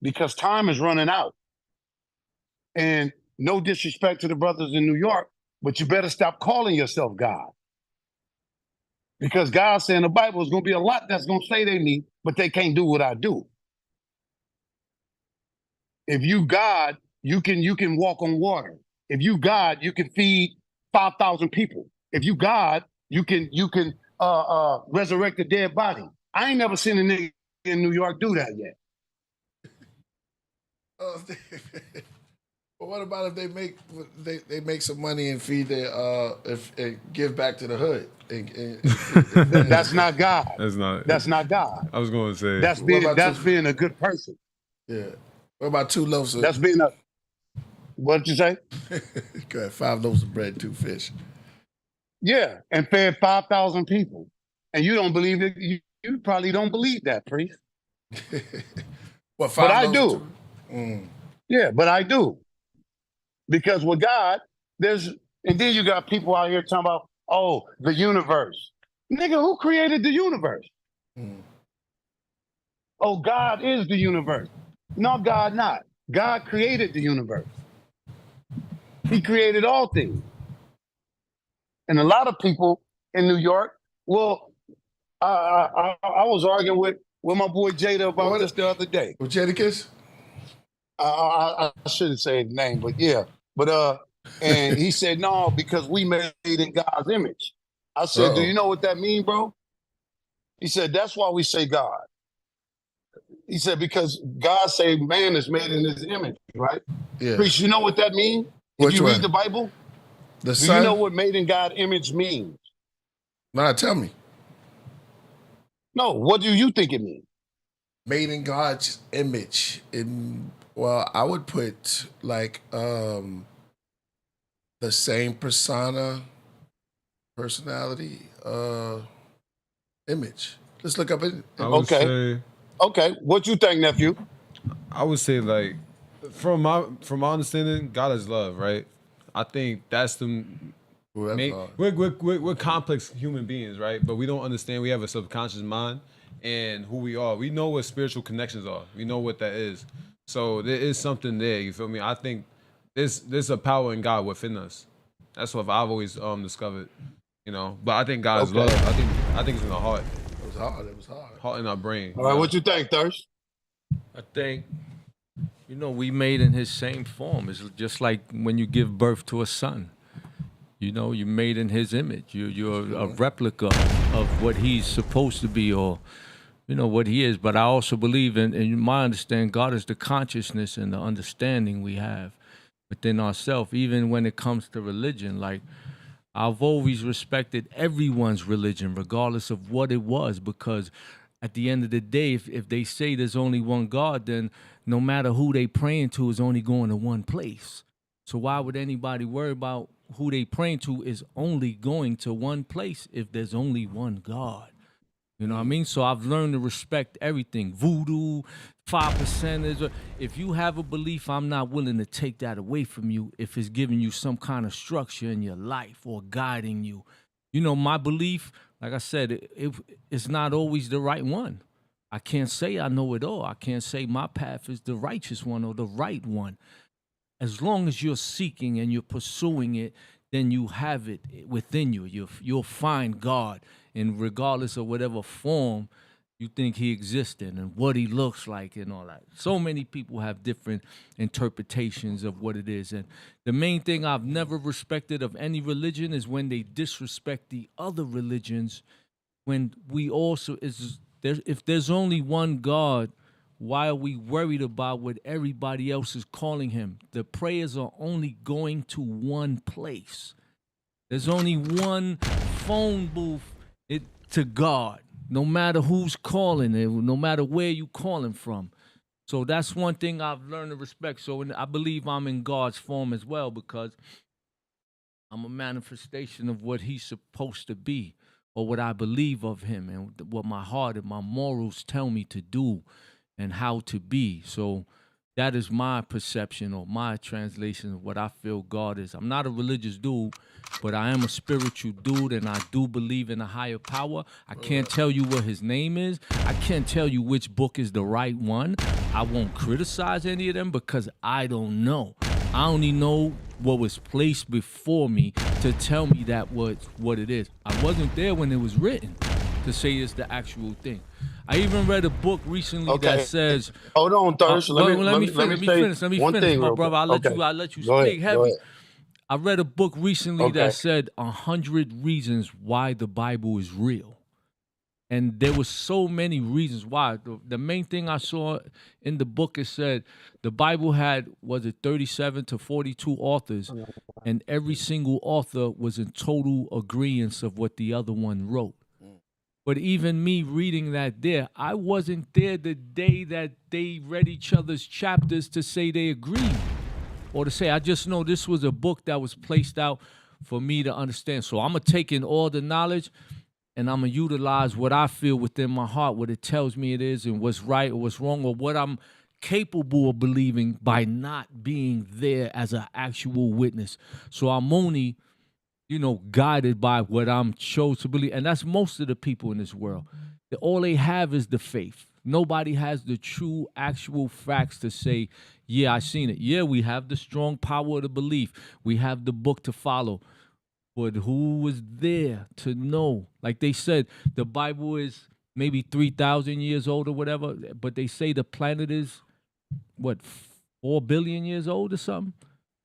because time is running out. And no disrespect to the brothers in New York, but you better stop calling yourself God. Because God said in the Bible, there's going to be a lot that's going to say they me, but they can't do what I do. If you God, you can walk on water. If you God, you can feed 5,000 people. If you God, you can resurrect a dead body. I ain't never seen a nigga in New York do that yet. But what about if they make some money and feed their give back to the hood? That's not God. That's not God. I was going to say that's being a good person. Yeah. What about 2 loaves of? That's being a. What did you say? Go ahead. 5 loaves of bread, 2 fish. Yeah, and fed 5,000 people, and you don't believe it. You probably don't believe that, Priest. What? 5 but I loaves do. Yeah, but I do. Because with God, and then you got people out here talking about, oh, the universe. Nigga, who created the universe? Oh, God is the universe. No, God not. God created the universe. He created all things. And a lot of people in New York, well, I was arguing with my boy Jada about this the other day. With Jadakiss? I shouldn't say his name, but yeah. But and he said, no, because we made in God's image. I said, do you know what that means, bro? He said, that's why we say God. He said, because God said man is made in his image, right? Yeah. Priest, you know what that means? If you read the Bible, do you know what made in God's image means? Nah, tell me. No, what do you think it means? Made in God's image. Well, I would put like the same persona personality, image. Let's look up it. I would say, Okay, what you think, nephew? I would say like from my understanding, God is love, right? I think that's the we're complex human beings, right? But we don't understand. We have a subconscious mind and who we are. We know what spiritual connections are. We know what that is. So there is something there. You feel me? I think there's a power in God within us. That's what I've always discovered. You know, but I think God is love. I think it's in the heart. It was hard. It was hard. Heart in our brain. All right, what you think, Thirst? I think, we made in his same form. It's just like when you give birth to a son. You're made in his image. You're a replica of what he's supposed to be, or, what he is. But I also believe in my understanding, God is the consciousness and the understanding we have within ourselves, even when it comes to religion. Like, I've always respected everyone's religion, regardless of what it was, because at the end of the day, if they say there's only one God, then no matter who they praying to is only going to one place. So why would anybody worry about who they praying to is only going to one place if there's only one God? You know what I mean? So I've learned to respect everything. Voodoo, 5%. If you have a belief, I'm not willing to take that away from you if it's giving you some kind of structure in your life or guiding you. My belief, like I said, it's not always the right one. I can't say I know it all. I can't say my path is the righteous one or the right one. As long as you're seeking and you're pursuing it, then you have it within you. You'll find God, and regardless of whatever form you think he exists in and what he looks like and all that. So many people have different interpretations of what it is. And the main thing I've never respected of any religion is when they disrespect the other religions, when we also if there's only one God, why are we worried about what everybody else is calling him? The prayers are only going to one place. There's only one phone booth to God, no matter who's calling it, no matter where you calling from. So that's one thing I've learned to respect. So I believe I'm in God's form as well, because I'm a manifestation of what he's supposed to be, or what I believe of him, and what my heart and my morals tell me to do and how to be. So that is my perception or my translation of what I feel God is. I'm not a religious dude, but I am a spiritual dude, and I do believe in a higher power. I can't tell you what his name is. I can't tell you which book is the right one. I won't criticize any of them because I don't know. I only know what was placed before me to tell me that was what it is. I wasn't there when it was written to say it's the actual thing. I even read a book recently that says, "Hold on, Thirst. Let me finish, my brother. I'll let you speak heavy." I read a book recently that said 100 reasons why the Bible is real, and there were so many reasons why. The main thing I saw in the book, it said the Bible had 37 to 42 authors, and every single author was in total agreement of what the other one wrote. But even me reading that there, I wasn't there the day that they read each other's chapters to say they agreed, or to say, I just know this was a book that was placed out for me to understand. So I'm going to take in all the knowledge, and I'm going to utilize what I feel within my heart, what it tells me it is, and what's right or what's wrong, or what I'm capable of believing by not being there as an actual witness. So I'm only guided by what I'm chose to believe. And that's most of the people in this world. All they have is the faith. Nobody has the true, actual facts to say, yeah, I seen it. Yeah, we have the strong power of the belief. We have the book to follow. But who was there to know? Like they said, the Bible is maybe 3,000 years old or whatever, but they say the planet is, 4 billion years old or something?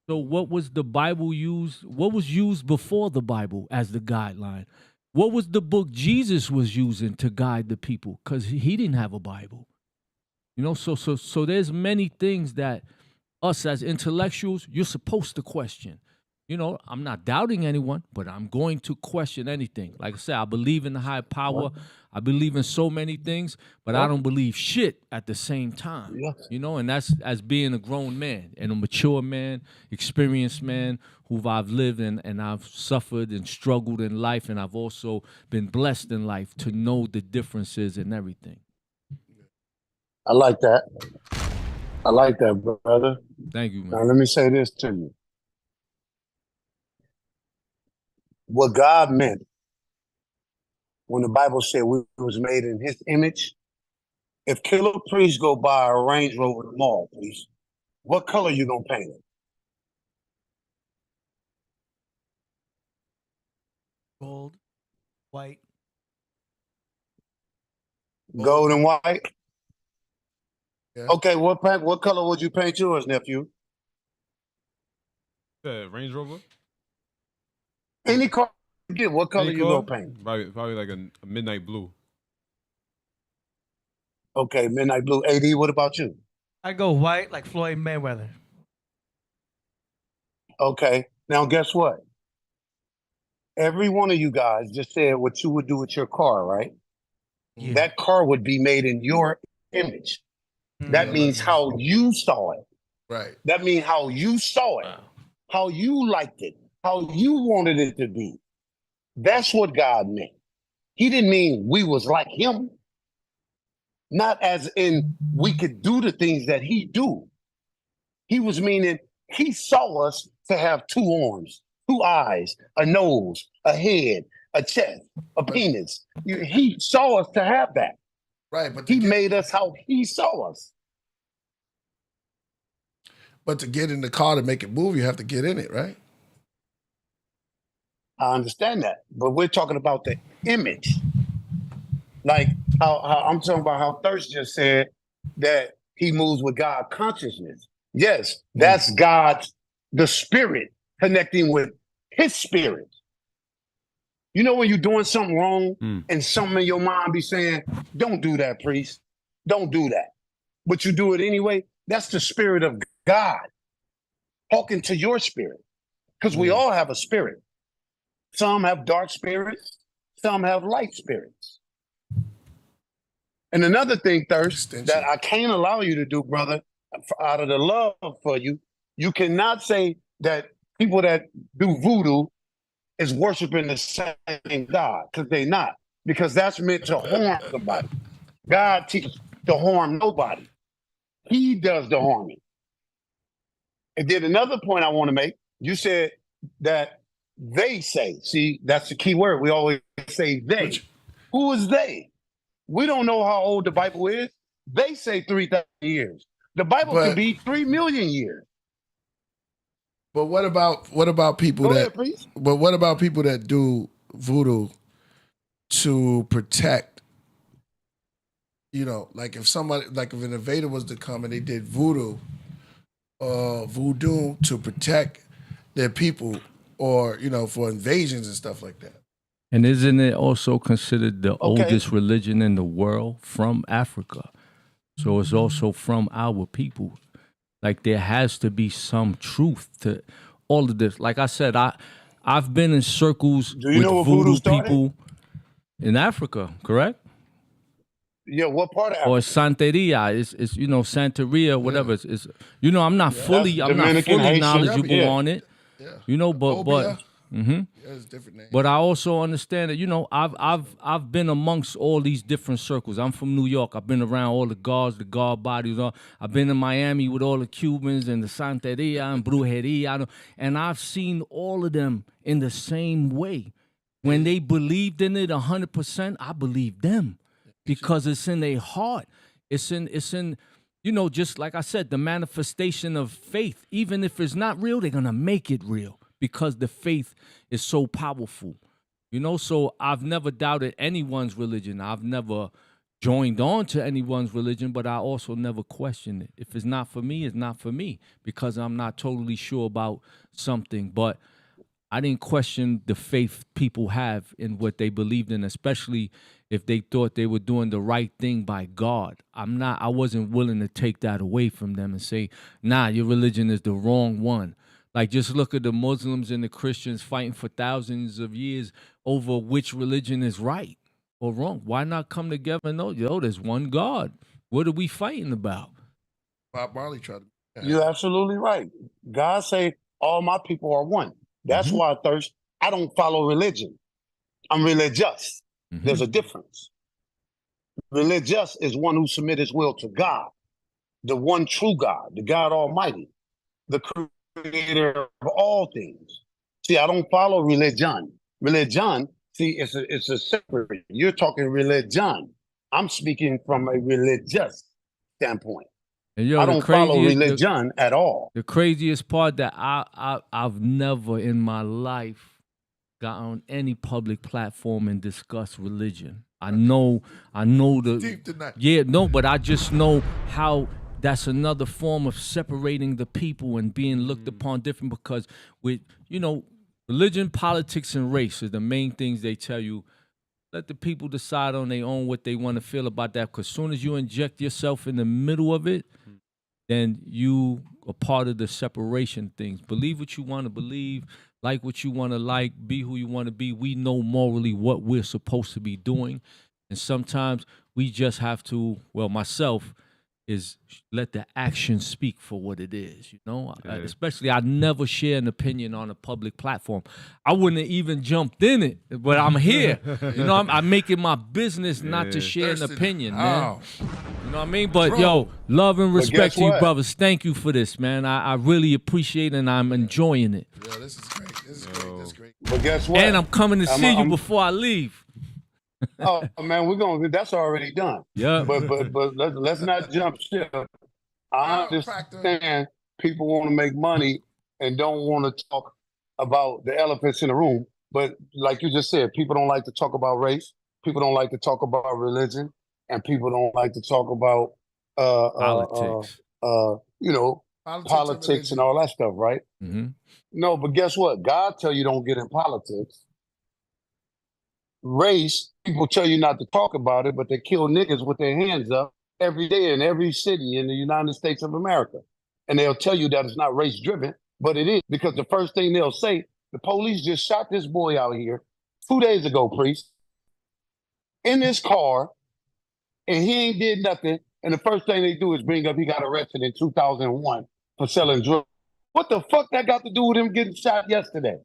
So what was the Bible used? What was used before the Bible as the guideline? What was the book Jesus was using to guide the people? Because he didn't have a Bible. So there's many things that us as intellectuals, you're supposed to question. you know, I'm not doubting anyone, but I'm going to question anything. Like I said, I believe in the higher power. I believe in so many things, but I don't believe shit at the same time. You know, and that's as being a grown man and a mature man, experienced man who I've lived and I've suffered and struggled in life, and I've also been blessed in life to know the differences and everything. I like that. I like that, brother. Thank you, man. Now, let me say this to you. What God meant when the Bible said we was made in his image, if Killah Priest go buy a Range Rover tomorrow, please, what color you gonna paint it? Gold, white. Gold and white? Yeah. Okay, what color would you paint yours, nephew? The Range Rover. Any car you get, what color Any you color? gonna paint? Probably like a midnight blue. Okay, midnight blue. AD, what about you? I go white like Floyd Mayweather. Okay, now guess what? Every one of you guys just said what you would do with your car, right? Yeah. That car would be made in your image. That means how you saw it. Right. That means how you saw it, how you liked it, how you wanted it to be. That's what God meant. He didn't mean we was like him. Not as in we could do the things that he do. He was meaning he saw us to have 2 arms, 2 eyes, a nose, a head, a chest, a penis. He saw us to have that. Right, but he made us how he saw us. But to get in the car to make it move, you have to get in it, right? I understand that, but we're talking about the image. Like how I'm talking about how Thirst just said that he moves with God consciousness. Yes, that's God's, the spirit connecting with his spirit. You know when you're doing something wrong and something in your mind be saying, don't do that, priest. Don't do that. But you do it anyway. That's the spirit of God talking to your spirit. Because we all have a spirit. Some have dark spirits. Some have light spirits. And another thing, Thirst, that I can't allow you to do, brother, out of the love for you, you cannot say that people that do voodoo is worshiping the same God, because they're not. Because that's meant to harm somebody. God teaches to harm nobody. He does the harming. And then another point I want to make, you said that they say, see, that's the key word. We always say they. Who is they? We don't know how old the Bible is. They say 3,000 years. The Bible could be 3 million years. But what about people But what about people that do voodoo to protect? You know, like if somebody, like if an invader was to come and they did voodoo to protect their people, or you know, for invasions and stuff like that. And isn't it also considered the oldest religion in the world from Africa? So it's also from our people. Like there has to be some truth to all of this. Like I said, I've been in circles with voodoo people in Africa, correct? Yeah, what part of Africa? Or Santeria, it's you know, Santeria, whatever. It's you know, I'm not fully knowledgeable on it. Yeah. You know, but it's different names. But I also understand that, you know, I've been amongst all these different circles. I'm from New York. I've been around all the guards, the guard bodies. I've been in Miami with all the Cubans and the Santeria and Brujeria. And I've seen all of them in the same way. When they believed in it 100%, I believe them. Because it's in their heart. It's in, you know, just like I said, the manifestation of faith. Even if it's not real, they're going to make it real because the faith is so powerful. You know, so I've never doubted anyone's religion. I've never joined on to anyone's religion, but I also never questioned it. If it's not for me, it's not for me because I'm not totally sure about something. But I didn't question the faith people have in what they believed in, especially if they thought they were doing the right thing by God. I wasn't willing to take that away from them and say, nah, your religion is the wrong one. Like, just look at the Muslims and the Christians fighting for thousands of years over which religion is right or wrong. Why not come together and know, there's one God. What are we fighting about? Bob Marley tried to. Yeah. You're absolutely right. God say all my people are one. That's why I don't follow religion. I'm religious. There's a difference. Religious is one who submit his will to God, the one true God, the God Almighty, the creator of all things. See, I don't follow religion. Religion, see, it's a separate. You're talking religion. I'm speaking from a religious standpoint. And I don't follow religion at all. The craziest part that I've never in my life got on any public platform and discussed religion. I know but I just know how that's another form of separating the people and being looked upon different, because with, religion, politics, and race are the main things they tell you. Let the people decide on their own what they want to feel about that, because as soon as you inject yourself in the middle of it, then you are part of the separation things. Believe what you want to believe, like what you want to like, be who you want to be. We know morally what we're supposed to be doing. And sometimes we just have to, myself, is let the action speak for what it is, Especially, I never share an opinion on a public platform. I wouldn't have even jumped in it, but I'm here. I'm making my business not to share an opinion, man. You know what I mean? But love and respect to you, brothers. Thank you for this, man. I really appreciate it, and I'm enjoying it. Yeah, this is great. This is great. But guess what? And I'm coming to see you before I leave. Oh man, that's already done. Yeah. But let's not jump ship. I understand people want to make money and don't want to talk about the elephants in the room. But like you just said, people don't like to talk about race. People don't like to talk about religion, and people don't like to talk about politics. Politics and all that stuff, right? Mm-hmm. No, but guess what? God tell you don't get in politics. Race, people tell you not to talk about it, but they kill niggas with their hands up every day in every city in the United States of America. And they'll tell you that it's not race driven, but it is, because the first thing they'll say, the police just shot this boy out here 2 days ago, Priest, in his car, and he ain't did nothing. And the first thing they do is bring up he got arrested in 2001 for selling drugs. What the fuck that got to do with him getting shot yesterday?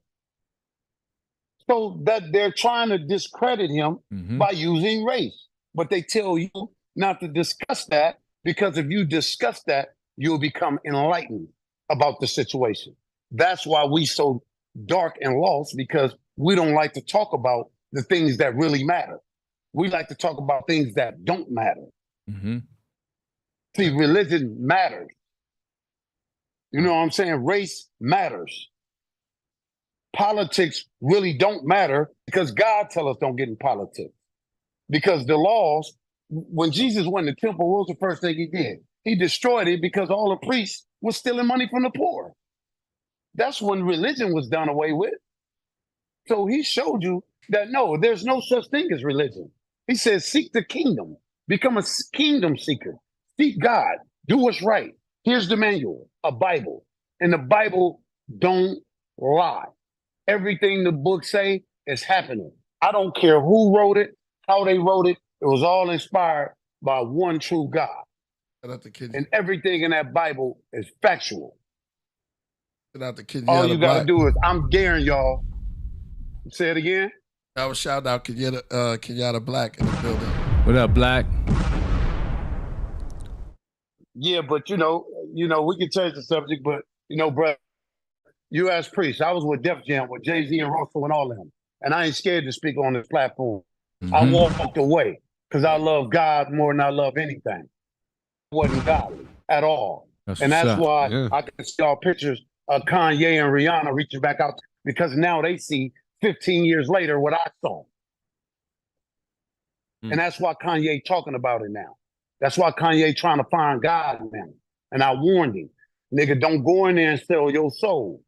So that they're trying to discredit him by using race. But they tell you not to discuss that, because if you discuss that, you'll become enlightened about the situation. That's why we so dark and lost, because we don't like to talk about the things that really matter. We like to talk about things that don't matter. Mm-hmm. See, religion matters. You know what I'm saying? Race matters. Politics really don't matter, because God tell us don't get in politics. Because the laws, when Jesus went to the temple, what was the first thing he did? He destroyed it, because all the priests were stealing money from the poor. That's when religion was done away with. So he showed you that no, there's no such thing as religion. He says, seek the kingdom, become a kingdom seeker, seek God, do what's right. Here's the manual, a Bible. And the Bible don't lie. Everything the books say is happening. I don't care who wrote it, how they wrote it. It was all inspired by one true God. And everything in that Bible is factual. All you got to do is, I'm daring y'all. Say it again. I was shouting out Kenyatta Black in the building. What up, Black? Yeah, but we can change the subject, but bro, you asked Priest. I was with Def Jam with Jay-Z and Russell and all of them. And I ain't scared to speak on this platform. I walked away because I love God more than I love anything. I wasn't godly at all. That's why I can see all pictures of Kanye and Rihanna reaching back out, because now they see 15 years later what I saw. And that's why Kanye talking about it now. That's why Kanye trying to find God now. And I warned him, nigga, don't go in there and sell your soul.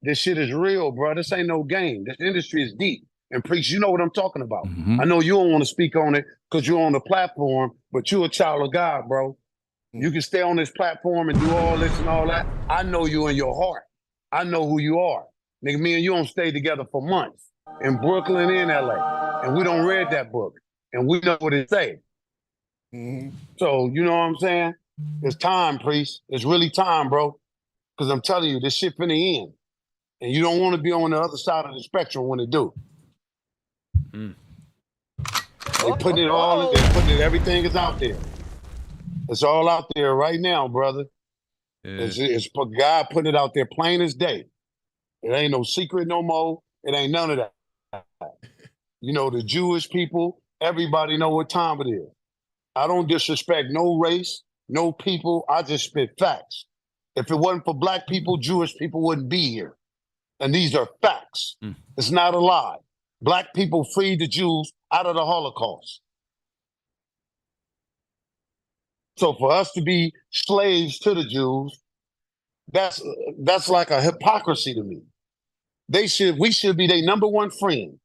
This shit is real, bro. This ain't no game. This industry is deep. And Priest, you know what I'm talking about. I know you don't want to speak on it because you're on the platform, but you're a child of God, bro. You can stay on this platform and do all this and all that. I know you in your heart. I know who you are. Nigga, me and you don't stay together for months in Brooklyn and LA. And we don't read that book. And we know what it say. So, you know what I'm saying? It's time, Priest. It's really time, bro. Because I'm telling you, this shit finna end. And you don't want to be on the other side of the spectrum when it do. They putting it all, everything is out there. It's all out there right now, brother. Yeah. It's God putting it out there plain as day. It ain't no secret no more. It ain't none of that. You know, the Jewish people, everybody know what time it is. I don't disrespect no race, no people. I just spit facts. If it wasn't for black people, Jewish people wouldn't be here. And these are facts. It's not a lie. Black people freed the Jews out of the Holocaust. So for us to be slaves to the Jews, that's like a hypocrisy to me. We should be their number one friend.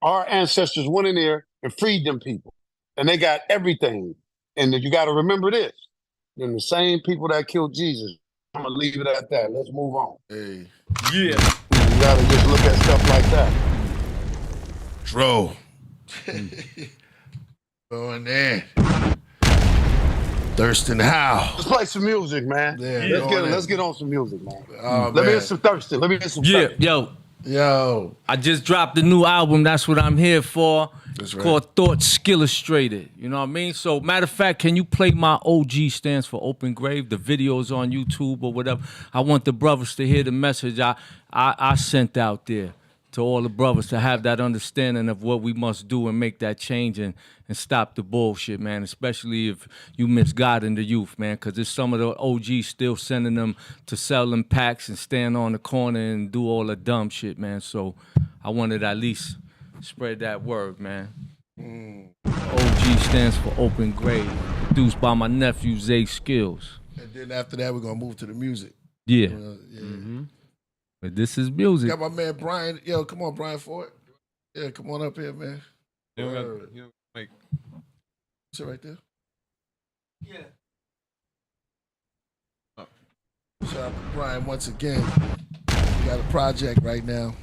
Our ancestors went in there and freed them people. And they got everything. And you got to remember this. Then the same people that killed Jesus. I'm going to leave it at that. Let's move on. Hey. Yeah. You got to just look at stuff like that. Dro. Going there. Thirstin Howl. Let's play some music, man. Yeah, let's get on some music, man. Oh, Let me hear some Thirstin. Let me hear some Thirstin. Yo. I just dropped a new album. That's what I'm here for. It's called Thoughts Illustrated. You know what I mean? So, matter of fact, can you play my OG stands for Open Grave? The videos on YouTube or whatever. I want the brothers to hear the message I sent out there to all the brothers to have that understanding of what we must do and make that change and stop the bullshit, man. Especially if you misguiding the youth, man. Because there's some of the OGs still sending them to sell them packs and stand on the corner and do all the dumb shit, man. So I wanted to at least spread that word, man. OG stands for Open Grave, produced by my nephew Zay Skills. And then after that, we're gonna move to the music. Yeah. Yeah. But this is music. Got my man Brian. Yo, come on, Brian Ford. Yeah, come on up here, man. Sit right there. Yeah. Shout out to Brian once again. We got a project right now.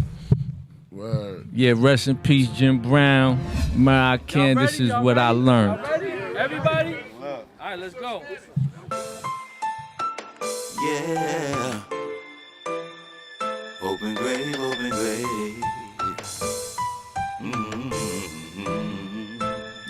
Word. Yeah, rest in peace, Jim Brown. Mariah Carey, this is what I learned. Everybody? All right, let's go. Yeah. Open grave, open grave.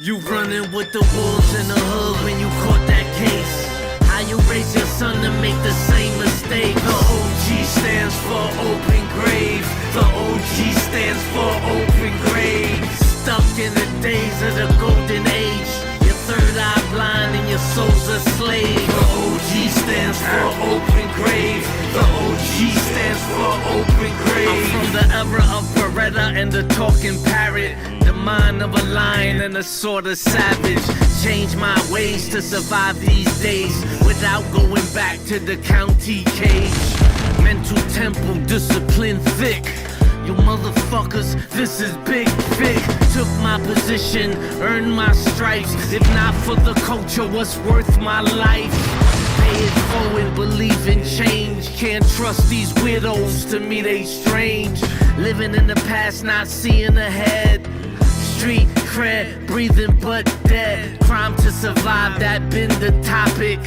You running with the wolves in the hood when you caught that case. How you raise your son to make the same mistake? The OG stands for open grave. The OG stands for open grave. Stuck in the days of the golden age. Your third eye blind and your soul's a slave. The OG stands for open grave. The OG stands for open grave. I'm from the era of Beretta and the talking parrot. The mind of a lion and a sort of savage. Change my ways to survive these days without going back to the county cage. Mental temple, discipline thick. You motherfuckers, this is big, big. Took my position, earned my stripes. If not for the culture, what's worth my life? Pay it forward, believe in change. Can't trust these weirdos, to me they strange. Living in the past, not seeing ahead. Street cred, breathing but dead. Crime to survive, that been the topic.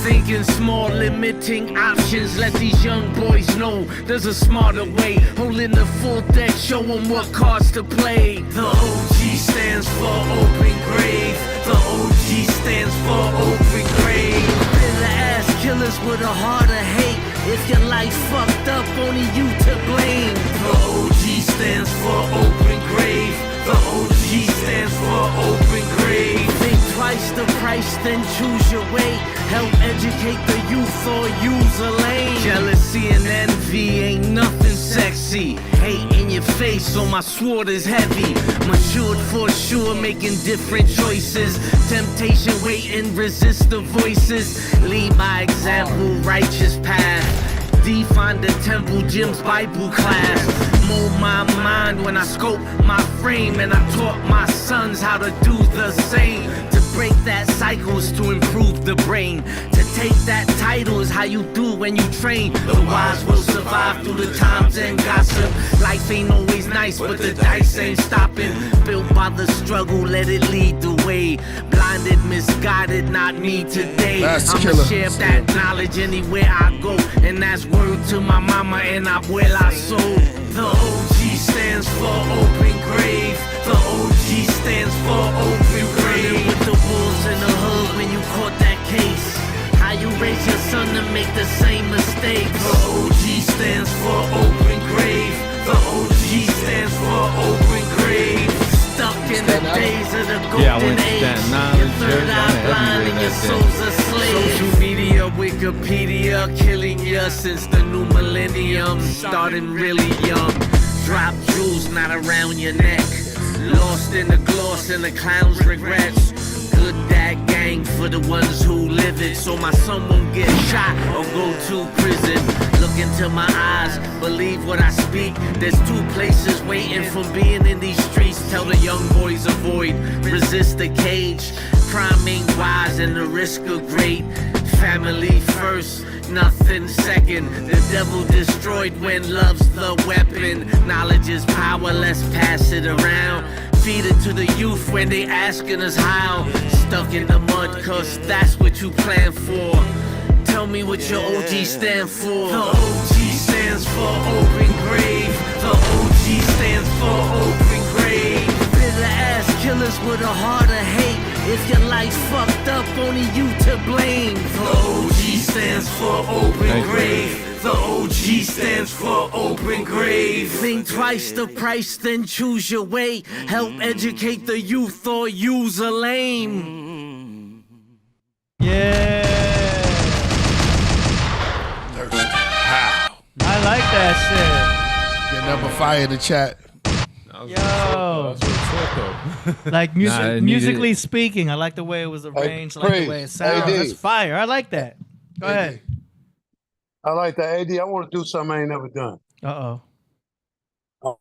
Thinking small, limiting options. Let these young boys know there's a smarter way. Holding the full deck, show them what cards to play. The OG stands for open grave. The OG stands for open grave. Bitter ass killers with a heart of hate. If your life fucked up, only you to blame. The OG stands for open grave. The OG stands for open grave. Think twice the price, then choose your way. Help educate the youth or use a lane. Jealousy and envy ain't nothing sexy. Hate in your face, so my sword is heavy. Matured for sure, making different choices. Temptation waiting, resist the voices. Lead by example, righteous path. Define the temple, Jim's Bible class. Mold my mind when I scope my frame. And I taught my sons how to do the same. To break that cycle is to improve the brain. To take that title is how you do when you train. The wise will survive through the times and gossip. Life ain't always nice, but the dice ain't stopping. Built by the struggle, let it lead the way. Blinded, misguided, not me today. I'ma share that knowledge anywhere I go. And that's word to my mama and abuela soul. The OG stands for open grave. The OG stands for open grave. With the wolves in the hood when you caught that case. How you raise your son to make the same mistake. The OG stands for open grave. The OG stands for open grave. Stuck in the days of the golden age. Your third eye blind and your soul's a slave. Social media, Wikipedia, killing ya since the new millennium. Starting really young. Drop jewels not around your neck. Lost in the gloss and the clown's regrets. Good that gang for the ones who live it, so my son won't get shot or go to prison. Look into my eyes, believe what I speak. There's two places waiting for being in these streets. Tell the young boys avoid, resist the cage. Crime ain't wise and the risk are great. Family first, nothing second. The devil destroyed when love's the weapon. Knowledge is power, let's pass it around. Feed it to the youth when they asking us how. Stuck in the mud, cause that's what you plan for. Tell me what your OG stand for. The OG stands for open grave. The OG stands for open grave. Bitter ass killers with a heart of hate. If your life fucked up, only you to blame. The OG stands for open grave. The OG stands for open grave. Think twice the price, then choose your way. Help educate the youth or use a lame. Yeah. I like that shit. Getting up a fire in the chat. Yo. Like musically speaking, I like the way it was arranged. I like the way it sounds. That's fire. I like that. Go ahead. I like that. AD, I want to do something I ain't never done. Uh-oh.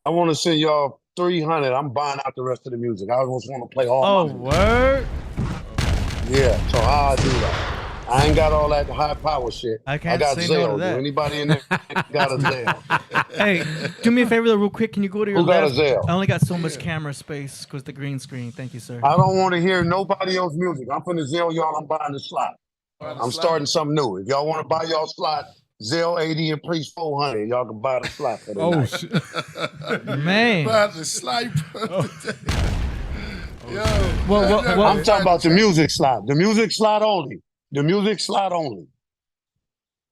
I want to send y'all 300. I'm buying out the rest of the music. I just want to play all my music. Word? Yeah, so how I do that? I ain't got all that high power shit. I can't got say Zelle. no to that. Anybody in there got a Zelle? Hey, do me a favor though, real quick. Can you go to your Who got left? a Zelle? I only got so much camera space because the green screen. Thank you, sir. I don't want to hear nobody else's music. I'm finna Zelle y'all. I'm buying the slot. I'm starting something new. If y'all want to buy y'all slot, Zelle 80 and Priest 400. Y'all can buy the slot for the night. Shit. Man. Buy the slot. Yo. I'm talking about the music slot. The music slot only. The music slot only.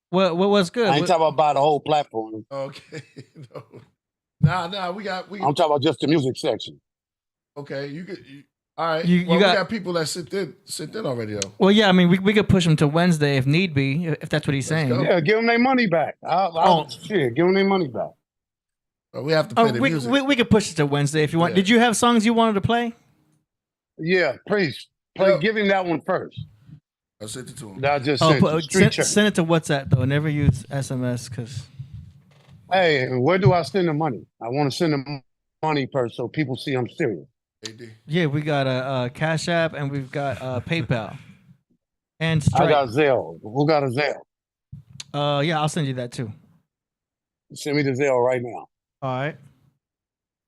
What's good? I ain't talking about the whole platform. Okay. Nah, we got. I'm talking about just the music section. Okay, you could. All right. You we got- got people that sent in already though. Well, yeah, I mean, we could push him to Wednesday if need be, if that's what he's saying. Yeah, give them their money back. Shit, give them their money back. We have to play the we, music. we could push it to Wednesday if you want. Yeah. Did you have songs you wanted to play? Yeah, Priest. Give him that one first. I sent it to him. I just sent it. Street Church. Send it to WhatsApp though. Never use SMS because. Hey, where do I send the money? I want to send the money first so people see I'm serious. Yeah, we got a Cash App and we've got PayPal and Stripe. I got Zelle. Who got a Zelle? Yeah, I'll send you that too. Send me the Zelle right now. All right.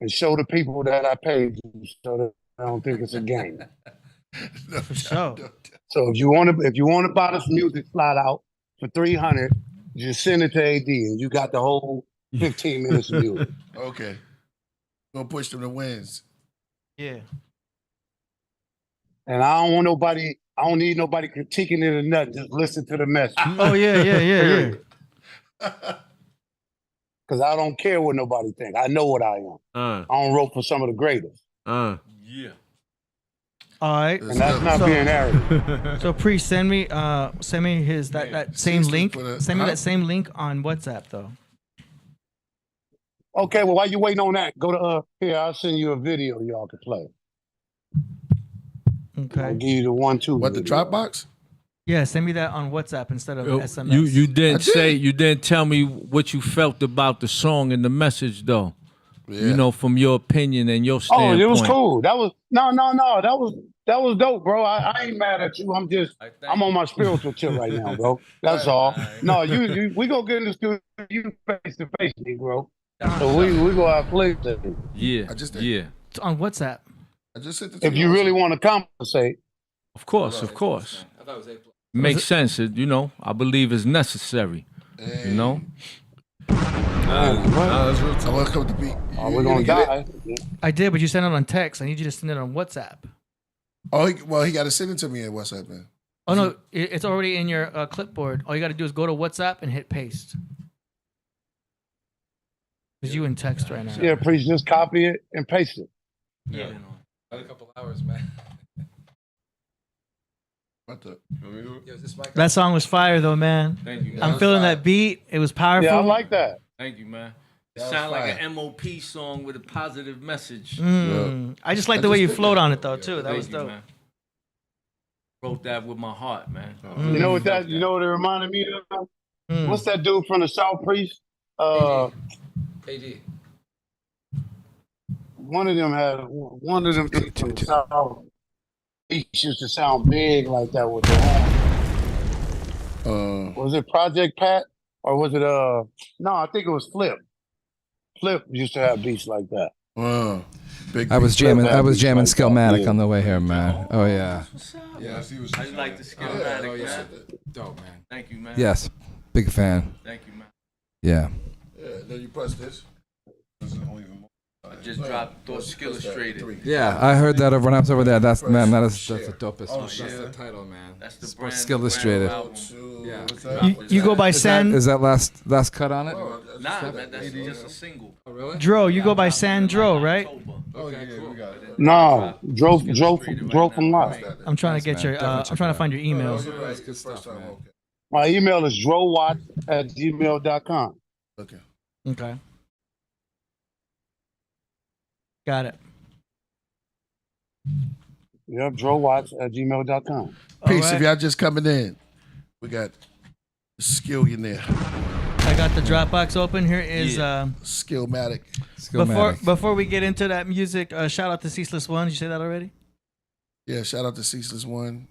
And show the people that I paid you so that I don't think it's a game. For sure. So if you want to buy this music slot out for 300, just send it to AD and you got the whole 15 minutes of music. Okay. Gonna push them to wins. Yeah. And I don't need nobody critiquing it or nothing. Just listen to the message. Oh yeah. Because I don't care what nobody think. I know what I am. I don't rope for some of the greatest. Yeah. All right. And that's not being arrogant. So Priest, send me his that same link. Send me that same link on WhatsApp though. Okay, well, while you waiting on that, go to here. I'll send you a video y'all can play. Okay. I'll give you the 1-2. What, the Dropbox? Yeah, send me that on WhatsApp instead of SMS. You didn't tell me what you felt about the song and the message though. You know, from your opinion and your standpoint. Oh, it was cool. That was no. That was dope, bro. I ain't mad at you. I'm on my spiritual tip right now, bro. That's all. No, we gonna get in the studio face to face, bro. So we go out play. Yeah, yeah. It's on WhatsApp. I just hit the If you really want to compensate. Of course. Makes sense. You know, I believe it's necessary. You know? That's real talk. I want to come to beat. We're going to die. I did, but you sent it on text. I need you to send it on WhatsApp. Oh, he got to send it to me in WhatsApp, man. Oh, no. It's already in your clipboard. All you got to do is go to WhatsApp and hit paste. Because you in text right now. Yeah, please just copy it and paste it. Yeah. A couple hours, man. What the? That song was fire, though, man. Thank you. I'm feeling that beat. It was powerful. Yeah, I like that. Thank you, man. It sounds like an MOP song with a positive message. I just like the way you float on it, though, too. That was dope. Man. Wrote that with my heart, man. You know what it reminded me of? What's that dude from the South Priest? KD. One of them from the South. He used to sound big like that with the horn. Was it Project Pat or was it no, I think it was Flip. Flip used to have beats like that. I was jamming Skillmatic on the way here, man. Oh yeah. Yeah, I like the Skillmatic, man. Dope, man. Thank you, man. Yes, big fan. Thank you, man. Yeah. Yeah, then you press this. I just dropped those Skillustrated. Yeah, I heard that when I was over there. That's the dopest. Oh, that's the title, man. That's the brand. Skillustrated. Yeah. You go by San. Is that last cut on it? Nah, man, that's just a single. Oh, really? Dro, you go by Sandro, right? Oh, yeah, we got it. No, drove from life. I'm trying to get your. I'm trying to find your email. That's good stuff, man. My email is drowatch@gmail.com. Okay. Got it. Yep, drowatch@gmail.com. Peace. Right. If y'all just coming in, we got Skillionaire. I got the Dropbox open. Here is Skillmatic. Before we get into that music, shout out to Ceaseless One. Did you say that already? Yeah, shout out to Ceaseless One.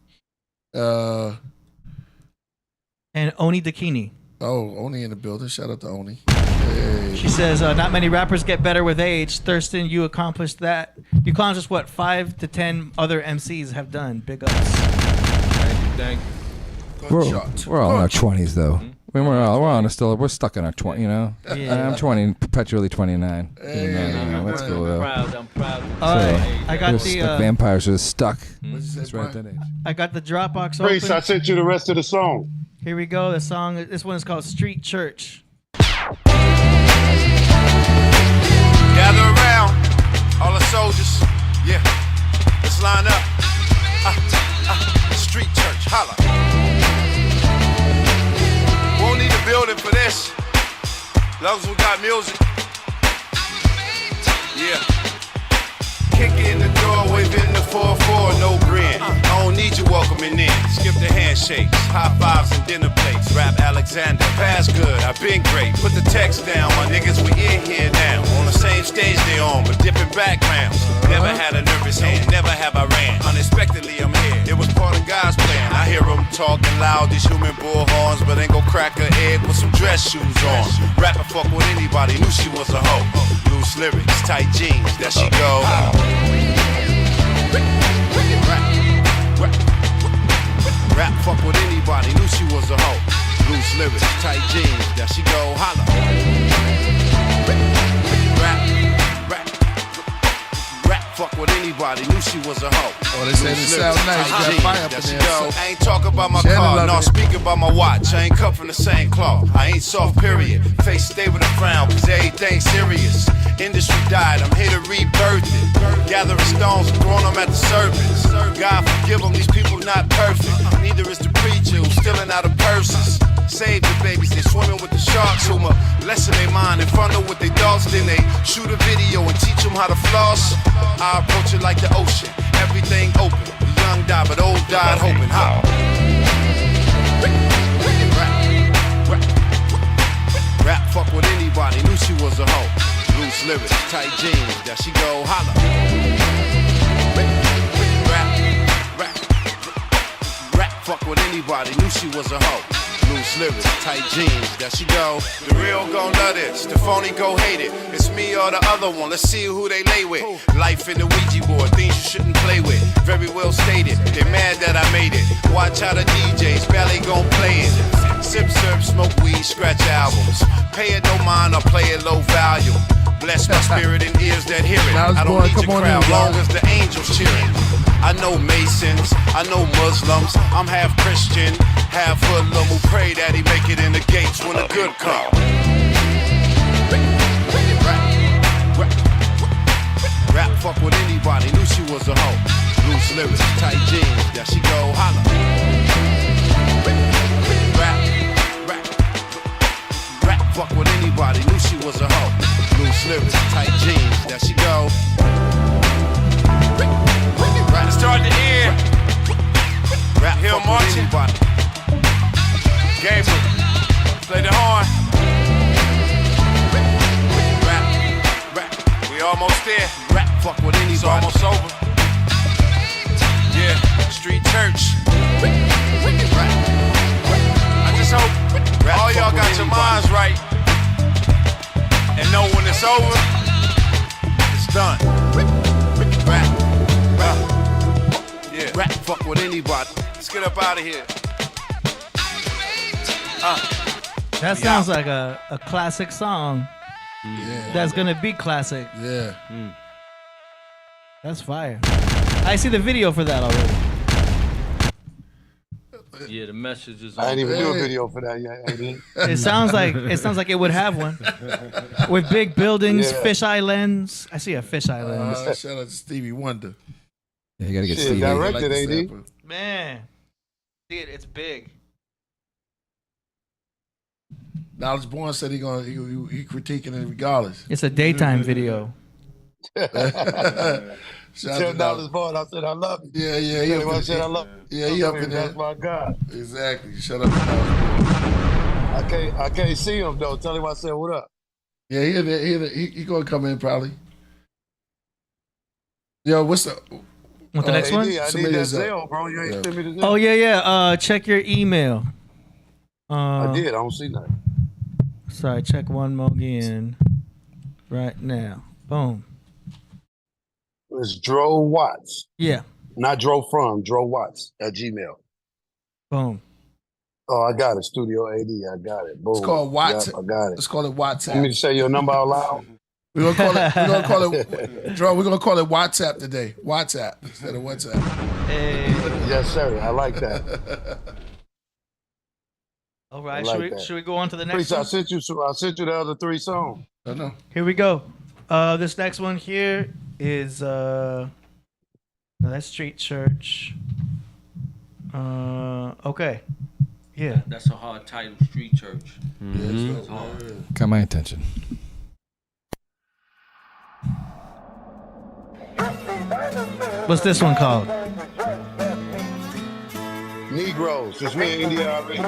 And Oni Dakini. Oh, Oni in the building. Shout out to Oni. Hey. She says, not many rappers get better with age. Thirstin, you accomplished that. You accomplished what 5 to 10 other MCs have done. Big ups. Thank you. We're all in our 20s though. I mean, we're stuck in our 20s, you know. Yeah. I'm 20, perpetually 29. That's cool though. I'm proud. All right, I got the vampires are stuck. That's right at that age. I got the Dropbox Priest, open. I sent you the rest of the song. Here we go. The song. This one is called Street Church. Gather around, all the soldiers. Yeah, let's line up. Street church, holla. Won't need a building for this, as long as we got music. Yeah. Kick in the door, waving the 4-4, no grin. I don't need you welcoming in. Skip the handshakes, high fives and dinner plates. Rap Alexander, pass good, I've been great. Put the text down, my niggas, we in here now. On the same stage they on, but different backgrounds. Never had a nervous hand, never have I ran. Unexpectedly I'm here, it was part of God's plan. I hear them talking loud, these human bullhorns, but ain't gon' crack her egg with some dress shoes on. Rapper fuck with anybody, knew she was a hoe. Loose lyrics, tight jeans, there she go. Rap fuck with anybody, knew she was a hoe. Loose lyrics, tight jeans, there she go, holla. Rap fuck with anybody, knew she was a hoe. Oh, they say it sound nice, you got fire up in there. I ain't talking about my car, no, speaking about my watch. I ain't cut from the same cloth, I ain't soft, period. Face stay with a frown, cause everything's serious. Industry died, I'm here to rebirth it. Gathering stones, throwing them at the surface. God forgive them, these people not perfect. Neither is the preacher who's stealing out of purses. Save the babies, they swimming with the sharks who lesson their mind in front of what they thoughts. Then they shoot a video and teach them how to floss. I approach it like the ocean, everything open. The young die, but old died hoping. How? Rap fuck with anybody, knew she was a hoe. Loose lyrics, tight jeans, there she go, holla. Rap, fuck with anybody, knew she was a hoe. Loose lyrics, tight jeans, there she go. The real gon' love this, the phony go hate it. It's me or the other one, let's see who they lay with. Life in the Ouija board, things you shouldn't play with. Very well stated, they mad that I made it. Watch how the DJs barely gon' play it. Sip, serve, smoke weed, scratch albums. Pay it no mind or play it low value. Bless my spirit and ears that hear it. I don't need your crowd, long as the angels cheering. I know Masons, I know Muslims. I'm half Christian, half hoodlum who pray that he make it in the gates when the good come. Rap fuck with anybody, knew she was a hoe. Loose lyrics, tight jeans, there she go, holla. Rap fuck with anybody, knew she was a hoe. Loose lyrics, tight jeans, there she go. Right to start the end. Rap Hill marching. Gabriel, play the horn. Rap, we almost there. Rap fuck with anybody. It's almost over. Yeah, street church. I just hope all y'all got your minds right and know when it's over, it's done. Yeah. Rap fuck with anybody. Let's get up out of here. That sounds like a classic song. Yeah. That's gonna be classic. Yeah. That's fire. I see the video for that already. Yeah, the message is. I didn't even do a video for that yet. It sounds like it would have one with big buildings, fisheye lens. I see a fisheye lens. Shout out to Stevie Wonder. Yeah, you gotta get Shit, Stevie. directed, like AD. Man, see it? It's big. Knowledge Born said he critiquing it regardless. It's a daytime video. Shout out to $10 Born. I said I love you. Yeah, yeah. He I said I love you. Yeah, he up in there. That's my God. Exactly. Shut up. I can't see him though. Tell him I said what up. Yeah, he gonna come in probably. Yo, what's the? What the next one? I need that Zelle, bro. You ain't send me the Zelle. Oh yeah. Check your email. I did. I don't see nothing. Sorry, check one more again. Right now. Boom. It's Dro Watts. Yeah. Not Dro from, Dro Watts at Gmail. Boom. Oh, I got it. Studio AD. I got it. Boom. It's called WhatsApp. Yep, I got it. Let's call it WhatsApp. Want me to say your number out loud? We're gonna call it Dro, we're gonna call it WhatsApp today. WhatsApp instead of WhatsApp. Hey. Yes, sir. I like that. All right, like should we go on to the next Priest, one? I sent you the other 3 songs. I know. Here we go. This next one here is no, that's Street Church. Okay. Yeah. That's a hard title, Street Church. Mm-hmm. It's hard. Got my attention. What's this one called? Negroes. It's me and India already.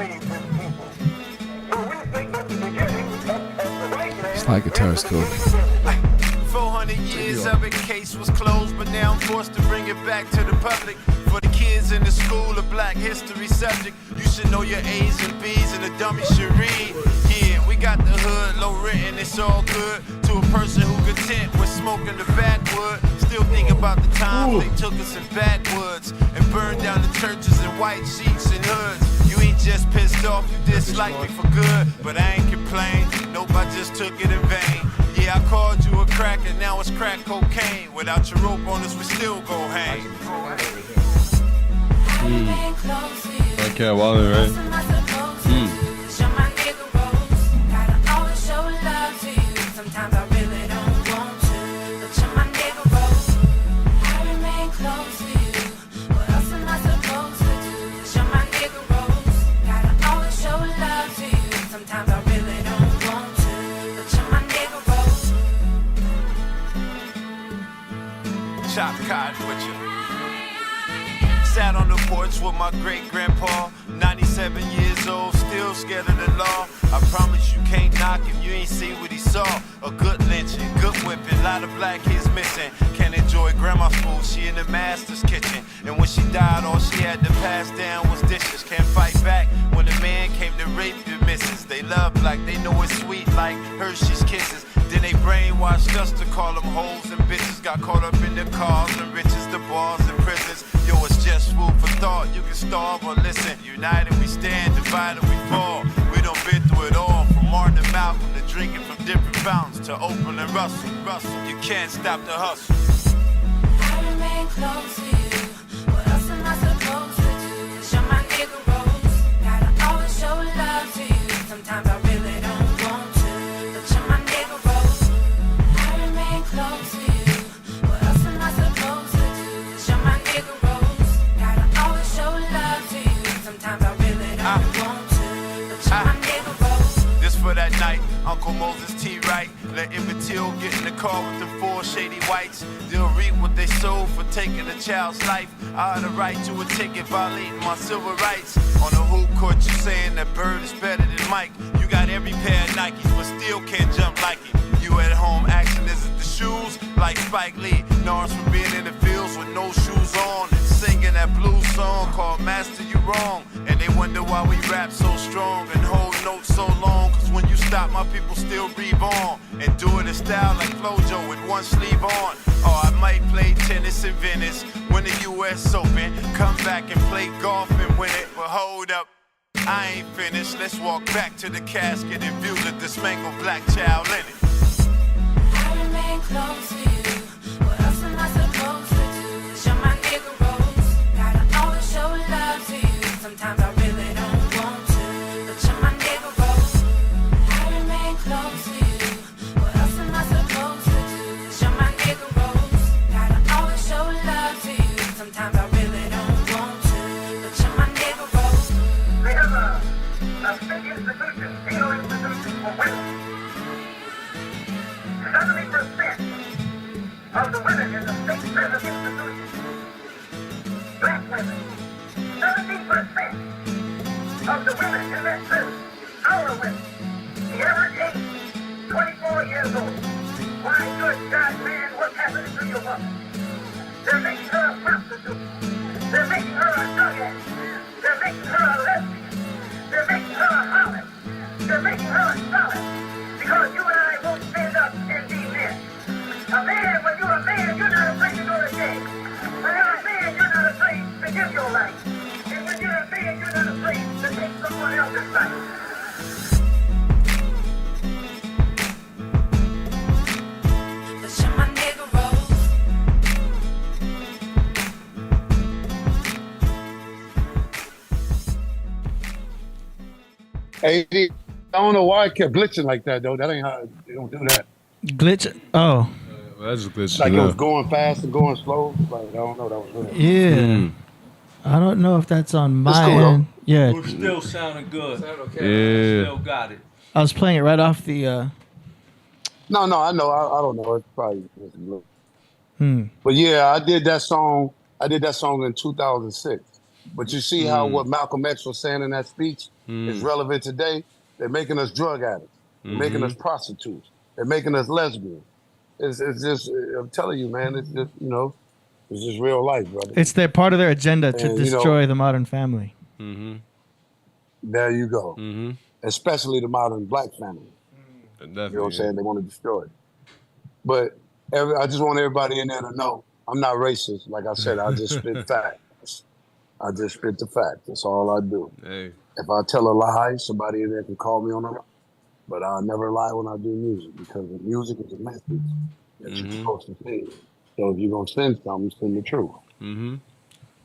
It's like guitar's cool. 400 years of it, case was closed, but now I'm forced to bring it back to the public. For the kids in the school of black history subject, you should know your A's and B's and the dummy should read. Yeah, we got the hood low written, it's all good. To a person who content with smoking the backwood. Still think about the time they took us in backwoods and burned down the churches in white sheets and hoods. You ain't just pissed off, you dislike me for good, but I ain't complain. Nope, I just took it in vain. Yeah, I called you a cracker, now it's crack cocaine. Without your rope on us, we still gon' hang. Like Cat Wallen, right? Sometimes I really don't want to, but you're my nigga, bro. I remain close to you. What else am I supposed to do? You're my nigga, Rose. Gotta always show love to you. Sometimes I really don't want to, but you're my nigga, Rose. Chop cotton with you. Sat on the porch with my great-grandpa, 97 years old, still scared of the law. I promise you can't knock him, you ain't see what he saw. A good lynching, good whipping. A lot of black kids missing. Can't enjoy grandma's food, she in the master's kitchen. And when she died, all she had to pass down was dishes. Can't fight back when the man came to rape your missus. They love black, they know it's sweet like Hershey's Kisses. Then they brainwashed us to call them hoes and bitches. Got caught up in the cars and riches, the bars and prisons. Yo, it's just food for thought. You can starve or listen. United we stand, divided we fall. We done been through it all. From Martin to Malcolm to drinking from different fountains to Oprah and Russell. You can't stop the hustle. I remain close to you. What else am I supposed to do? 'Cause you're my nigga Rose. Gotta always show love to you. Sometimes I really don't want to, but you're my nigga Rose. I remain close to you. What else am I supposed to do? 'Cause you're my nigga Rose. Gotta always show love to you. Sometimes I really don't want to, but you're my nigga Rose. This for that night, Uncle Moses T. Wright. Let Emmett Till get in the car with the 4 shady whites. They'll reap what they sow for taking a child's life. I had a right to a ticket, violating my civil rights. On the hoop court, you saying that Bird is better than Mike. You got every pair of Nikes, but still can't jump like him. You at home asking, is it the shoes? Like Spike Lee, Norris for being in the fields with no shoes on and singing that blues song called Master You Wrong. And they wonder why we rap so strong and hold notes so long. Cause when you stop, my people still breathe on and do it in style like Flojo with one sleeve on. Or I might play tennis in Venice, win the US Open, come back and play golf and win it. But hold up, I ain't finished. Let's walk back to the casket and view the dismangled black child in it. I remain close to you. What else am I supposed to do? 'Cause you're my nigga Rose. Gotta always show love to you. Sometimes I really don't want to, but you're my nigga Rose. I remain close to you. What else am I supposed to do? 'Cause you're my nigga Rose. Gotta always show love to you. Sometimes I really don't want to, but you're my nigga Rose. We have a state institution, legal institution for women. 70% of the women in the state prison institution, black women. 70% of the women in that prison, our women. The average age, 24 years old. My good God, man, what's happening to your mother? They're making her a prostitute. They're making her a drugget. They're making her a lesbian. They're making her a harlot. They're making her a solid. Because you and I won't stand up and be men. A man, when you're a man, you're not afraid to go to jail. When you're a man, you're not afraid to give your life. And when you're a man, you're not afraid to take someone else's life. But you're my nigga Rose. Hey, I don't know why it kept glitching like that though. That ain't how they don't do that. Glitch. Oh. That's a glitch. Like it was going fast and going slow. Like I don't know. That was weird. Yeah. I don't know if that's on my cool, end. Yeah. We're still sounding good. Yeah. Still got it. I was playing it right off the. No, I know. I don't know. It's probably. But yeah, I did that song. I did that song in 2006. But you see how what Malcolm X was saying in that speech is relevant today. They're making us drug addicts. They're making us prostitutes. They're making us lesbians. It's just. I'm telling you, man. It's just it's just real life, brother. It's their part of their agenda to And, destroy the modern family. There you go. Especially the modern black family. You know what I'm saying? They want to destroy it. But I just want everybody in there to know I'm not racist. Like I said, I just spit facts. I just spit the facts. That's all I do. Hey. If I tell a lie, somebody in there can call me on a lie. But I'll never lie when I do music because the music is a message that you're supposed to send. So if you're going to send something, send the truth.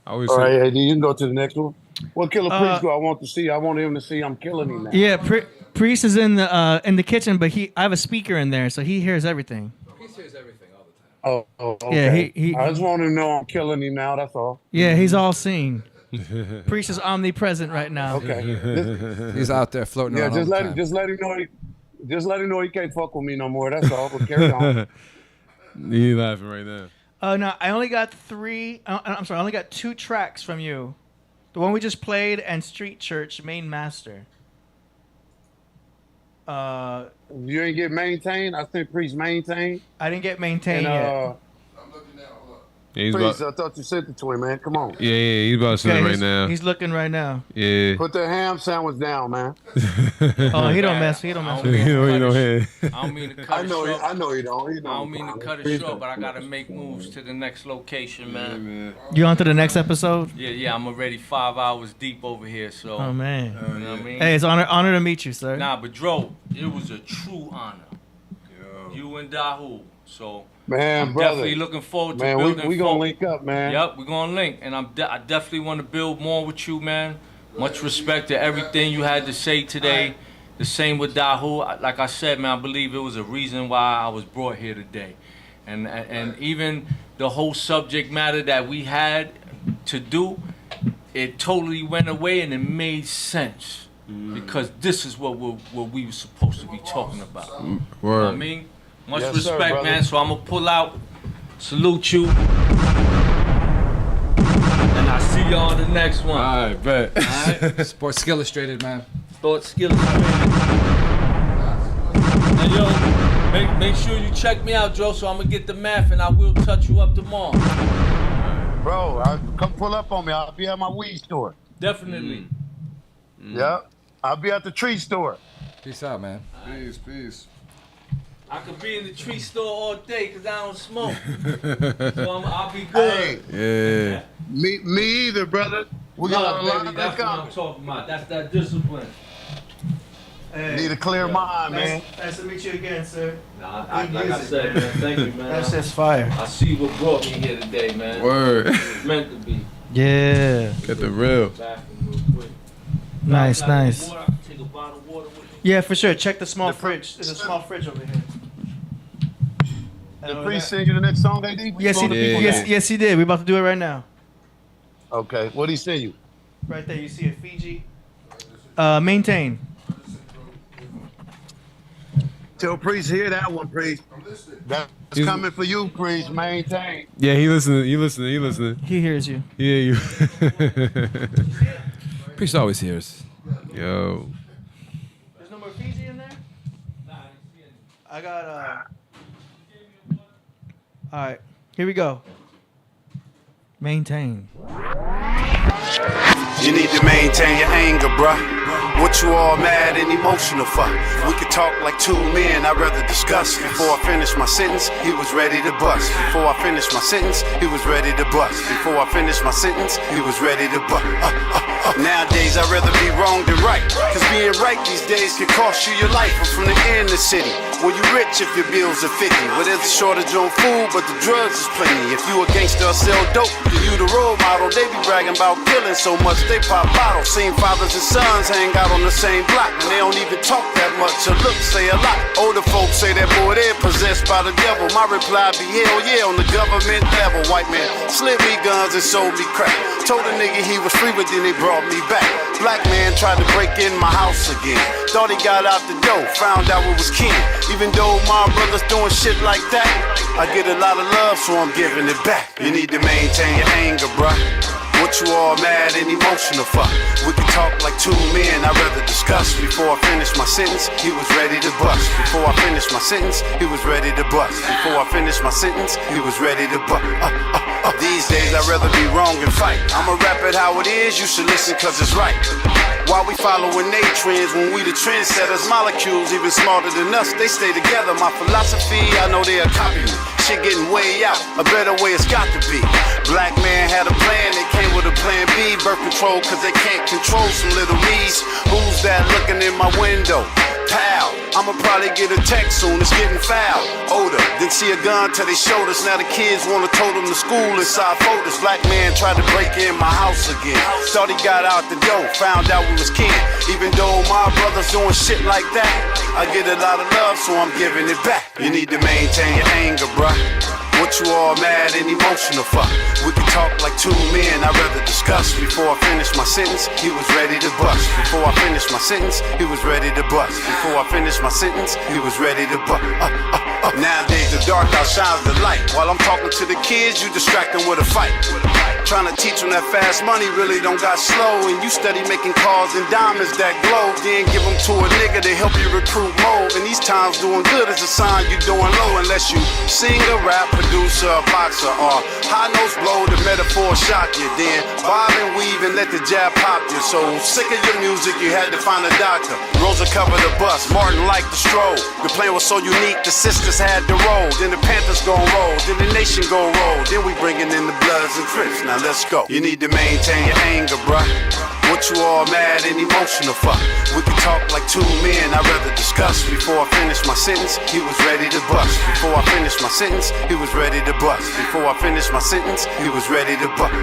All right, Eddie, you can go to the next one. Well, Killah Priest go. I want him to see I'm killing him now. Yeah, Priest is in the kitchen, but I have a speaker in there, so he hears everything. He hears everything all the time. Oh, okay. Yeah, I just want him to know I'm killing him now. That's all. Yeah, he's all seeing. Priest is omnipresent right now. Okay. He's out there floating around. Just let him know he can't fuck with me no more. That's all. But carry on. He laughing right now. No, I only got I only got 2 tracks from you. The one we just played and Street Church, Main Master. You ain't get Maintain? I sent Priest Maintain. I didn't get Maintain yet. Yeah, he's Priest, about, I thought you sent it to him, man. Come on. yeah, he's about to send it right now. He's looking right now. Yeah. Put the ham sandwich down, man. Oh, he don't mess. He don't mess. I don't with mean to cut it short. I know he don't. I don't mean to cut it short, but I gotta make moves to the next location, man. You on to the next episode? Yeah, I'm already 5 hours deep over here, so. Oh man. You know what I mean? Hey, it's honor to meet you, sir. Nah, but Dro, it was a true honor. You and Dahu, so. Man, I'm brother. definitely looking forward to man, building. we gonna link up, man. Yep, we're gonna link, and I definitely want to build more with you, man. Much respect to everything you had to say today. The same with Dahu. Like I said, man, I believe it was a reason why I was brought here today, and even the whole subject matter that we had to do, it totally went away and it made sense because this is what we were supposed to be talking about. Word. You know what I mean? Much Yes, respect, sir, man. So I'm gonna pull out, salute you, and I'll see y'all on the next one. All right, bet. All right? Sports Illustrated, man. Sports Illustrated. And yo, make sure you check me out, Joe. So I'm gonna get the math, and I will touch you up tomorrow. Bro, come pull up on me. I'll be at my weed store. Definitely. Yep. I'll be at the tree store. Peace out, man. Peace. I could be in the tree store all day because I don't smoke. So I'll be good. Hey. Yeah. Me either, brother. We got a lot baby, to that's what I'm come. talking about. That's that discipline. Hey, Need a clear mind, man. Nice to meet you again, sir. Nah, like I said, man, thank you, man. That's just fire. I see what brought me here today, man. Word. It was meant to be. Yeah. Get the real. Bathroom real quick. Nice. Water, I can take a bottle of water with me. Yeah, for sure. Check the small fridge. There's a small fridge over here. Did Priest sing you the next song, AD? Yes, he did. We're about to do it right now. Okay. What'd he sing you? Right there, you see it, Fiji. Maintain. Tell Priest, hear that one, Priest. That's coming for you, Priest. Maintain. Yeah, he listening. He hears you. Yeah, you. Priest always hears. Yo. There's no more Fiji in there? I got Alright, here we go. Maintain. You need to maintain your anger, bruh. What you all mad and emotional for? We could talk like two men, I'd rather discuss. Before I finish my sentence, he was ready to bust. Before I finish my sentence, he was ready to bust. Before I finish my sentence, he was ready to bust. Nowadays, I'd rather be wrong than right. Cause being right these days can cost you your life. I'm from the inner city, where you rich if your bills are 50. Where there's a shortage on food, but the drugs is plenty. If you a gangster or sell dope, then you the role model. They be bragging about killing so much, they pop bottles. Same fathers and sons hang out on the same block, and they don't even talk that much. Or look, say a lot. Older folks say that boy, they're possessed by the devil. My reply be hell yeah on the government level. White man slid me guns and sold me crack. Told a nigga he was free, but then they brought me back. Black man tried to break in my house again. Thought he got out the door, found out it was kin. Even though my brother's doing shit like that, I get a lot of love, so I'm giving it back. You need to maintain your anger, bruh. What you all mad and emotional for? We can talk like two men, I'd rather discuss. Before I finish my sentence, he was ready to bust. Before I finish my sentence, he was ready to bust. Before I finish my sentence, he was ready to bust. These days I'd rather be wrong and fight. I'ma rap it how it is, you should listen cause it's right. While we following they trends, when we the trendsetters, molecules even smarter than us, they stay together. My philosophy, I know they'll copy me. Shit getting way out, a better way it's got to be. Black man had a plan, they came with a plan B. Birth control, cause they can't control some little me's. Who's that looking in my window? Pal, I'ma probably get a text soon, it's getting foul. Older, didn't see a gun till they showed us. Now the kids wanna tow them to school inside folders. Black man tried to break in my house again. Thought he got out the door, found out we was kin. Even though my brother's doing shit like that, I get a lot of love, so I'm giving it back. You need to maintain your anger, bruh. What you all mad and emotional for? We can talk like two men, I'd rather discuss. Before I finish my sentence, he was ready to bust. Before I finish my sentence, he was ready to bust. Before I finish my sentence, he was ready to bust. Nowadays the dark dark outshines the light. While I'm talking to the kids, you distract them with a fight. Trying to teach them that fast money really don't got slow. And you steady making cars and diamonds that glow. Then give them to a nigga to help you recruit more. And these times doing good is a sign you doing low. Unless you sing a rap, producer, a boxer, or high notes blow, the metaphor shock you. Then bob and weave and let the jab pop you. So sick of your music, you had to find a doctor. Rosa covered the bus, Martin liked the stroll. The plan was so unique, the sisters had to roll. Then the Panthers gon' roll, then the nation gon' roll. Then we bringing in the Bloods and Crips. Now let's go. You need to maintain your anger, bruh. What you all mad and emotional for? We can talk like two men, I'd rather discuss. Before I finish my sentence, he was ready to bust. Before I finish my sentence, he was ready to bust. Before I finish my sentence, he was ready to bust.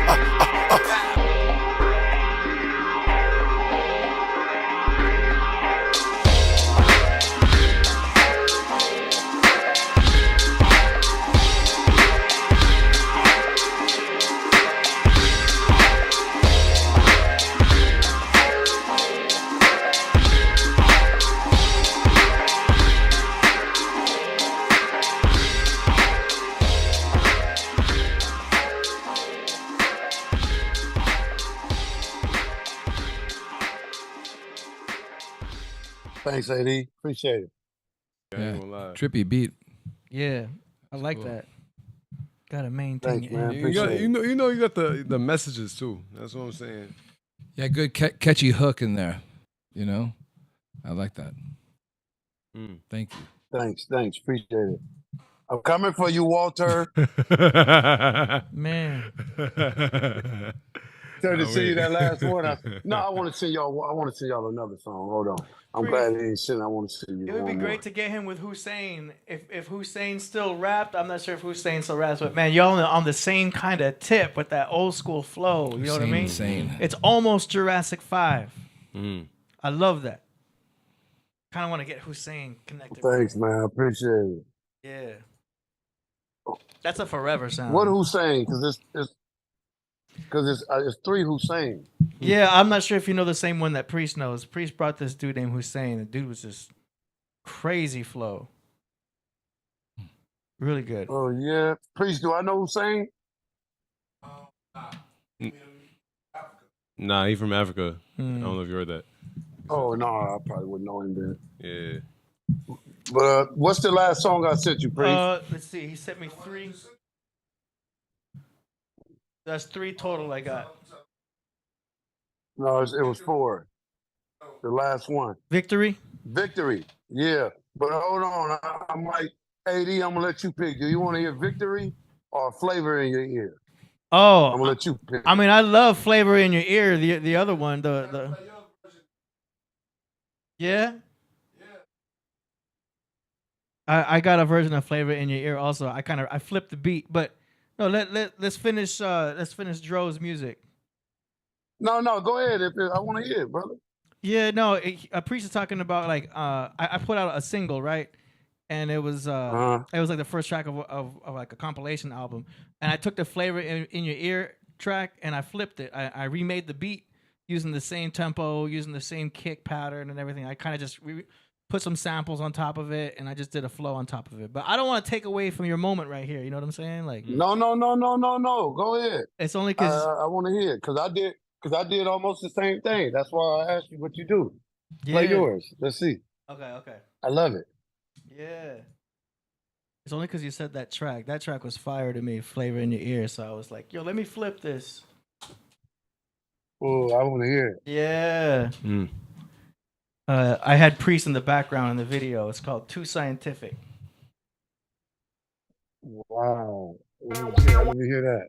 Thanks, AD. Appreciate it. Yeah, trippy beat. Yeah, I like that. Gotta maintain Thanks, your man. energy. You got the messages too. That's what I'm saying. Yeah, good catchy hook in there. You know, I like that. Thank you. Thanks. Appreciate it. I'm coming for you, Walter. Man. Trying to see that last one. I want to sing y'all. I want to sing y'all another song. Hold on. I'm glad he ain't sitting. I want to see you. It would be great to get him with Hussein. If Hussein still rapped, I'm not sure if Hussein still raps, but man, y'all on the same kind of tip with that old school flow. You know what I mean? Insane. It's almost Jurassic 5. I love that. Kind of want to get Hussein connected. Thanks, man. I appreciate it. Yeah. That's a forever sound. What Hussein? Because it's three Hussein. Yeah, I'm not sure if you know the same one that Priest knows. Priest brought this dude named Hussein. The dude was just crazy flow. Really good. Oh, yeah. Priest, do I know Hussein? Nah, he from Africa. I don't know if you heard that. Oh, no, I probably wouldn't know him then. Yeah. But what's the last song I sent you, Priest? Let's see. He sent me 3. That's 3 total I got. No, it was 4. The last one. Victory? Victory. Yeah. But hold on. I might, AD, I'm going to let you pick. Do you want to hear Victory or Flavor in Your Ear? Oh. I'm going to let you pick. I mean, I love Flavor in Your Ear. The other one, the Yeah? I got a version of Flavor in Your Ear also. I flipped the beat, but no, let's finish Dro's music. No, go ahead. I want to hear it, brother. Yeah, no, a Priest is talking about like I put out a single, right? And it was like the first track of like a compilation album. And I took the Flavor in Your Ear track and I flipped it. I remade the beat using the same tempo, using the same kick pattern and everything. I kind of just put some samples on top of it, and I just did a flow on top of it. But I don't want to take away from your moment right here. You know what I'm saying? Like, no. Go ahead. It's only because I want to hear it because I did almost the same thing. That's why I asked you what you do. Yeah. Play yours. Let's see. Okay. I love it. Yeah. It's only because you said that track. That track was fire to me, Flavor in Your Ear. So I was like, yo, let me flip this. Oh, I want to hear it. Yeah. I had Priest in the background in the video. It's called Too Scientific. Wow. Let me hear that.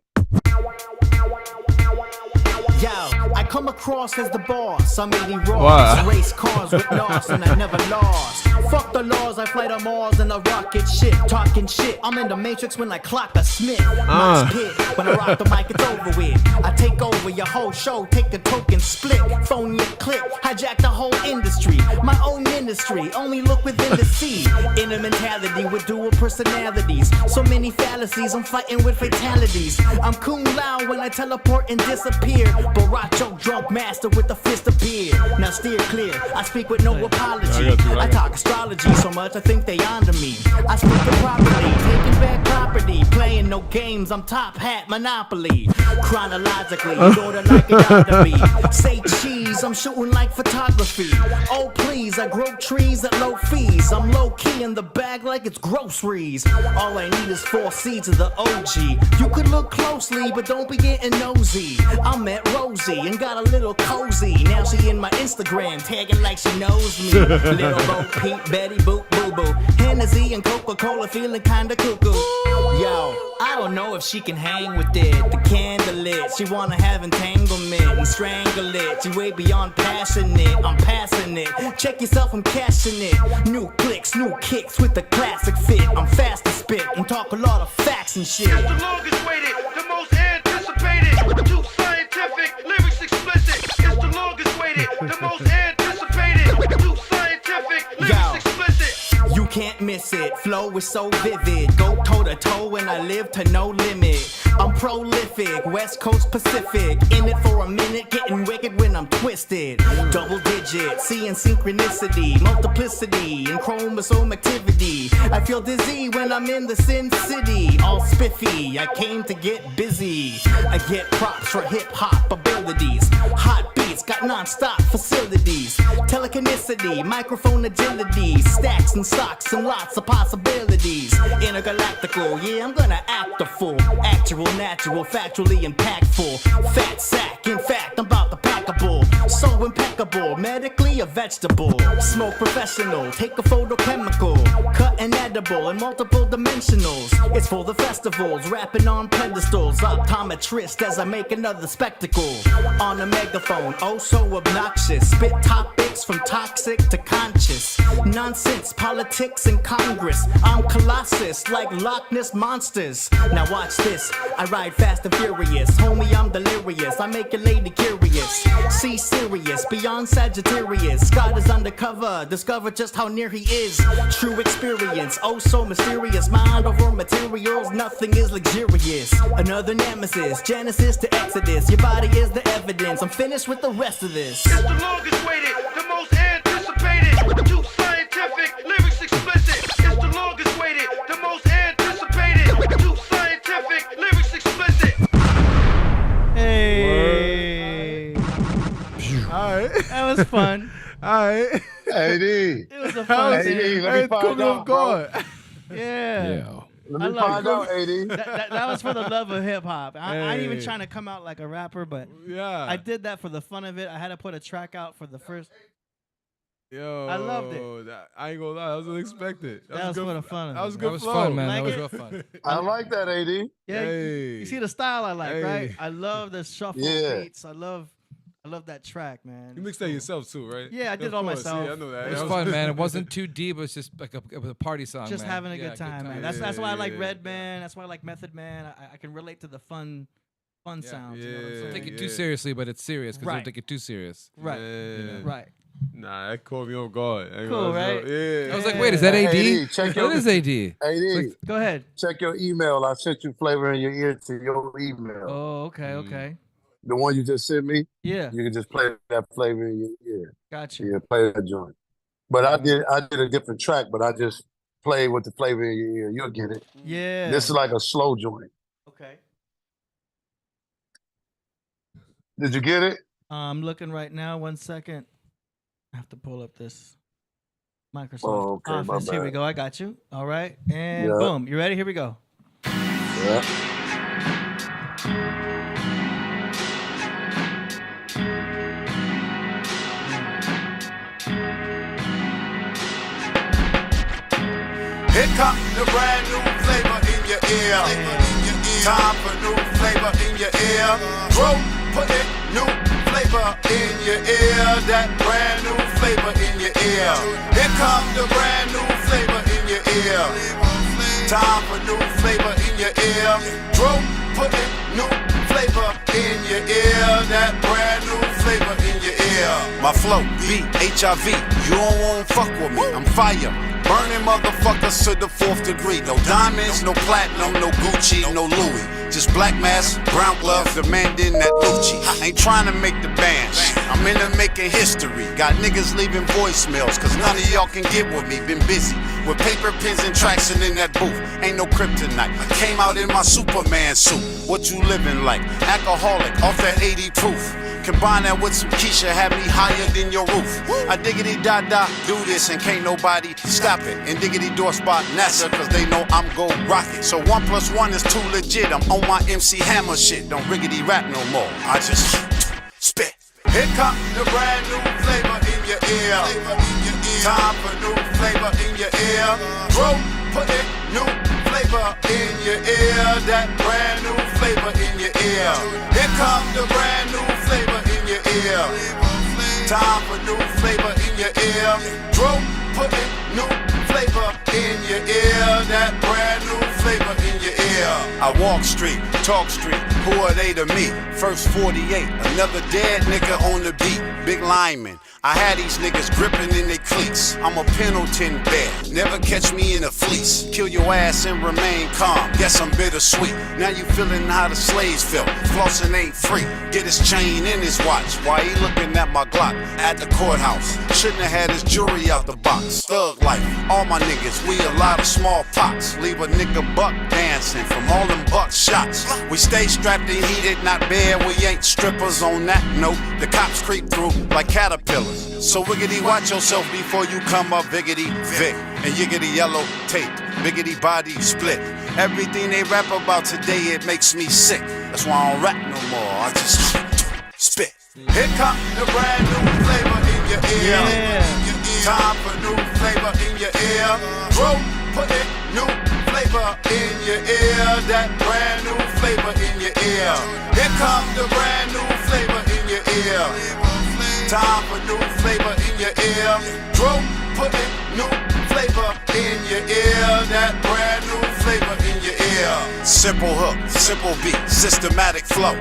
Yo, I come across as the boss. I'm 80 Ross. Race cars with loss and I never lost. Fuck the laws, I fly to Mars in a rocket ship. Talking shit, I'm in the Matrix when I clock a Smith. Mosh pit, when I rock the mic, it's over with. I take over your whole show, take the token, split. Phone your clip, hijack the whole industry. My own ministry, only look within the sea. Inner mentality with dual personalities. So many fallacies, I'm fighting with fatalities. I'm Kung Lao when I teleport and disappear. Baracho drunk master with a fist of beer. Now steer clear, I speak with no apology. I talk astrology so much I think they onto me. I speak it properly, taking back property. Playing no games, I'm top hat, Monopoly. Chronologically, order like it ought to be. Say cheese, I'm shooting like photography. Oh please, I grow trees at low fees. I'm low key in the bag like it's groceries. All I need is 4 seeds of the OG. You could look closely, but don't be getting nosy. I met Rosie and got a little cozy. Now she in my Instagram, tagging like she knows me. Little Bo Peep, Betty Boop, Boo Boo. Hennessy and Coca-Cola feeling kinda cuckoo. Yo, I don't know if she can hang with it. The candle lit, she wanna have entanglement and strangle it. She way beyond passionate, I'm passing it. Check yourself, I'm cashing it. New clicks, new kicks with the classic fit. I'm fast to spit and talk a lot of facts and shit. It's the longest waited, the most anticipated. Too scientific, lyrics explicit. It's the longest waited, the most anticipated. Too scientific, lyrics explicit. You can't miss it, flow is so vivid. Go toe to toe and I live to no limit. I'm prolific, West Coast Pacific. In it for a minute, getting wicked when I'm twisted. Double digit, seeing synchronicity, multiplicity, and chromosome activity. I feel dizzy when I'm in the Sin City. All spiffy, I came to get busy. I get props for hip hop abilities. Hot beats, got non-stop facilities. Telekineticity, microphone agility. Stacks and stocks and lots of possibilities. Intergalactical, yeah, I'm gonna act a fool. Actual, natural, factually impactful. Fat sack, in fact, I'm about to pack a bull. So impeccable, medically a vegetable. Smoke professional, take a photochemical. Cut and edible in multiple dimensionals. It's for the festivals, rapping on pedestals. Optometrist as I make another spectacle. On a megaphone, oh so obnoxious. Spit topics from toxic to conscious. Nonsense, politics and Congress. I'm Colossus like Loch Ness monsters. Now watch this, I ride fast and furious. Homie, I'm delirious, I make your lady curious. See serious, beyond Sagittarius. God is undercover, discover just how near he is. True experience, oh so mysterious. Mind over materials, nothing is luxurious. Another nemesis, Genesis to Exodus. Your body is the evidence, I'm finished with the rest of this. It's the longest waited, the most anticipated. Too scientific, lyrics explicit. It's the longest waited, the most anticipated. Too scientific, lyrics explicit. Hey. Alright. That was fun. Alright. AD. It was a fun AD, let me find out, bro. Yeah. Let me find out, AD. That was for the love of hip hop. I ain't even trying to come out like a rapper, but yeah, I did that for the fun of it. I had to put a track out for the first. Yo, I loved it. I ain't gonna lie, that was unexpected. That was for the fun of it. That was man. good That was flow. fun, man. Like That was it? real fun. I like that, AD. Yeah, you see the style I like, right? Hey. I love the shuffle Yeah. beats. I love that track, man. You mixed that yourself too, right? Yeah, I did it all course. myself. Yeah, I know that. It was fun, man. It wasn't too deep. It was just like it was a party song. Just man. having a Yeah, good time, man. time. That's why I like yeah. Redman. That's why I like Method Man. I can relate to the fun sounds. You know what I'm Yeah. saying? Take it too seriously, but it's serious because Right. don't take it too serious. Right. Yeah. Right. Nah, that caught me on guard. Cool, right? Yeah. I was like, wait, is that AD? AD, check your- What is AD? AD, Go ahead. check your email. I sent you flavor in your ear to your email. Oh, okay, okay. The one you just sent me, Yeah, you can just play that flavor in your ear. got you. Yeah, play that joint. But I did a different track, but I just played with the flavor in your ear. You'll get it. Yeah. This is like a slow joint. Okay. Did you get it? I'm looking right now. 1 second. I have to pull up this Microsoft Oh, okay, my Office. Here we bad. go. I got you. All right. And Yeah. boom. You ready? Here we go. Yeah. Here comes the brand new flavor in your ear. Time for new flavor in your ear. Bro, put it new flavor in your ear. That brand new flavor in your ear. Here comes the brand new flavor in your ear. Time for new flavor in your ear. Bro, put it new flavor in your ear. That brand new flavor in your ear. My flow, B, HIV. You don't wanna fuck with me. I'm fire. Burning motherfuckers to the 4th degree. No diamonds, no platinum, no Gucci, no Louis. Just black mask, brown gloves, demanding that Lucci. Ain't trying to make the bands, I'm into making history. Got niggas leaving voicemails, cause none of y'all can get with me. Been busy with paper, pens, and tracks and in that booth. Ain't no kryptonite. I came out in my Superman suit. What you living like? Alcoholic, off that 80 proof. Combine that with some Keisha, have me higher than your roof. I diggity da da, do this and can't nobody stop it. And diggity door spot NASA, cause they know I'm go rocket. So 1 + 1 is too legit. I'm on my MC Hammer shit. Don't riggedy rap no more. I just spit. Here come the brand new flavor in your ear. Time for new flavor in your ear. Bro, put it new flavor in your ear. That brand new flavor in your ear. Here come the brand new flavor in your ear. Time for new flavor in your ear. Bro, put it new flavor in your ear. That brand new flavor in your ear. I walk street, talk street. Who are they to me? First 48, another dead nigga on the beat. Big lineman. I had these niggas gripping in their cleats. I'm a Pendleton bear, never catch me in a fleece. Kill your ass and remain calm, guess I'm bittersweet. Now you feeling how the slaves felt, flossing ain't free. Get his chain in his watch, while he looking at my Glock at the courthouse. Shouldn't have had his jewelry out the box. Thug life, all my niggas, we a lot of small pox. Leave a nigga buck dancing from all them buck shots. We stay strapped and heated, not bad, we ain't strippers. On that note, the cops creep through like caterpillars. So wiggity, watch yourself before you come up biggity Vic and yiggity yellow tape, biggity body split. Everything they rap about today, it makes me sick. That's why I don't rap no more, I just spit. Here come the brand new flavor in your ear. Time for new flavor in your ear. Bro, put it new flavor in your ear. That brand new flavor in your ear. Here come the brand new flavor in your ear. Time for new flavor in your ear. Bro, put it new flavor in your ear. That brand new flavor in your ear. Simple hook, simple beat, systematic flow.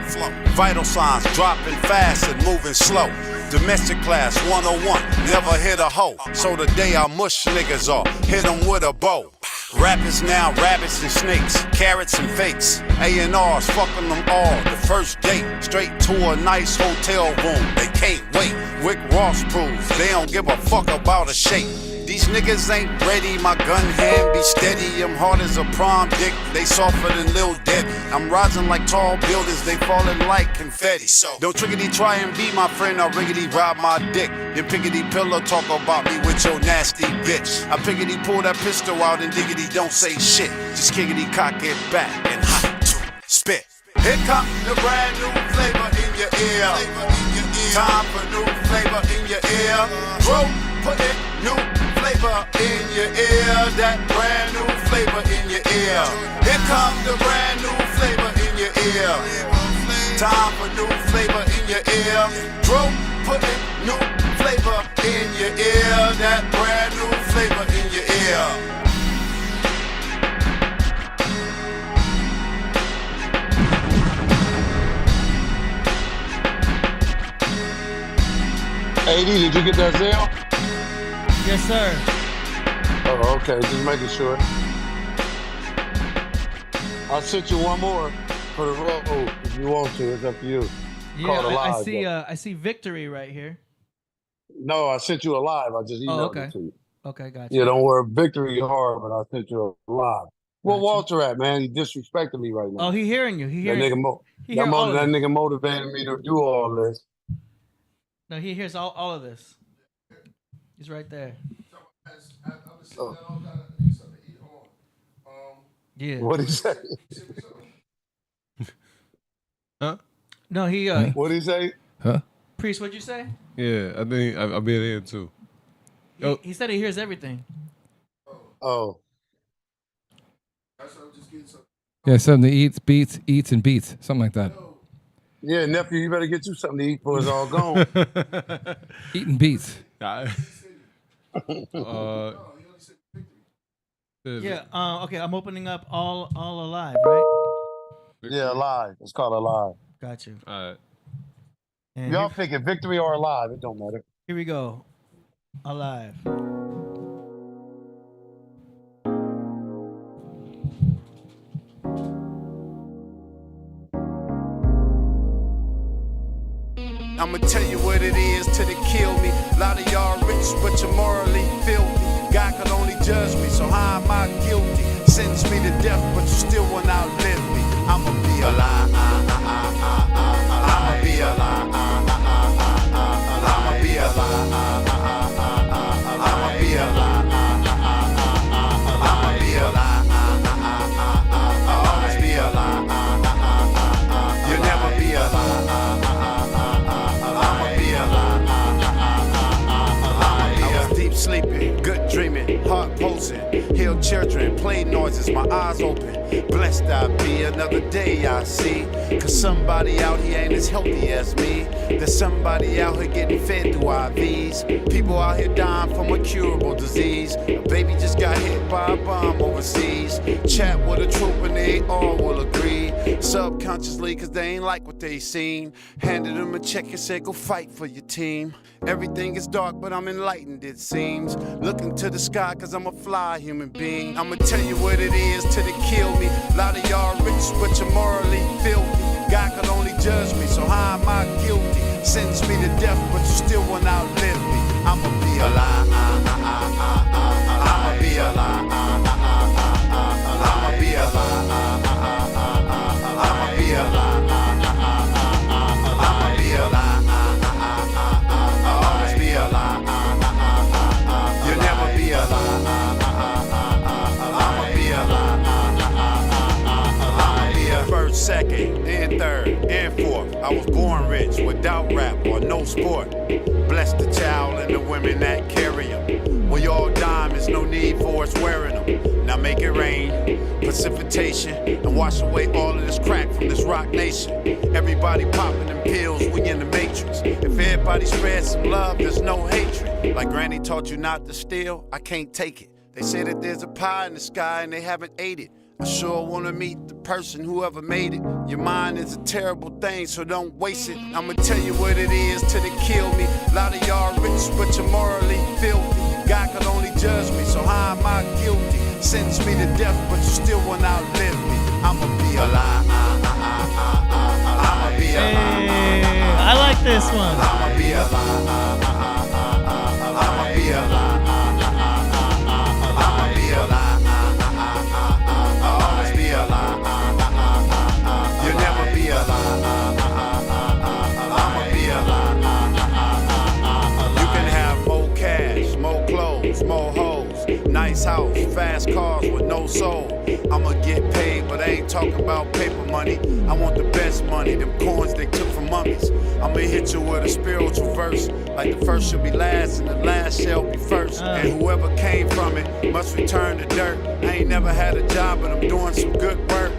Vital signs dropping fast and moving slow. Domestic class 101, never hit a hoe. So today I mush niggas off, hit them with a bow. Rappers now, rabbits and snakes, carrots and fakes. A&Rs fucking them all, the first date. Straight to a nice hotel room, they can't wait. Rick Ross proves they don't give a fuck about a shape. These niggas ain't ready, my gun hand be steady. I'm hard as a prom dick, they softer than Lil Debbie. I'm rising like tall buildings, they falling like confetti. Don't trickety try and be my friend or riggedy ride my dick. Then pickety pillow talk about me with your nasty bitch. I pickety pull that pistol out and diggity don't say shit. Just kickety cock it back and hot spit. Here come the brand new flavor in your ear. Time for new flavor in your ear. Bro, put it new flavor in your ear. That brand new flavor in your ear. Here come the brand new flavor in your ear. Time for new flavor in your ear. Bro, put it new flavor in your ear. That brand new flavor in your ear. AD, did you get that Zelle? Yes, sir. Oh, okay. Just making sure. I'll send you one more for the road if you want to. It's up to you. Yeah, I see Victory right here. No, I sent you a live. I just emailed it to you. Okay, gotcha. Yeah, don't worry. Victory hard, but I sent you a live. Where Walter at, man? He disrespecting me right now. Oh, he hearing you. He hearing that you. nigga motivated me to do all this. No, he hears all of this. He's right there. Yeah. What'd he say? Huh? No, he. What'd he say? Huh? Priest, what'd you say? Yeah, I think I'll be there too. He said he hears everything. Oh. Yeah, something to eat, beats, eats, and beats. Something like that. Yeah, nephew, you better get you something to eat before it's all gone. Eating beats. Okay, I'm opening up all alive, right? Yeah, alive. It's called alive. Got you. All right. And y'all picking victory or alive? It don't matter. Here we go. Alive. I'ma tell you what it is till they kill me. A lot of y'all rich, but you're morally filthy. God could only judge me, so how am I guilty? Sentence me to death, but you still won't outlive me. I'ma be alive. I'ma be alive. I'ma be alive. I'ma be alive. I'ma be alive. I'll always be alive. You'll never be alive. I'ma be alive. I was deep sleeping, good dreaming, heart pulsing, healed children, play noises, my eyes open. Blessed I be, another day I see. Cause somebody out here ain't as healthy as me. There's somebody out here getting fed through IVs. People out here dying from a curable disease. A baby just got hit by a bomb overseas. Chat with a troop and they all will agree. Subconsciously, cause they ain't like what they seen. Handed them a check and said, go fight for your team. Everything is dark, but I'm enlightened, it seems. Looking to the sky, cause I'm a fly human being. I'ma tell you what it is till they kill me. A lot of y'all rich, but you're morally filthy. God could only judge me, so how am I guilty? Sentence me to death, but you still won't outlive me. I'ma be alive. I'ma be alive. I'ma be alive. I'ma be alive. I'ma be alive. I'll always be alive. You'll never be alive. I'ma be alive. First, second, and third, and fourth. I was born rich, without rap or no sport. Bless the child and the women that carry them. We all diamonds, no need for us wearing them. Now make it rain, precipitation, and wash away all of this crack from this rock nation. Everybody popping them pills, we in the matrix. If everybody spreads some love, there's no hatred. Like Granny taught you not to steal, I can't take it. They say that there's a pie in the sky and they haven't ate it. I sure wanna meet the person whoever made it. Your mind is a terrible thing, so don't waste it. I'ma tell you what it is till they kill me. A lot of y'all rich, but you're morally filthy. God could only judge me, so how am I guilty? Sentence me to death, but you still won't outlive me. I'ma be alive. I'ma be alive. I like this one. I'ma be alive. I'ma be alive. I'ma be alive. I'll always be alive. You'll never be alive. I'ma be alive. You can have more cash, more clothes, more hoes, nice house, fast cars with no soul. I'ma get paid, but I ain't talking about paper money. I want the best money, them coins they took from mummies. I'ma hit you with a spiritual verse, like the first shall be last and the last shall be first. And whoever came from it must return to dirt. I ain't never had a job, but I'm doing some good work.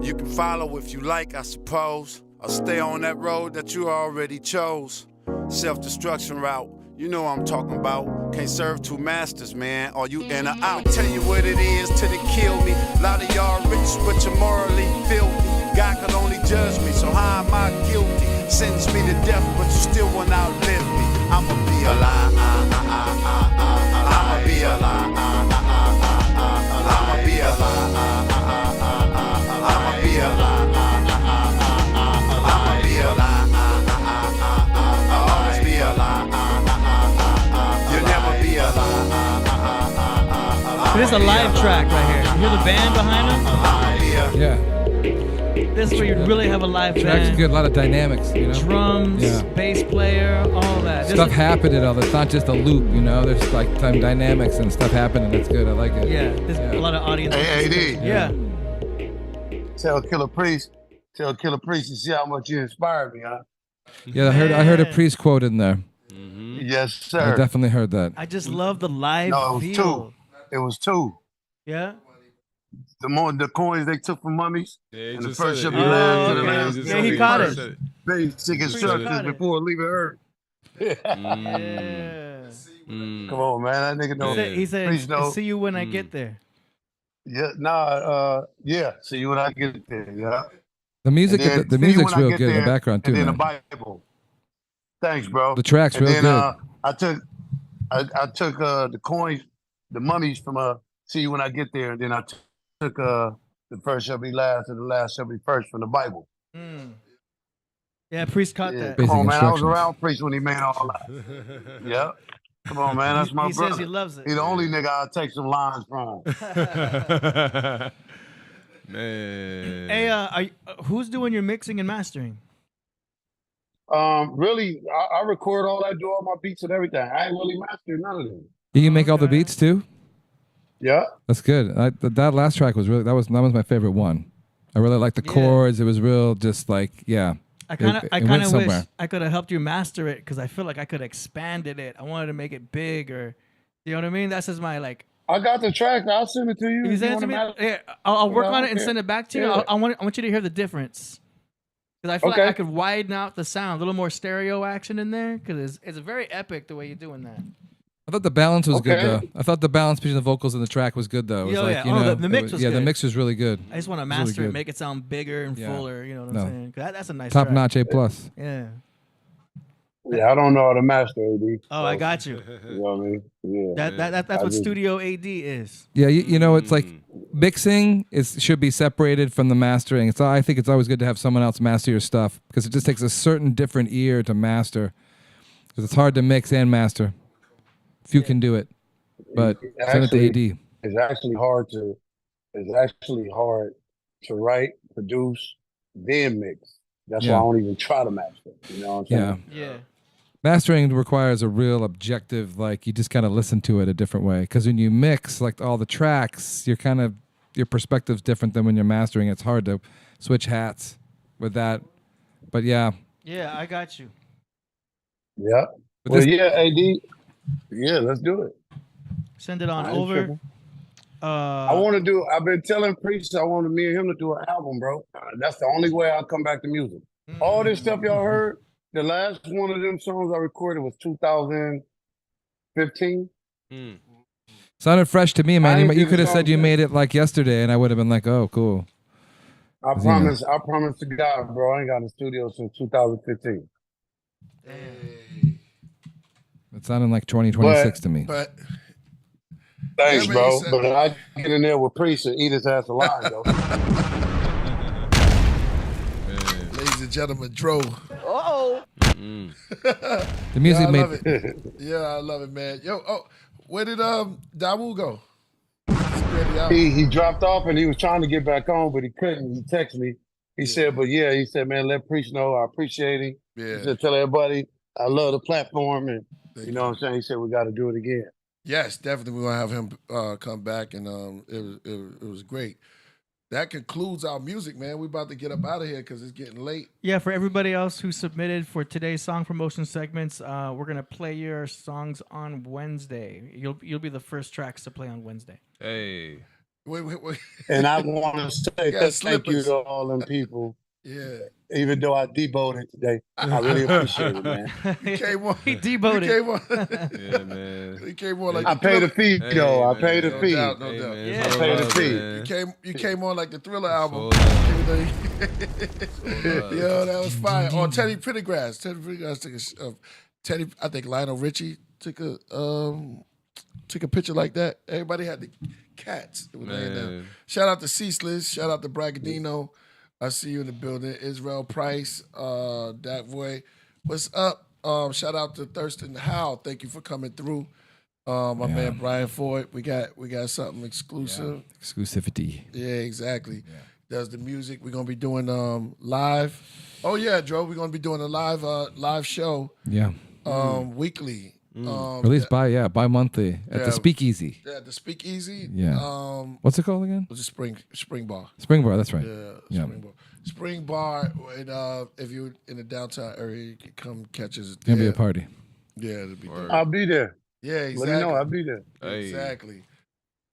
You can follow if you like, I suppose, or stay on that road that you already chose. Self-destruction route, you know what I'm talking about. Can't serve two masters, man, or you in or out. I'ma tell you what it is till they kill me. A lot of y'all rich, but you're morally filthy. God could only judge me, so how am I guilty? Sentence me to death, but you still won't outlive me. I'ma be alive. I'ma be alive. I'ma be alive. I'ma be alive. I'ma be alive. I'll always be alive. You'll never be alive. This is a live track right here. You hear the band behind him? Yeah. This is where you really have a live Track's band. good, a lot of dynamics, you know. Drums, Yeah. bass player, all that. This Stuff is- happening, all. It's not just a loop, you know. There's like time dynamics and stuff happening. It's good. I like it. Yeah, there's a lot of audience. Hey, AD. Yeah. Tell Killah Priest you see how much you inspired me, huh? Yeah, I heard a Priest quote in there. Yes, sir. I definitely heard that. I just love the live No, it was feel. two. It was two. Yeah. The coins they took from mummies, and the just first said shall it. be last, and the okay. last Yeah, shall he be caught first. it. Basic instructions before leaving Earth. Come on, man. That nigga know. He said, Priest know. see you when I get there. Yeah, yeah. See you when I get there. Yeah. The music, And then the see you music's when I real get good in the there, background too, and then man. the Bible. Thanks, bro. The track's and real then, good. I took the coins, the mummies from see you when I get there, and then I took the first shall be last and the last shall be first from the Bible. Yeah, Yeah, Priest caught that. Come on, Basic man. I was instructions. around Priest when he made all that. Yeah. Come on, man. That's my He brother. says he loves it. He the only nigga I'll take some lines from. Man. Hey, who's doing your mixing and mastering? Really, I record all that, do all my beats and everything. I ain't really mastered none of them. You make all the beats too? Yeah. That's good. That last track was really that was my favorite one. I really liked the chords. It was real, just like I kind It of went wish somewhere. I could have helped you master it because I feel like I could have expanded it. I wanted to make it big, or you know what I mean. That's just my like. I got the track. I'll send it to you. You send it to me. Yeah, I'll work on it and send it back to you. Yeah. I want you to hear the difference because I feel Okay. like I could widen out the sound, a little more stereo action in there because it's very epic the way you're doing that. I thought the balance was good Okay. though. I thought the balance between the vocals and the track was good though. It was Yeah, like, yeah. you Oh, know, the mix was the good. mix was really good. I just want to It was really master it, good. make it sound bigger and Yeah. fuller. You know what No. I'm saying? 'Cause that's a nice Top track. notch, A+. Yeah. Yeah, I don't know how to master AD. Oh, I got you. You know what I mean? Yeah. That's I what just- Studio AD is. Yeah, you know, it's like mixing should be separated from the mastering. I think it's always good to have someone else master your stuff because it just takes a certain different ear to master. Because it's hard to mix and master. Few can do it, but send it to AD. It's actually hard to write, produce, then mix. That's why I don't even try to master. You know what I'm saying? Yeah. Mastering requires a real objective, like you just kind of listen to it a different way. Because when you mix like all the tracks, your perspective's different than when you're mastering. It's hard to switch hats with that. But yeah. Yeah, I got you. Yeah. But Well, this- yeah, AD. Yeah, let's do it. Send it on I ain't over. tripping. I want to do. I've been telling Priest I wanted me and him to do an album, bro. That's the only way I'll come back to music. All this stuff y'all heard, the last one of them songs I recorded was 2015. Sounded fresh to me, I man. ain't You did could have the said song you since. made it like yesterday, and I would have been like, "Oh, cool." I 'Cause, you know, promise to God, bro. I ain't got in the studio since 2015. It sounded like 2026 to me. But Thanks, Yeah, man, bro. you said- But I get in there with Priest and eat his ass alive, though. ladies and gentlemen, Dro. Oh. The music yeah, I made- love it. Yeah, I love it, man. Yo, where did Dawu go? He dropped off and he was trying to get back on, but he couldn't. He texted me. He said, he said, man, let Priest know I appreciate him. Yeah. He said, tell everybody I love the platform, and you know what I'm saying. He said we got to do it again. Yes, definitely. We're gonna have him come back, and it was great. That concludes our music, man. We're about to get up out of here because it's getting late. Yeah, for everybody else who submitted for today's song promotion segments, we're gonna play your songs on Wednesday. You'll be the first tracks to play on Wednesday. Hey. Wait. And I want to say Yeah, thank you slippers. to all them people. Yeah. Even though I deboed it today, I really appreciate it, man. You came on. He deboed You came on. Yeah, man. You came on like I the paid a Thriller. fee, though. I paid a No fee. doubt, no doubt. man, I paid a fee. You came on like the Thriller album. love. Yo, that was fire. Oh, Teddy Pendergrass. Teddy Pendergrass took Teddy. I think Lionel Richie took a picture like that. Everybody had the cats. That were laying down. Man. Shout out to Ceaseless. Shout out to Bragadino. I see you in the building. Israel Price. That boy. What's up? Shout out to Thirstin Howl. Thank you for coming through. My man Brian Ford. We got something exclusive. Exclusivity. Yeah, exactly. Does the music. We're gonna be doing live. Oh yeah, Joe. We're gonna be doing a live show. Yeah. Weekly. Released bi-monthly at the Speakeasy. Yeah, the Speakeasy. Yeah. What's it called again? It's a spring bar. Spring Bar, that's right. Yeah, Spring Bar. Spring Bar. And if you're in the downtown area, you can come catch us. It's gonna be a party. Yeah, it'll be. dope. I'll be there. Yeah, exactly. Let me know. I'll be there. Exactly.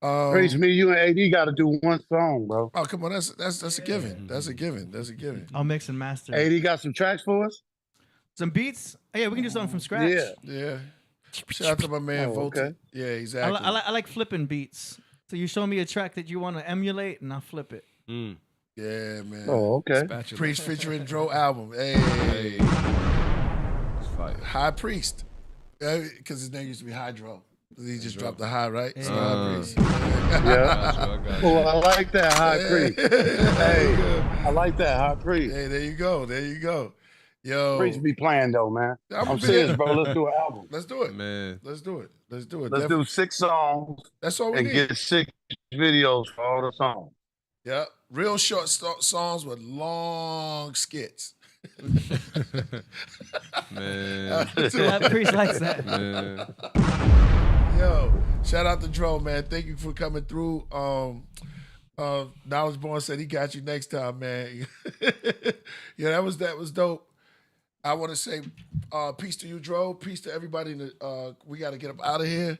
Priest, me, you, and AD got to do one song, bro. Oh, come on. That's a given. That's a given. That's a given. I'll mix and master. AD got some tracks for us? Some beats. Oh, yeah, we can do something from scratch. Yeah. Shout out to my man Volta. okay. Yeah, exactly. I like flipping beats. So you show me a track that you want to emulate, and I'll flip it. Yeah, man. Oh, okay. Priest featuring Dro album. Hey. High Priest. Because his name used to be Hydro. He just dropped the high, right? So High Priest. Yeah. Oh, I like that, High Priest. Hey, I like that, High Priest. Hey, there you go. Yo. Priest be playing though, man. I'm be serious, there. bro. Let's do an album. Let's do it. Man. Let's do it. Let's do it. Let's do 6 songs. That's all we and need. get 6 videos for all the songs. Yeah, real short songs with long skits. Man. That Priest likes that. Man. Yo, shout out to Dro, man. Thank you for coming through. Knowledge Born said he got you next time, man. Yeah, that was dope. I want to say peace to you, Dro. Peace to everybody. We got to get up out of here.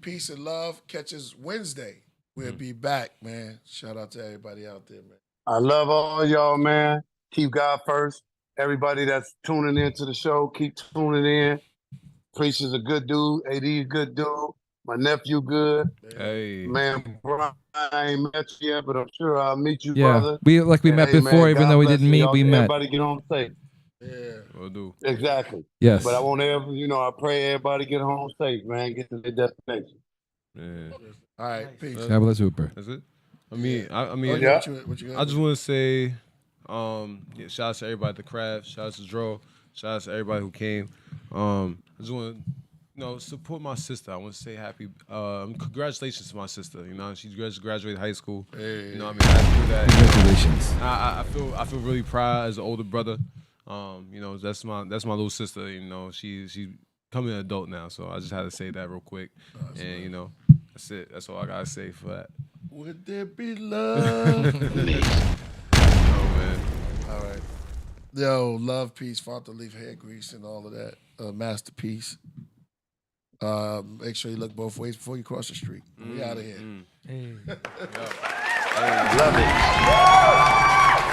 Peace and love. Catch us Wednesday. We'll be back, man. Shout out to everybody out there, man. I love all y'all, man. Keep God first. Everybody that's tuning into the show, keep tuning in. Priest is a good dude. AD is a good dude. My nephew good. Hey. Man, Brian, I ain't met you yet, but I'm sure I'll meet you, Yeah, brother. we met Hey, before, man, even God though we bless didn't you. meet. Y'all- We met. Everybody get home safe. Yeah. Will do. Exactly. Yes. But I want every, I pray everybody get home safe, man. Get to their destination. Man. All right, peace. God bless Hooper. That's it. I mean, I Oh, mean, yeah. What you got? I just want to say, shout out to everybody at the craft. Shout out to Dro. Shout out to everybody who came. I just want to, support my sister. I want to say happy, congratulations to my sister. She just graduated high school. Hey. I had to do that. Congratulations. I feel really proud as an older brother. That's my little sister. She's becoming an adult now, so I just had to say that real quick. That's it. That's all I gotta say for that. Would there be love? Oh man. All right. Yo, love, peace, fought to leave hair grease and all of that. Masterpiece. Make sure you look both ways before you cross the street. We out of here. Hey. Love it.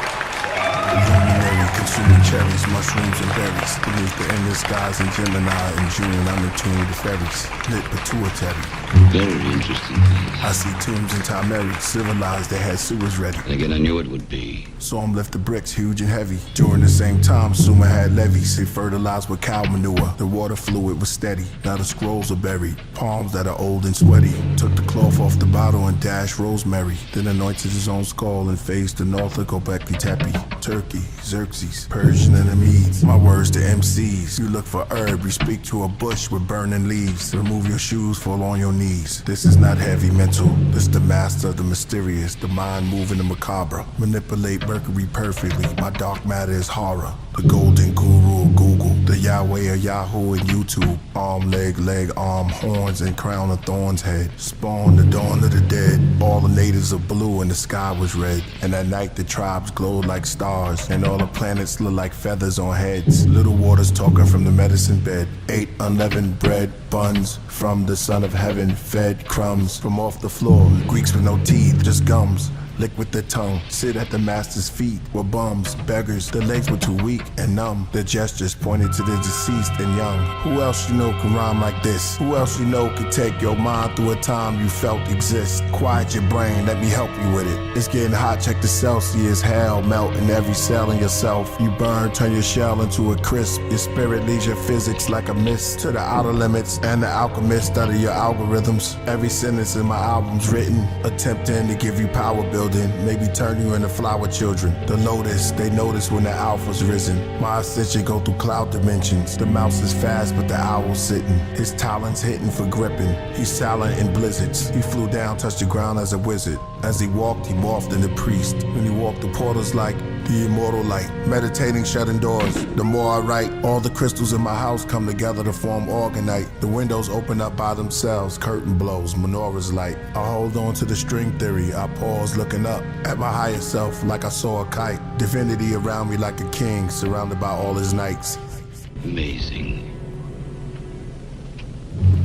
Luminary, consuming cherries, mushrooms, and berries. Beneath the endless skies in Gemini in June, I'm in tune with the fairies. Lit pituitary. Very interesting. I see tombs in Timeri, civilized, they had sewers ready. Again, I knew it would be. Saw them lift the bricks, huge and heavy. During the same time, Suma had levees. They fertilized with cow manure. The water fluid was steady. Now the scrolls are buried. Palms that are old and sweaty. Took the cloth off the bottle and dashed rosemary. Then anointed his own skull and faced the north of Gobekli Tepe. Turkey, Xerxes, Persian and the Medes. My words to MCs. You look for herb, you speak to a bush with burning leaves. Remove your shoes, fall on your knees. This is not heavy mental. This the master, the mysterious, the mind moving the macabre. Manipulate Mercury perfectly. My dark matter is horror. The golden guru of Google. The Yahweh of Yahoo and YouTube. Arm, leg, arm, horns, and crown of thorns head. Spawn the dawn of the dead. All the natives are blue and the sky was red. And at night the tribes glowed like stars. And all the planets look like feathers on heads. Little waters talking from the medicine bed. Ate unleavened bread, buns from the son of heaven. Fed crumbs from off the floor. Greeks with no teeth, just gums. Lick with the tongue, sit at the master's feet. Were bums, beggars, the legs were too weak and numb. The gestures pointed to the deceased and young. Who else you know can rhyme like this? Who else you know could take your mind through a time you felt exist? Quiet your brain, let me help you with it. It's getting hot, check the Celsius. Hell melt in every cell in yourself. You burn, turn your shell into a crisp. Your spirit leaves your physics like a mist to the outer limits. And the alchemist study your algorithms. Every sentence in my album's written, attempting to give you power building. Maybe turn you into flower children. The lotus, they notice when the alpha's risen. My ascension go through cloud dimensions. The mouse is fast, but the owl's sitting. His talons hitting for gripping. He's silent in blizzards. He flew down, touched the ground as a wizard. As he walked, he morphed into priest. When he walked the portals like the immortal light. Meditating, shutting doors. The more I write, all the crystals in my house come together to form organite. The windows open up by themselves. Curtain blows, menorahs light. I hold on to the string theory. I pause looking up at my higher self like I saw a kite. Divinity around me like a king, surrounded by all his knights. Amazing.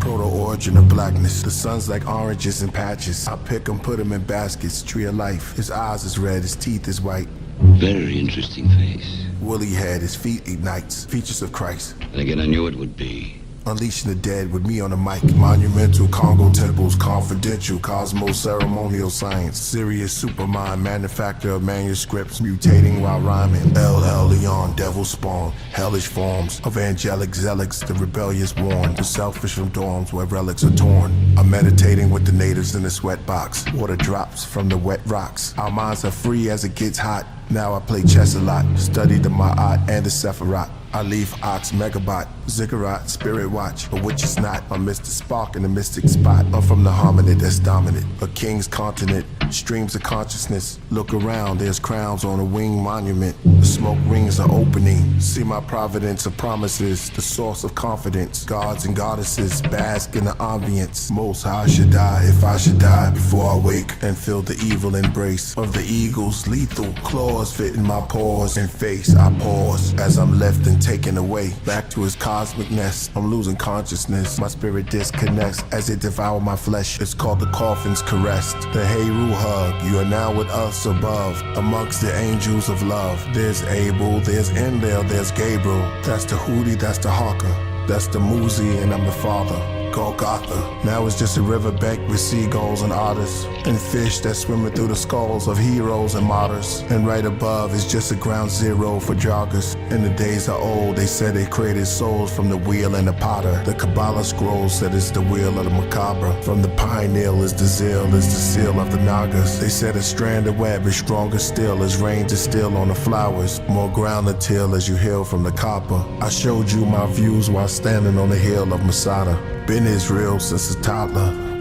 Proto-origin of blackness. The sun's like oranges and patches. I pick 'em, put 'em in baskets. Tree of life. His eyes is red, his teeth is white. Very interesting face. Woolly head, his feet ignites. Features of Christ. And again, I knew it would be. Unleashing the dead with me on the mic. Monumental Congo temples, confidential cosmos ceremonial science. Serious supermind, manufacture of manuscripts, mutating while rhyming. LL Leon, devil spawn, hellish forms of angelic zealots, the rebellious warn, the selfish from dorms where relics are torn. I'm meditating with the natives in the sweat box. Water drops from the wet rocks. Our minds are free as it gets hot. Now I play chess a lot, study the Ma'at and the Sephiroth. I leave Ox, Megabot, Ziggurat, Spirit Watch, but which is not. I miss the spark in the mystic spot. I'm from the hominid that's dominant, a king's continent, streams of consciousness. Look around, there's crowns on a winged monument. The smoke rings are opening. See my providence of promises, the source of confidence. Gods and goddesses bask in the ambience. Most High should die if I should die before I wake and feel the evil embrace of the eagle's lethal claws fit in my paws and face. I pause as I'm left and taken away back to his cosmic nest. I'm losing consciousness. My spirit disconnects as it devours my flesh. It's called the coffin's caress. The Heru hug. You are now with us above, amongst the angels of love. There's Abel, there's Endel, there's Gabriel. That's the Hootie, that's the Hawker. That's the Muzi, and I'm the father. Golgotha. Now it's just a riverbank with seagulls and otters and fish that's swimming through the skulls of heroes and martyrs. And right above is just a ground zero for joggers. In the days are old, they said they created souls from the wheel and the potter. The Kabbalah scroll said it's the wheel of the macabre. From the pineal is the zeal, is the seal of the Nagas. They said a strand of web is stronger still as rain to still on the flowers. More ground to till as you heal from the copper. I showed you my views while standing on the hill of Masada. Been Israel since a toddler.